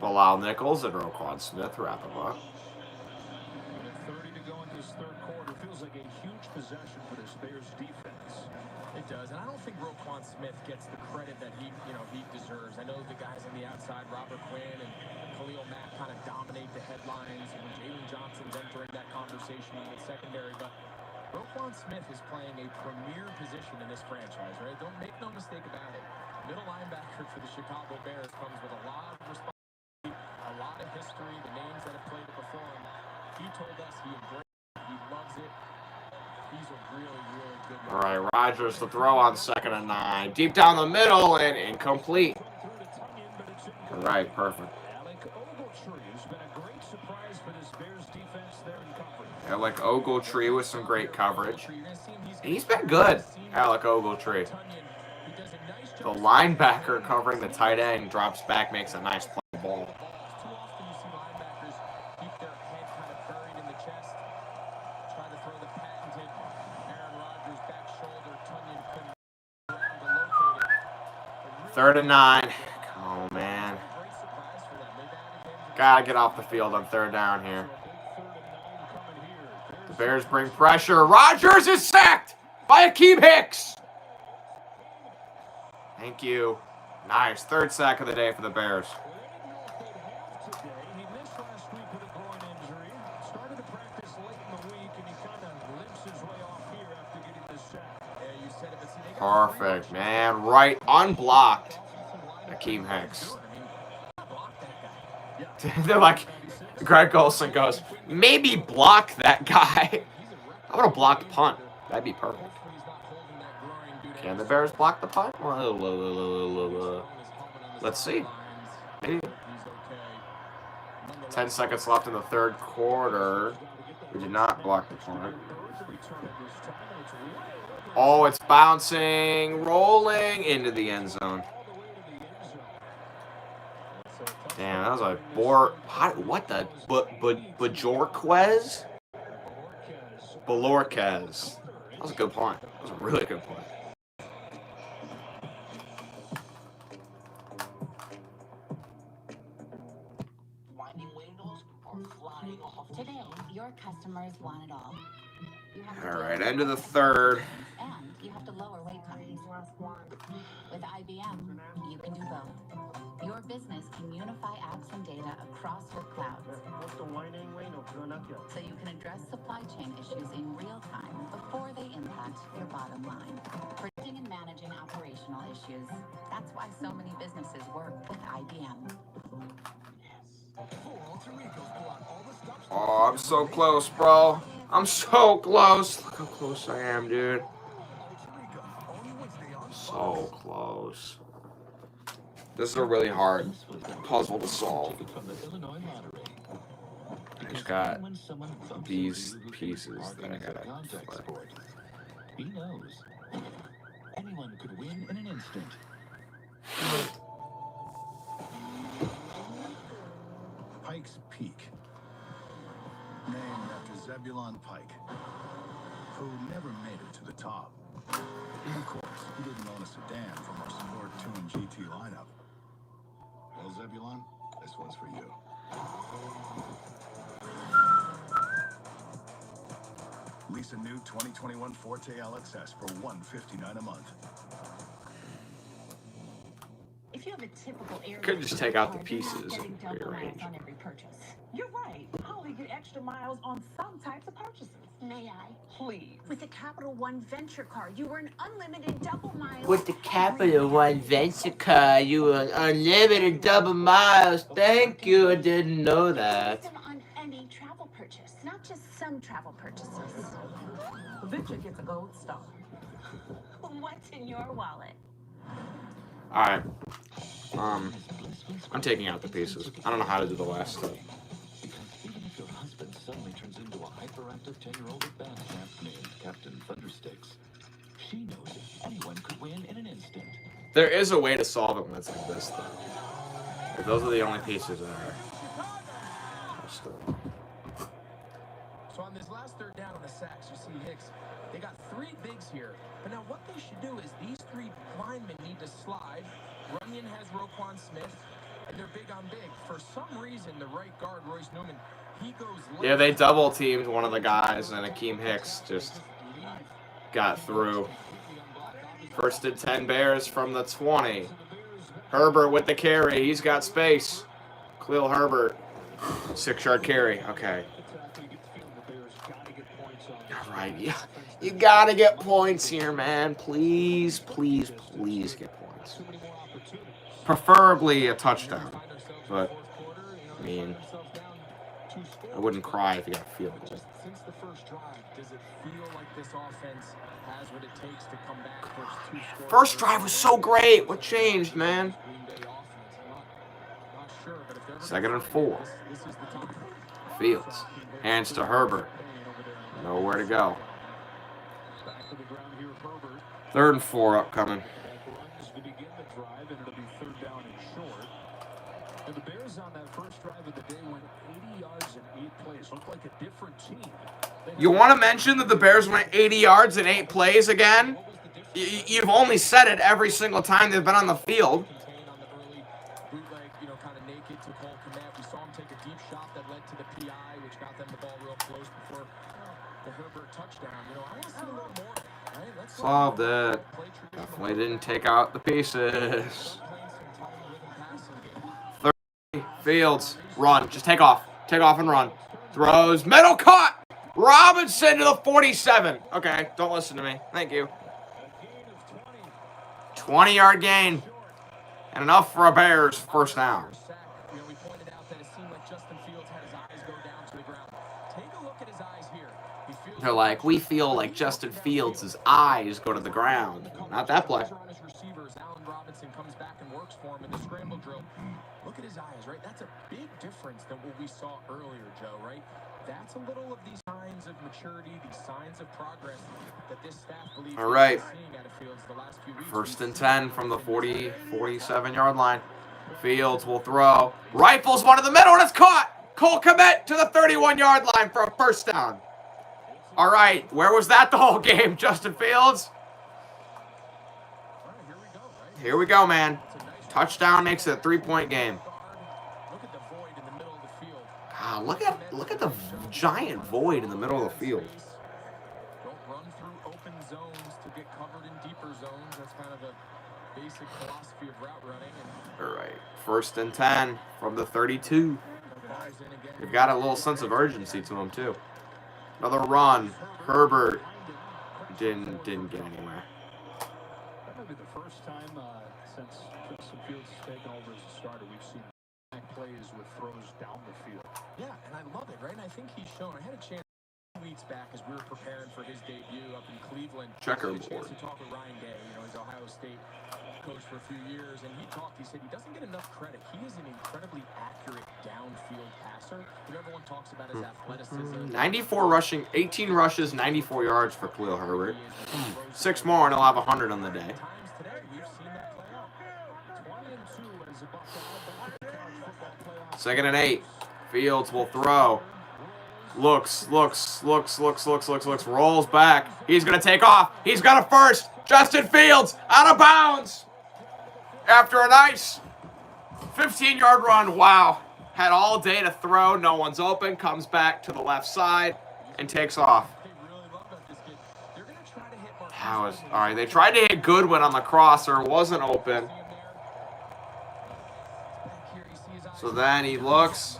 Bilal Nichols and Roquan Smith wrap him up. 30 to go in this 3rd quarter. Feels like a huge possession for this Bears defense. It does, and I don't think Roquan Smith gets the credit that he deserves. I know the guys on the outside, Robert Quinn and Khalil Mack, kind of dominate the headlines, and Jalen Johnson's entering that conversation in the secondary, but Roquan Smith is playing a premier position in this franchise, right? Don't make no mistake about it. Middle linebacker for the Chicago Bears comes with a lot of responsibility, a lot of history, the names that have played it before him. He told us he embraced it, he loves it. He's a really, really good one. All right, Rodgers to throw on 2nd and 9. Deep down the middle and incomplete. All right, perfect. Alec Ogletree has been a great surprise for this Bears defense there in coverage. Alec Ogletree with some great coverage. He's been good, Alec Ogletree. The linebacker covering the tight end drops back, makes a nice play ball. Too often you see linebackers keep their head kind of buried in the chest, try to throw the patented Aaron Rodgers back shoulder. Tunyon couldn't around to locate it. 3rd and 9. Come on, man. Gotta get off the field on 3rd down here. The Bears bring pressure. Rodgers is sacked by Akeem Hicks. Thank you. Nice. 3rd sack of the day for the Bears. He missed last week with a groin injury. Started to practice late in the week, and he kind of limps his way off here after getting this sack. Yeah, you said it, but see, they got Perfect, man. Right, unblocked. Akeem Hicks. They're like, Greg Olsen goes, maybe block that guy. I would have blocked punt. That'd be perfect. Can the Bears block the punt? Let's see. Maybe. 10 seconds left in the 3rd quarter. We did not block the punt. Oh, it's bouncing, rolling into the end zone. Damn, that was a what the Bajorquez? Bajorquez. That was a good point. That was a really good point. Today, your customers want it all. All right, end of the 3rd. And you have to lower wait times. With IBM, you can do both. Your business can unify apps and data across your clouds. So you can address supply chain issues in real time before they impact your bottom line. Predicting and managing operational issues. That's why so many businesses work with IBM. Oh, I'm so close, bro. I'm so close. Look how close I am, dude. So close. This is a really hard puzzle to solve. I just got these pieces that I gotta flip. He knows. Anyone could win in an instant. Pikes Peak. Named after Zebulon Pike, who never made it to the top. Of course, he didn't own a sedan from our Sport Tune GT lineup. Well, Zebulon, this one's for you. Lease a new 2021 Forte LXS for $159 a month. If you have a typical area, Could just take out the pieces and double rearrange. miles on every purchase. You're right. I only get extra miles on some types of purchases. May I? Please. With the Capital One Venture Card, you earn unlimited double miles. With the Capital One Venture Card, you earn unlimited double miles. Thank you. I didn't know that. On any travel purchase, not just some travel purchases. Venture gets a gold star. What's in your wallet? All right. I'm taking out the pieces. I don't know how to do the last step. Even if your husband suddenly turns into a hyperactive 10-year-old at band camp named Captain Thundersticks, she knows that anyone could win in an instant. There is a way to solve it when it's like this, though. If those are the only pieces that are. So on this last third down on the sacks, you see Hicks. They got 3 bigs here. But now what they should do is these 3 linemen need to slide. Runyon has Roquan Smith, and they're big on big. For some reason, the right guard, Royce Newman, he goes left. Yeah, they double teamed one of the guys, and Akeem Hicks just got through. First and 10 Bears from the 20. Herbert with the carry. He's got space. Khalil Herbert. 6-yard carry. Okay. All right. Yeah. You got to get points here, man. Please, please, please get points. Preferably a touchdown. But, I mean, I wouldn't cry if you got a field goal. Since the first drive, does it feel like this offense has what it takes to come back first 2 scores? First drive was so great. What changed, man? Second and 4. Fields. Hands to Herbert. Nowhere to go. 3rd and 4 upcoming. And the Bears on that first drive of the day went 80 yards and 8 plays. Looked like a different team. You want to mention that the Bears went 80 yards in 8 plays again? You've only said it every single time they've been on the field. Bootleg, kind of naked to Cole Kmet. We saw him take a deep shot that led to the PI, which got them the ball real close before the Herbert touchdown. I want to see a little more. Right? Let's Solved it. Definitely didn't take out the pieces. 30. Fields. Run. Just take off. Take off and run. Throws. Middle cut. Robinson to the 47. Okay, don't listen to me. Thank you. 20-yard gain. And enough for a Bears first down. We pointed out that it seemed like Justin Fields had his eyes go down to the ground. Take a look at his eyes here. They're like, we feel like Justin Fields' eyes go to the ground. Not that play. Receivers, Allen Robinson comes back and works for him in the scramble drill. Look at his eyes, right? That's a big difference than what we saw earlier, Joe, right? That's a little of these signs of maturity, these signs of progress that this staff believes All right. seeing out of Fields the last few weeks. 1st and 10 from the 47-yard line. Fields will throw. Rifles one in the middle, and it's caught. Cole Kmet to the 31-yard line for a first down. All right, where was that the whole game, Justin Fields? Here we go, man. Touchdown makes it a 3-point game. God, look at the giant void in the middle of the field. Don't run through open zones to get covered in deeper zones. That's kind of a basic philosophy of route running. All right, 1st and 10 from the 32. They've got a little sense of urgency to them, too. Another run. Herbert didn't get anywhere. That might be the first time since Justin Fields has taken over as a starter we've seen plays with throws down the field. Yeah, and I love it, right? And I think he's shown. I had a chance 2 weeks back as we were preparing for his debut up in Cleveland. Checkerboard. I had a chance to talk with Ryan Day. He's Ohio State coach for a few years, and he said he doesn't get enough credit. He is an incredibly accurate downfield passer. Everyone talks about his athleticism. 94 rushing, 18 rushes, 94 yards for Khalil Herbert. 6 more, and he'll have 100 on the day. 2nd and 8. Fields will throw. Looks, rolls back. He's going to take off. He's got a first. Justin Fields out of bounds. After a nice 15-yard run. Wow. Had all day to throw. No one's open. Comes back to the left side and takes off. All right, they tried to hit Goodwin on the crosser. Wasn't open. So then he looks,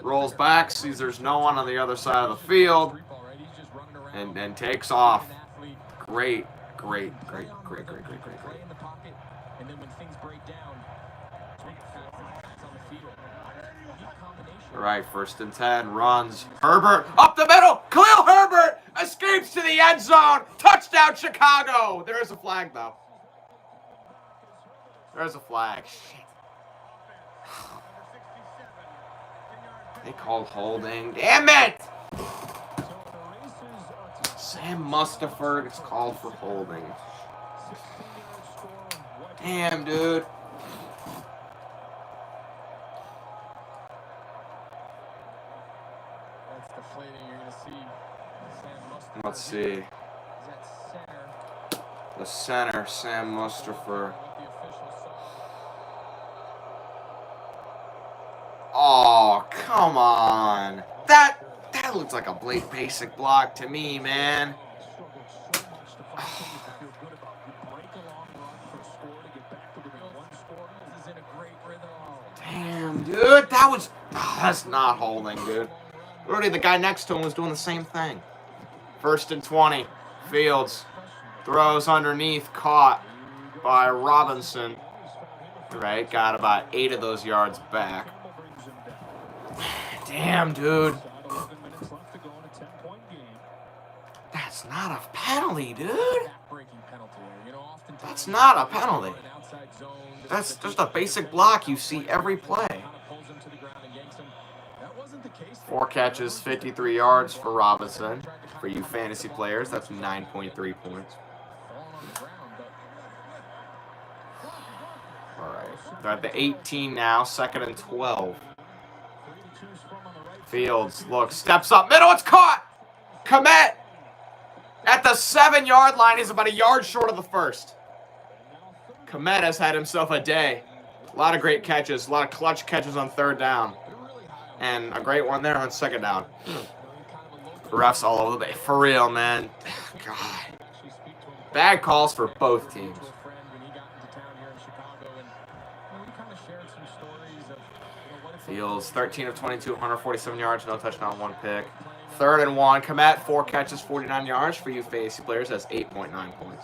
rolls back, sees there's no one on the other side of the field, and takes off. Great. All right, 1st and 10, runs. Herbert up the middle. Khalil Herbert escapes to the end zone. Touchdown, Chicago. There is a flag, though. There's a flag. Shit. They called holding. Damn it! Sam Mustipher is called for holding. Damn, dude. That's deflating. You're going to see Sam Mustipher. Let's see. The center, Sam Mustipher. Oh, come on. That looks like a Blake Basic block to me, man. Damn, dude. That's not holding, dude. Literally, the guy next to him was doing the same thing. 1st and 20. Fields throws underneath, caught by Robinson. Right, got about 8 of those yards back. Damn, dude. That's not a penalty, dude. That's not a penalty. That's just a basic block you see every play. 4 catches, 53 yards for Robinson. For you fantasy players, that's 9.3 points. All right, they're at the 18 now, 2nd and 12. Fields, look, steps up, middle, it's caught! Kmet at the 7-yard line. He's about a yard short of the first. Kmet has had himself a day. A lot of great catches, a lot of clutch catches on 3rd down. And a great one there on 2nd down. Refs all over the place. For real, man. God. Bad calls for both teams. Fields, 13 of 22, 147 yards, no touchdown, 1 pick. 3rd and 1. Kmet, 4 catches, 49 yards. For you fantasy players, that's 8.9 points.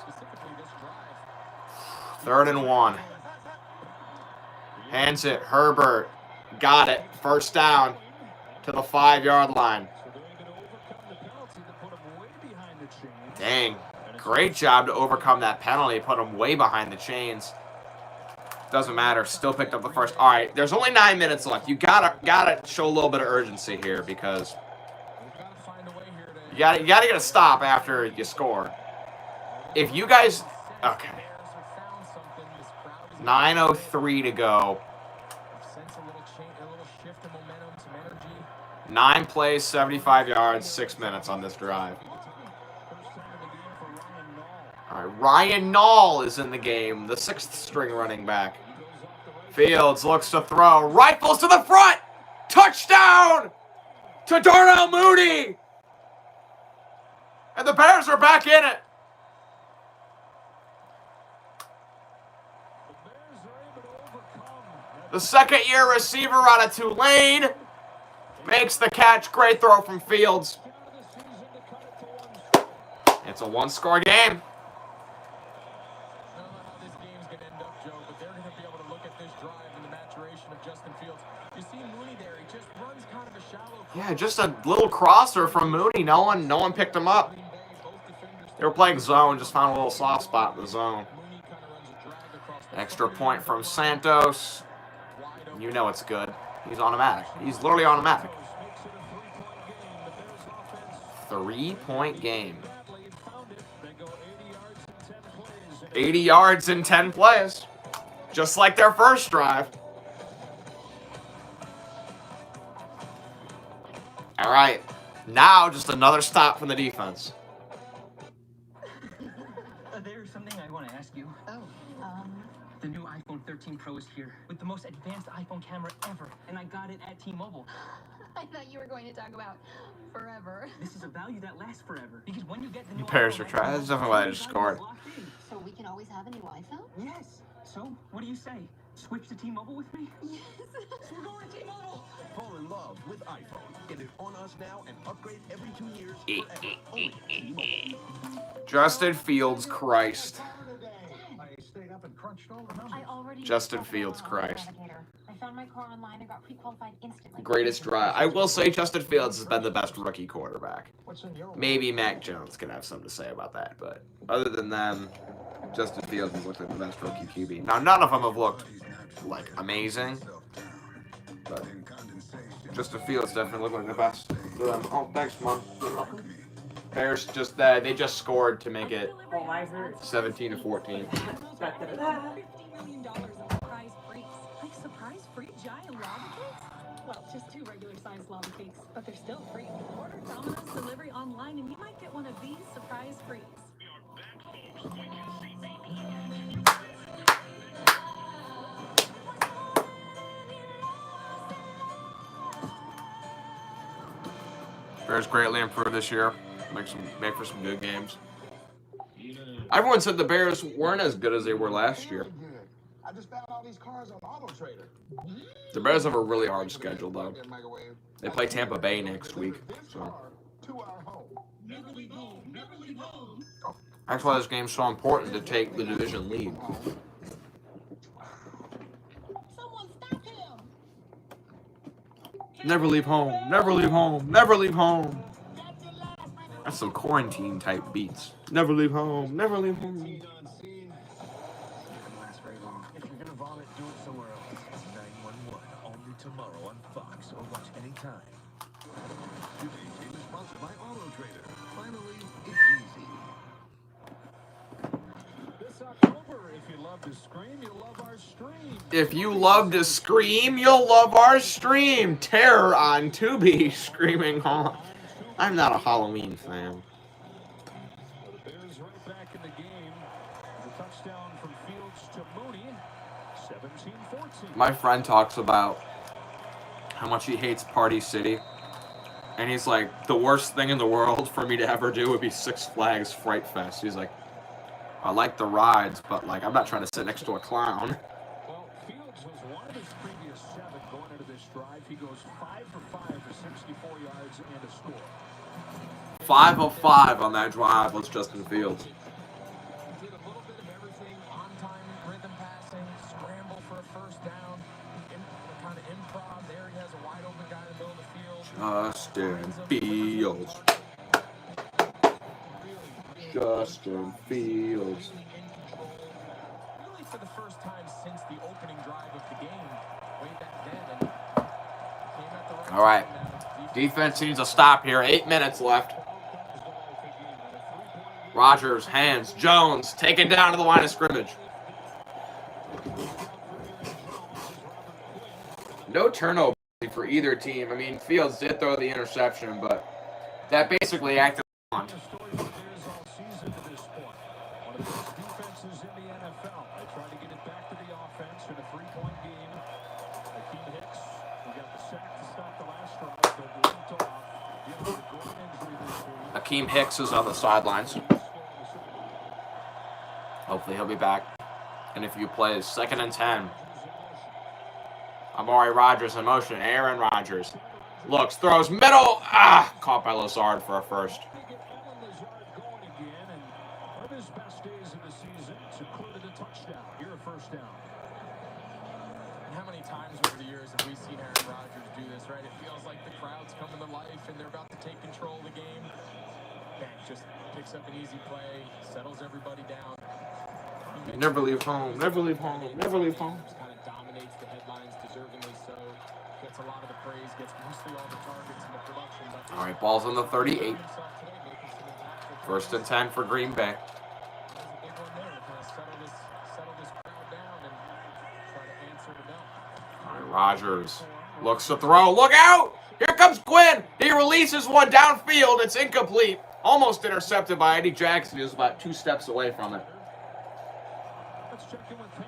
3rd and 1. Hands it. Herbert. Got it. 1st down to the 5-yard line. Dang. Great job to overcome that penalty. Put him way behind the chains. Doesn't matter. Still picked up the first. All right. There's only 9 minutes left. You gotta show a little bit of urgency here because you gotta get a stop after you score. If you guys, okay. 9:03 to go. 9 plays, 75 yards, 6 minutes on this drive. All right, Ryan Nall is in the game, the 6th string running back. Fields looks to throw, rifles to the front, touchdown to Darnell Mooney. And the Bears are back in it. The 2nd-year receiver out of Tulane makes the catch. Great throw from Fields. It's a 1-score game. Yeah, just a little crosser from Mooney. No one picked him up. They were playing zone, just found a little soft spot in the zone. Extra point from Santos. You know it's good. He's automatic. He's literally automatic. 3-point game. 80 yards in 10 plays. Just like their first drive. All right. Now just another stop from the defense. There's something I want to ask you. The new iPhone 13 Pro is here with the most advanced iPhone camera ever, and I got it at T-Mobile. I thought you were going to talk about forever. This is a value that lasts forever because when you get the new Bears iPhone, are trying. That's definitely why I just scored. So we can always have a new iPhone? Yes. So, what do you say? Switch to T-Mobile with me? Yes. We're going to T-Mobile. Fall in love with iPhone. Get it on us now and upgrade every 2 years forever. Only T-Mobile. Justin Fields, Christ. I already Justin Fields, Christ. I found my car online and got pre-qualified instantly. Greatest drive. I will say Justin Fields has been the best rookie quarterback. Maybe Mac Jones can have something to say about that, but other than them, Justin Fields has looked like the best rookie QB. Now, none of them have looked, like, amazing, but Justin Fields definitely looked like the best. Oh, thanks, Mom. Bears just, they just scored to make it 17-14. $50 million in surprise freaks. Like surprise free giant lava cakes? Well, just 2 regular-sized lava cakes, but they're still free. Order Domino's delivery online and you might get one of these surprise freaks. Bears greatly improved this year. Make for some good games. Everyone said the Bears weren't as good as they were last year. I just found all these cars on Auto Trader. The Bears have a really hard schedule, though. They play Tampa Bay next week. So. That's why this game's so important to take the division lead. Never leave home. Never leave home. Never leave home. That's some quarantine type beats. Never leave home. Never leave home. If you're gonna vomit, do it somewhere else. 911, only tomorrow on Fox or watch anytime. Today's game is sponsored by Auto Trader. Finally, it's easy. This October, if you love to scream, you'll love our stream. If you love to scream, you'll love our stream. Terror on Tubi, screaming on. I'm not a Halloween fan. The Bears right back in the game. The touchdown from Fields to Mooney. 17-14. My friend talks about how much he hates Party City. And he's like, the worst thing in the world for me to ever do would be Six Flags Fright Fest. He's like, I like the rides, but like, I'm not trying to sit next to a clown. Well, Fields was one of his previous 7 going into this drive. He goes 5 for 5 for 64 yards and a score. 5 of 5 on that drive was Justin Fields. Did a little bit of everything, on-time rhythm passing, scramble for a first down, kind of improv. There he has a wide open guy in the middle of the field. Justin Fields. Justin Fields. Really for the first time since the opening drive of the game, way back then, and came at the right All right. time now. Defense needs a stop here. 8 minutes left. Rodgers, hands, Jones, taken down to the line of scrimmage. No turnover for either team. I mean, Fields did throw the interception, but that basically acted on. Akeem Hicks is on the sidelines. Hopefully he'll be back in a few plays. 2nd and 10. Amari Rodgers in motion. Aaron Rodgers looks, throws, middle. Caught by Lazard for a first. One of his best days of the season, included a touchdown. Here a first down. And how many times over the years have we seen Aaron Rodgers do this, right? It feels like the crowd's coming to life and they're about to take control of the game. Bang, just picks up an easy play, settles everybody down. Never leave home. Never leave home. Never leave home. Kind of dominates the headlines, deservingly so. Gets a lot of the praise, gets mostly all the targets and the production. But All right, ball's on the 38. 1st and 10 for Green Bay. All right, Rodgers looks to throw. Look out! Here comes Quinn. He releases one downfield. It's incomplete. Almost intercepted by Eddie Jackson. He was about 2 steps away from it. Let's check in with Pam.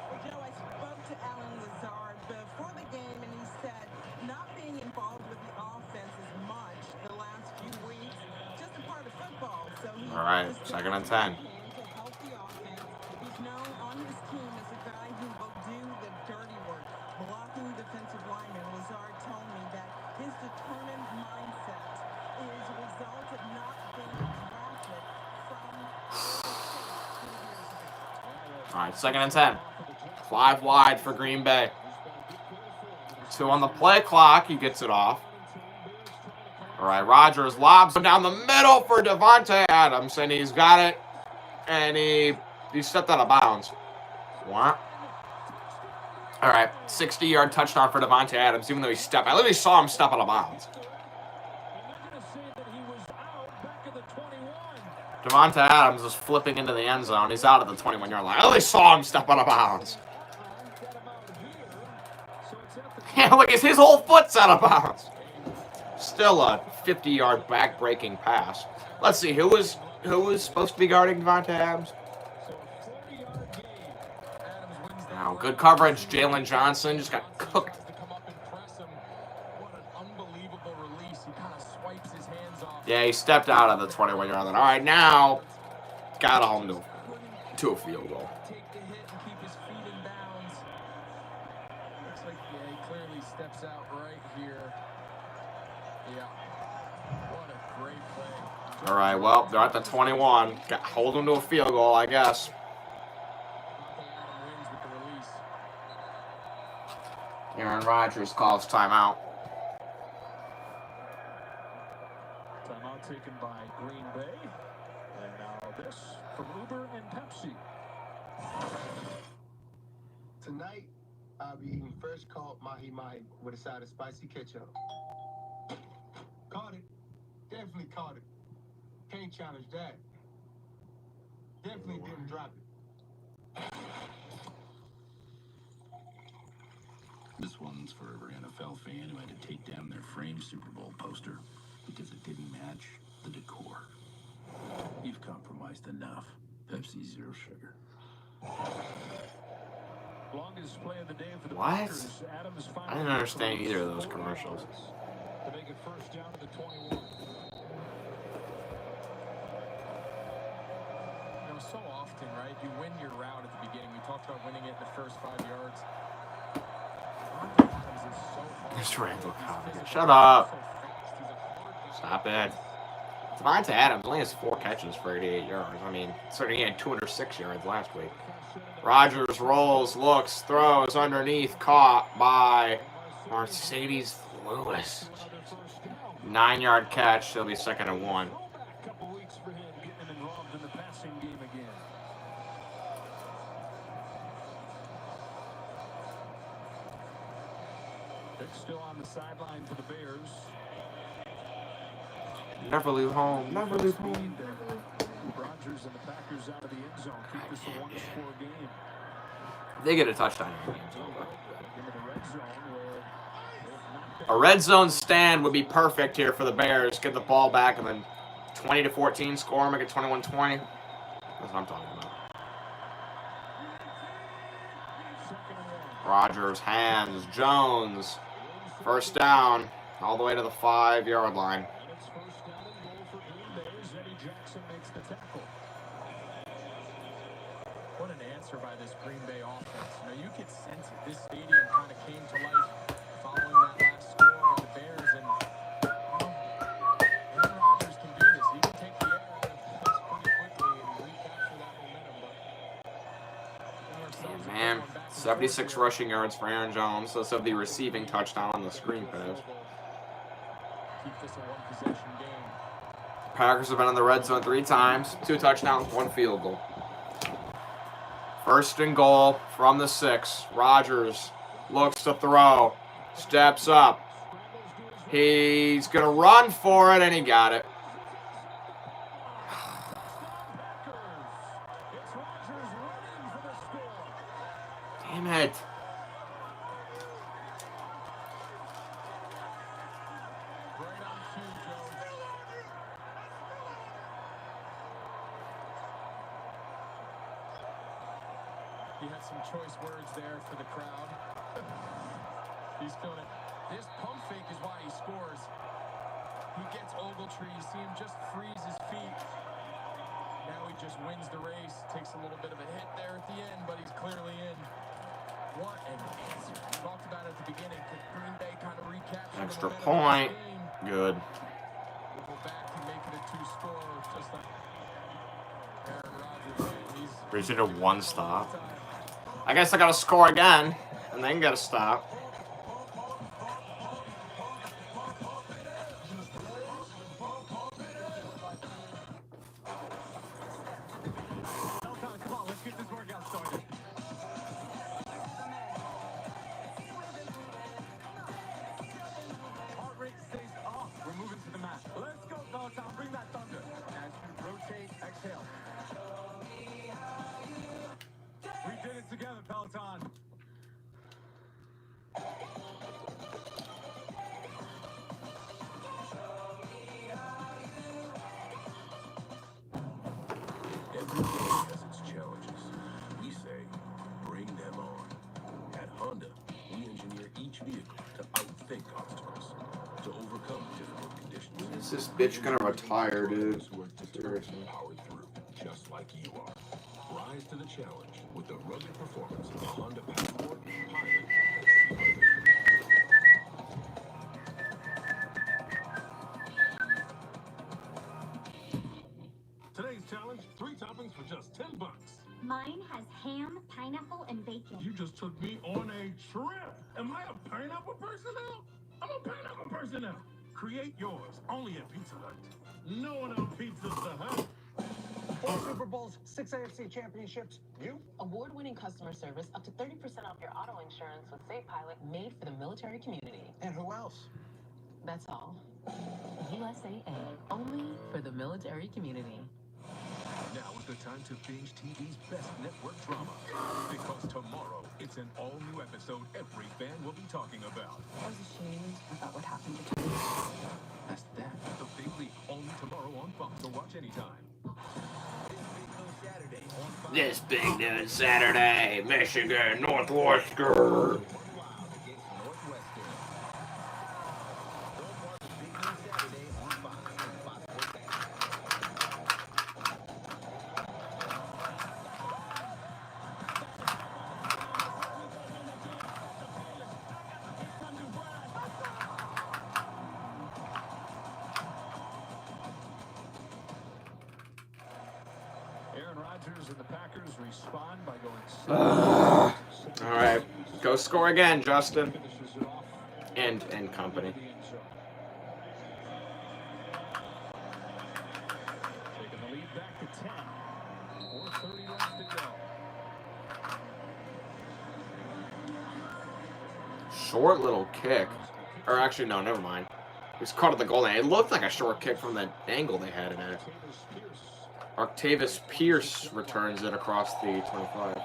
Well, Joe, I spoke to Alan Lazard before the game, and he said not being involved with the offense as much the last few weeks, just a part of football. So he All right, 2nd and 10. to help the offense. He's known on his team as a guy who will do the dirty work, blocking defensive linemen. Lazard told me that his determined mindset is a result of not being drafted from All right, 2nd and 10. 5 wide for Green Bay. 2 on the play clock. He gets it off. All right, Rodgers lobs him down the middle for Davante Adams, and he's got it. And he stepped out of bounds. What? All right, 60-yard touchdown for Davante Adams, even though he stepped. I literally saw him step out of bounds. Davante Adams is flipping into the end zone. He's out at the 21-yard line. I literally saw him step out of bounds. Yeah, look, his whole foot's out of bounds. Still a 50-yard back-breaking pass. Let's see, who was supposed to be guarding Davante Adams? Now, good coverage. Jalen Johnson just got cooked. Yeah, he stepped out of the 21-yard line. All right, now got home to a field goal. Take the hit and keep his feet in bounds. Looks like he clearly steps out right here. Yeah. What a great play. All right, well, they're at the 21. Hold them to a field goal, I guess. Aaron Rodgers calls timeout. Timeout taken by Green Bay. And now this from Uber and Pepsi. Tonight, I'll be eating fresh caught mahi-mahi with a side of spicy ketchup. Caught it. Definitely caught it. Can't challenge that. Definitely didn't drop it. This one's for every NFL fan who had to take down their framed Super Bowl poster because it didn't match the decor. You've compromised enough. Pepsi Zero Sugar. Longest play of the day for the What? Packers. Adams I didn't understand either of those commercials. to make it first down to the 21. You know, so often, right? You win your route at the beginning. We talked about winning it in the first 5 yards. Adams is so hard. There's Randall Cobb. Shut up. Stop it. Davante Adams only has 4 catches for 88 yards. I mean, certainly he had 206 yards last week. Rodgers rolls, looks, throws underneath, caught by Mercedes Lewis. 9-yard catch. It'll be 2nd and 1. Couple weeks for him getting involved in the passing game again. They're still on the sideline for the Bears. Never leave home. Never leave home. Rodgers and the Packers out of the end zone. Keep this a one-score game. They get a touchdown. Into the red zone where A red zone stand would be perfect here for the Bears. Get the ball back and then 20-14 score, make it 21-20. That's what I'm talking about. Rodgers, hands, Jones. First down, all the way to the 5-yard line. it's first down and goal for Green Bay as Eddie Jackson makes the tackle. What an answer by this Green Bay offense. You know, you could sense it. This stadium kind of came to life following that last score with the Bears. And, you know, Aaron Rodgers can do this. He can take the air out of this pretty quickly and recapture that momentum. But Man, 76 rushing yards for Aaron Jones. Let's have the receiving touchdown on the screen pass. Keep this a one-possession game. Packers have been in the red zone 3 times. 2 touchdowns, 1 field goal. First and goal from the 6. Rodgers looks to throw. Steps up. He's going to run for it, and he got it. Damn it. He had some choice words there for the crowd. He's feeling it. This pump fake is why he scores. He gets Ogletree. You see him just freeze his feet. Now he just wins the race. Takes a little bit of a hit there at the end, but he's clearly in. What an answer. We talked about it at the beginning. Green Bay kind of recaptured Extra the point. game. Good. We'll go back and make it a 2-score, just like Aaron Rodgers. We should have one stop. I guess I gotta score again, and then gotta stop. Come on, let's get this workout started. Heart rate stays off. We're moving to the mat. Let's go, Peloton. Bring that thunder. As you rotate, exhale. We did it together, Peloton. Every day has its challenges. We say, bring them on. At Honda, we engineer each vehicle to outthink obstacles, to overcome difficult conditions. Is this bitch gonna retire, dude? Seriously. Powered through, just like you are. Rise to the challenge with the rugged performance of the Honda Passport, Pilot, and Sea-Ray. Today's challenge, 3 toppings for just $10. Mine has ham, pineapple, and bacon. You just took me on a trip. Am I a pineapple person now? I'm a pineapple person now. Create yours, only at Pizza Hut. No one else Pizza Hut. 4 Super Bowls, 6 AFC championships. You? Award-winning customer service, up to 30% off your auto insurance with Safe Pilot, made for the military community. And who else? That's all. USAA, only for the military community. Now is the time to binge TV's best network drama. Because tomorrow, it's an all-new episode every fan will be talking about. I was ashamed about what happened to Tony. That's that. The Big League, only tomorrow on Fox, so watch anytime. This big news Saturday, Michigan, Northwestern. Aaron Rodgers and the Packers respond by going All right, go score again, Justin. And company. taking the lead back to 10. 4:30 left to go. Short little kick. Or actually, no, never mind. It was caught at the goal line. It looked like a short kick from the angle they had it at. Octavius Pierce returns it across the 25.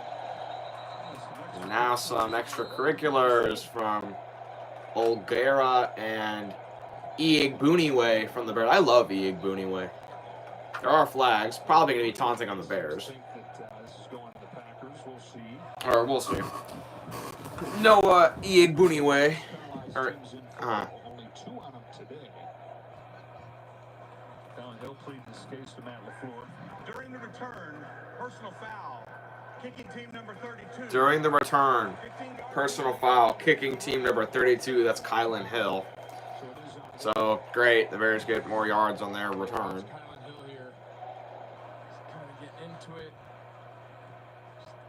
And now some extracurriculars from Olgera and Igbuniwe from the Bears. I love Igbuniwe. There are flags. Probably going to be taunting on the Bears. Or we'll see. Noah Igbuniwe. Or, Only 2 on him today. Now he'll plead this case to Matt LaFleur. During the return, personal foul. Kicking team number 32. During the return, personal foul, kicking team number 32, that's Kylan Hill. So, great, the Bears get more yards on their return.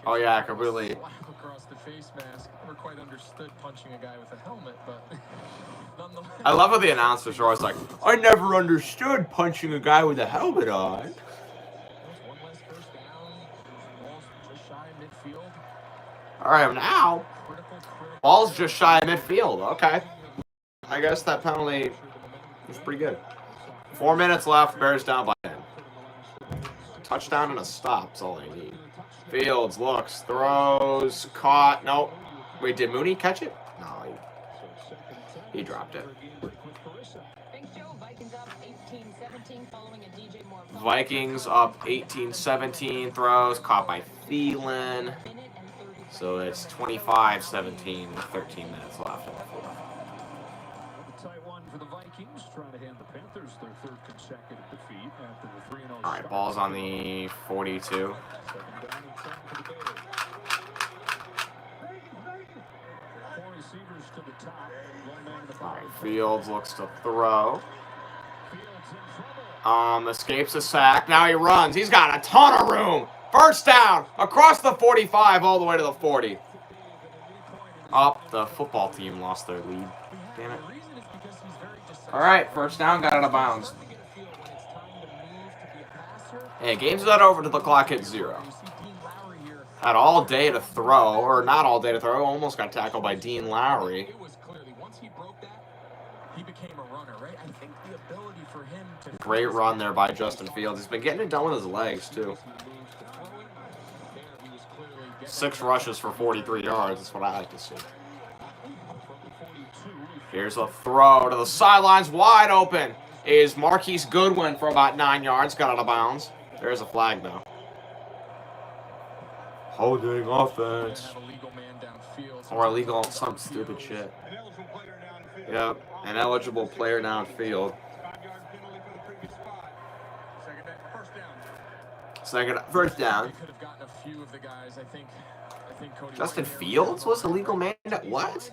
Oh yeah, I completely. Slap across the face mask. Never quite understood punching a guy with a helmet, but nonetheless. I love how the announcers are always like, I never understood punching a guy with a helmet on. One less first down. Ball's just shy of midfield. All right, now ball's just shy of midfield. Okay, I guess that penalty was pretty good. 4 minutes left. Bears down by 10. Touchdown and a stop. That's all they need. Fields looks, throws, caught. Nope. Wait, did Mooney catch it? No, he dropped it. Vikings up 18-17. Throws caught by Thielen. So it's 25-17 with 13 minutes left in the fourth. Tight one for the Vikings, trying to hand the Panthers their third consecutive defeat after the 3-0 All right, ball's on the 42. Second down and 10 for the Bears. Four receivers to the top. One man in the All right, Fields looks to throw. Escapes a sack. Now he runs. He's got a ton of room. First down across the 45 all the way to the 40. Up, the football team lost their lead. Damn it. All right, first down, got out of bounds. Hey, game's not over till the clock hits 0. Had all day to throw, or not all day to throw. Almost got tackled by Dean Lowry. Great run there by Justin Fields. He's been getting it done with his legs, too. 6 rushes for 43 yards. That's what I like to see. Here's a throw to the sidelines. Wide open is Marquise Goodwin for about 9 yards. Got out of bounds. There's a flag, though. Holding offense. Or illegal, some stupid shit. Yep, an eligible player downfield. First down. Justin Fields was a legal man? What?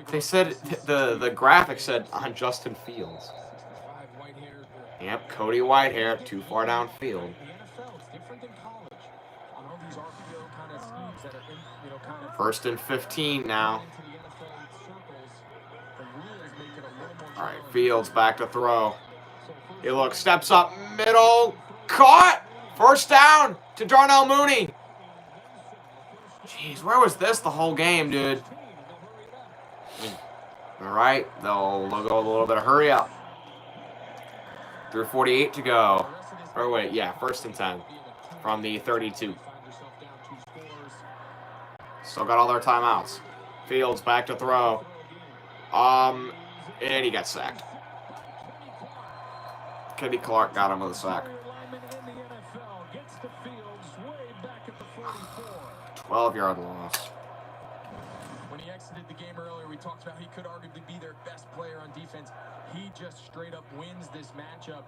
They said, the graphic said on Justin Fields. Yep, Cody Whitehair, too far downfield. First and 15 now. All right, Fields back to throw. He looks, steps up, middle, caught! First down to Darnell Mooney. Jeez, where was this the whole game, dude? All right, they'll go a little bit of hurry up. 3:48 to go. Or wait, yeah, first and 10 from the 32. Still got all their timeouts. Fields back to throw. And he got sacked. Kenny Clark got him with a sack. 12-yard loss. When he exited the game earlier, we talked about he could arguably be their best player on defense. He just straight up wins this matchup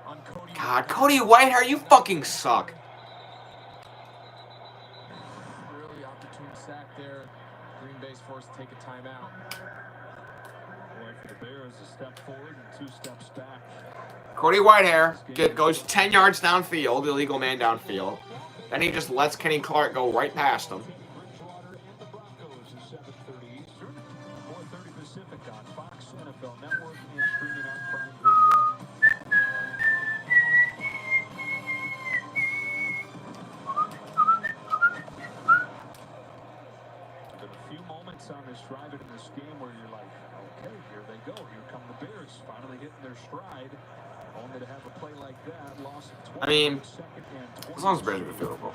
on Cody. God, Cody Whitehair, you fucking suck. Really opportune sack there. Green Bay's forced to take a timeout. Boy, for the Bears, a step forward and 2 steps back. Cody Whitehair goes 10 yards downfield, illegal man downfield. Then he just lets Kenny Clark go right past him. On this drive in this game where you're like, okay, here they go. Here come the Bears finally hitting their stride. Only to have a play like that, lost 20, I mean, as long as Bears get a field goal.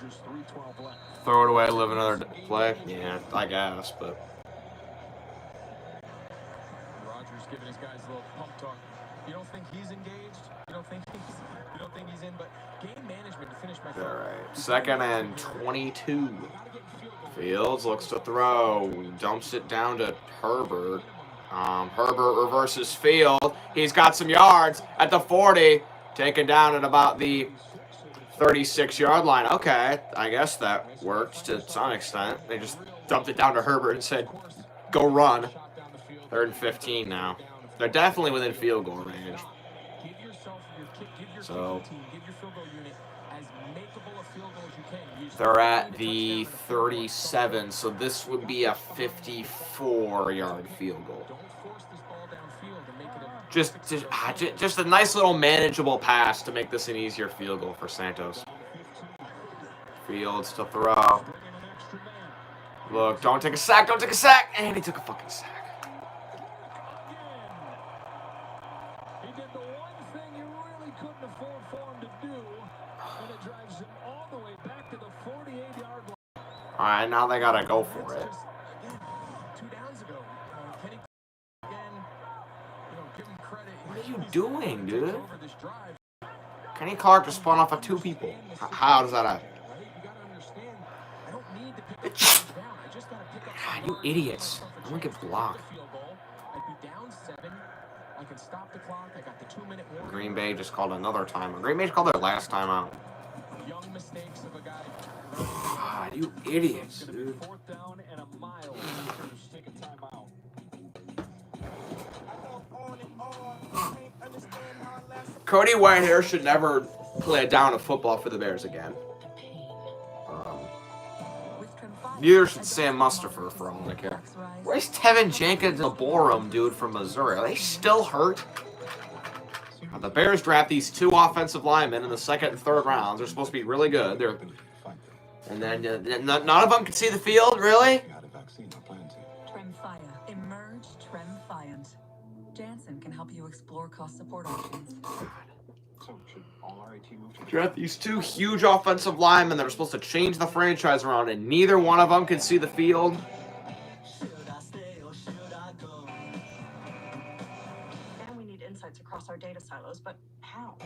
Throw it away, live another play. Yeah, I guess, but. Rodgers giving his guys a little pump talk. You don't think he's engaged? You don't think he's in? But game management to finish my. All right, second and 22. Fields looks to throw, dumps it down to Herbert. Herbert reverses field. He's got some yards at the 40, taken down at about the 36-yard line. Okay, I guess that worked to some extent. They just dumped it down to Herbert and said, go run. 3rd and 15 now. They're definitely within field goal range. So they're at the 37, so this would be a 54-yard field goal. Just a nice little manageable pass to make this an easier field goal for Santos. Fields to throw. Look, don't take a sack, and he took a fucking sack. He did the one thing you really couldn't afford for him to do, and it drives him all the way back to the 48-yard line. All right, now they gotta go for it. 2 downs ago, Kenny again, give him credit. What are you doing, dude? Kenny Clark just spun off of 2 people. How does that happen? You gotta understand, I don't need God, you idiots. I'm gonna get blocked. I'd be down 7. I can stop the clock. I got the 2-minute warning. Green Bay just called another timeout. Green Bay just called their last timeout. Young mistakes of a guy. God, you idiots, dude. 4th down and a mile. Take a timeout. Cody Whitehair should never play a down of football for the Bears again. Neither should Sam Mustafa, for all I care. Where's Tevin Jenkins and the Borum dude from Missouri? Are they still hurt? The Bears draft these 2 offensive linemen in the 2nd and 3rd rounds. They're supposed to be really good. And then none of them can see the field, really? Tremfya. Emerge Tremfyant. Janssen can help you explore cost support options. Draft these 2 huge offensive linemen that are supposed to change the franchise around, and neither one of them can see the field. And we need insights across our data silos, but how?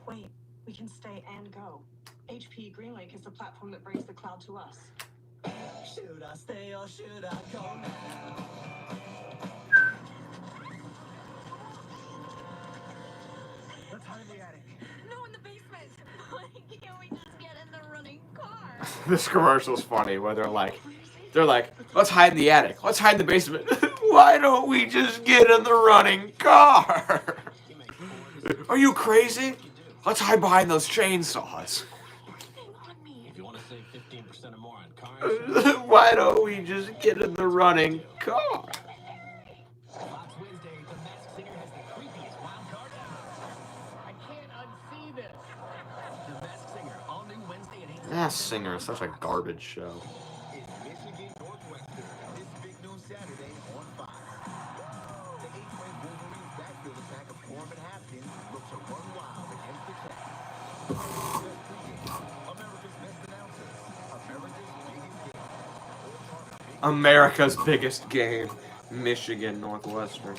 Wait, we can stay and go. HP GreenLake is the platform that brings the cloud to us. Should I stay or should I go now? Let's hide in the attic. No, in the basement. Why can't we just get in the running car? This commercial's funny where they're like, let's hide in the attic. Let's hide in the basement. Why don't we just get in the running car? Are you crazy? Let's hide behind those chainsaws. If you want to save 15% or more on cars, Why don't we just get in the running car? Fox Wednesday, The Masked Singer has the creepiest wild card ever. I can't unsee this. The Masked Singer, all new Wednesday at 8. Masked Singer is such a garbage show. Michigan Northwestern. This big news Saturday on Fox. The 8th-ranked Wolverines backfield attack of Corbin Haskins looks to run wild against the Cats. America's best announcers. America's biggest game. America's biggest game. Michigan Northwestern.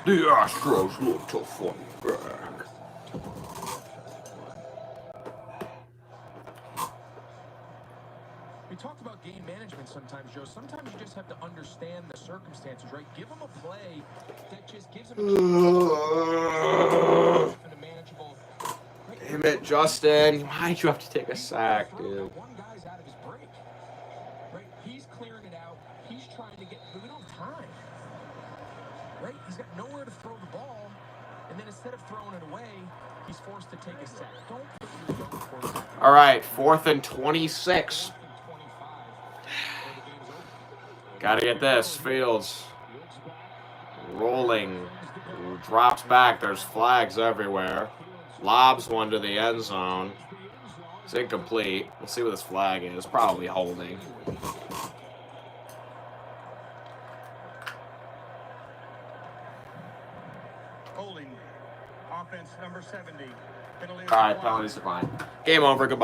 The Astros look to fight back. We talked about game management sometimes, Joe. Sometimes you just have to understand the circumstances, right? Give them a play that just gives them a manageable. Damn it, Justin. Why'd you have to take a sack, dude? One guy's out of his break. Right? He's clearing it out. He's trying to get. We don't have time. Right? He's got nowhere to throw the ball. And then instead of throwing it away, he's forced to take a sack. Don't put your young quarterback. All right, 4th and 26. Gotta get this. Fields. Rolling. Drops back. There's flags everywhere. Lobs one to the end zone. It's incomplete. Let's see what this flag is. Probably holding. Holding. Offense number 70. All right, penalties are fine. Game over. Goodbye.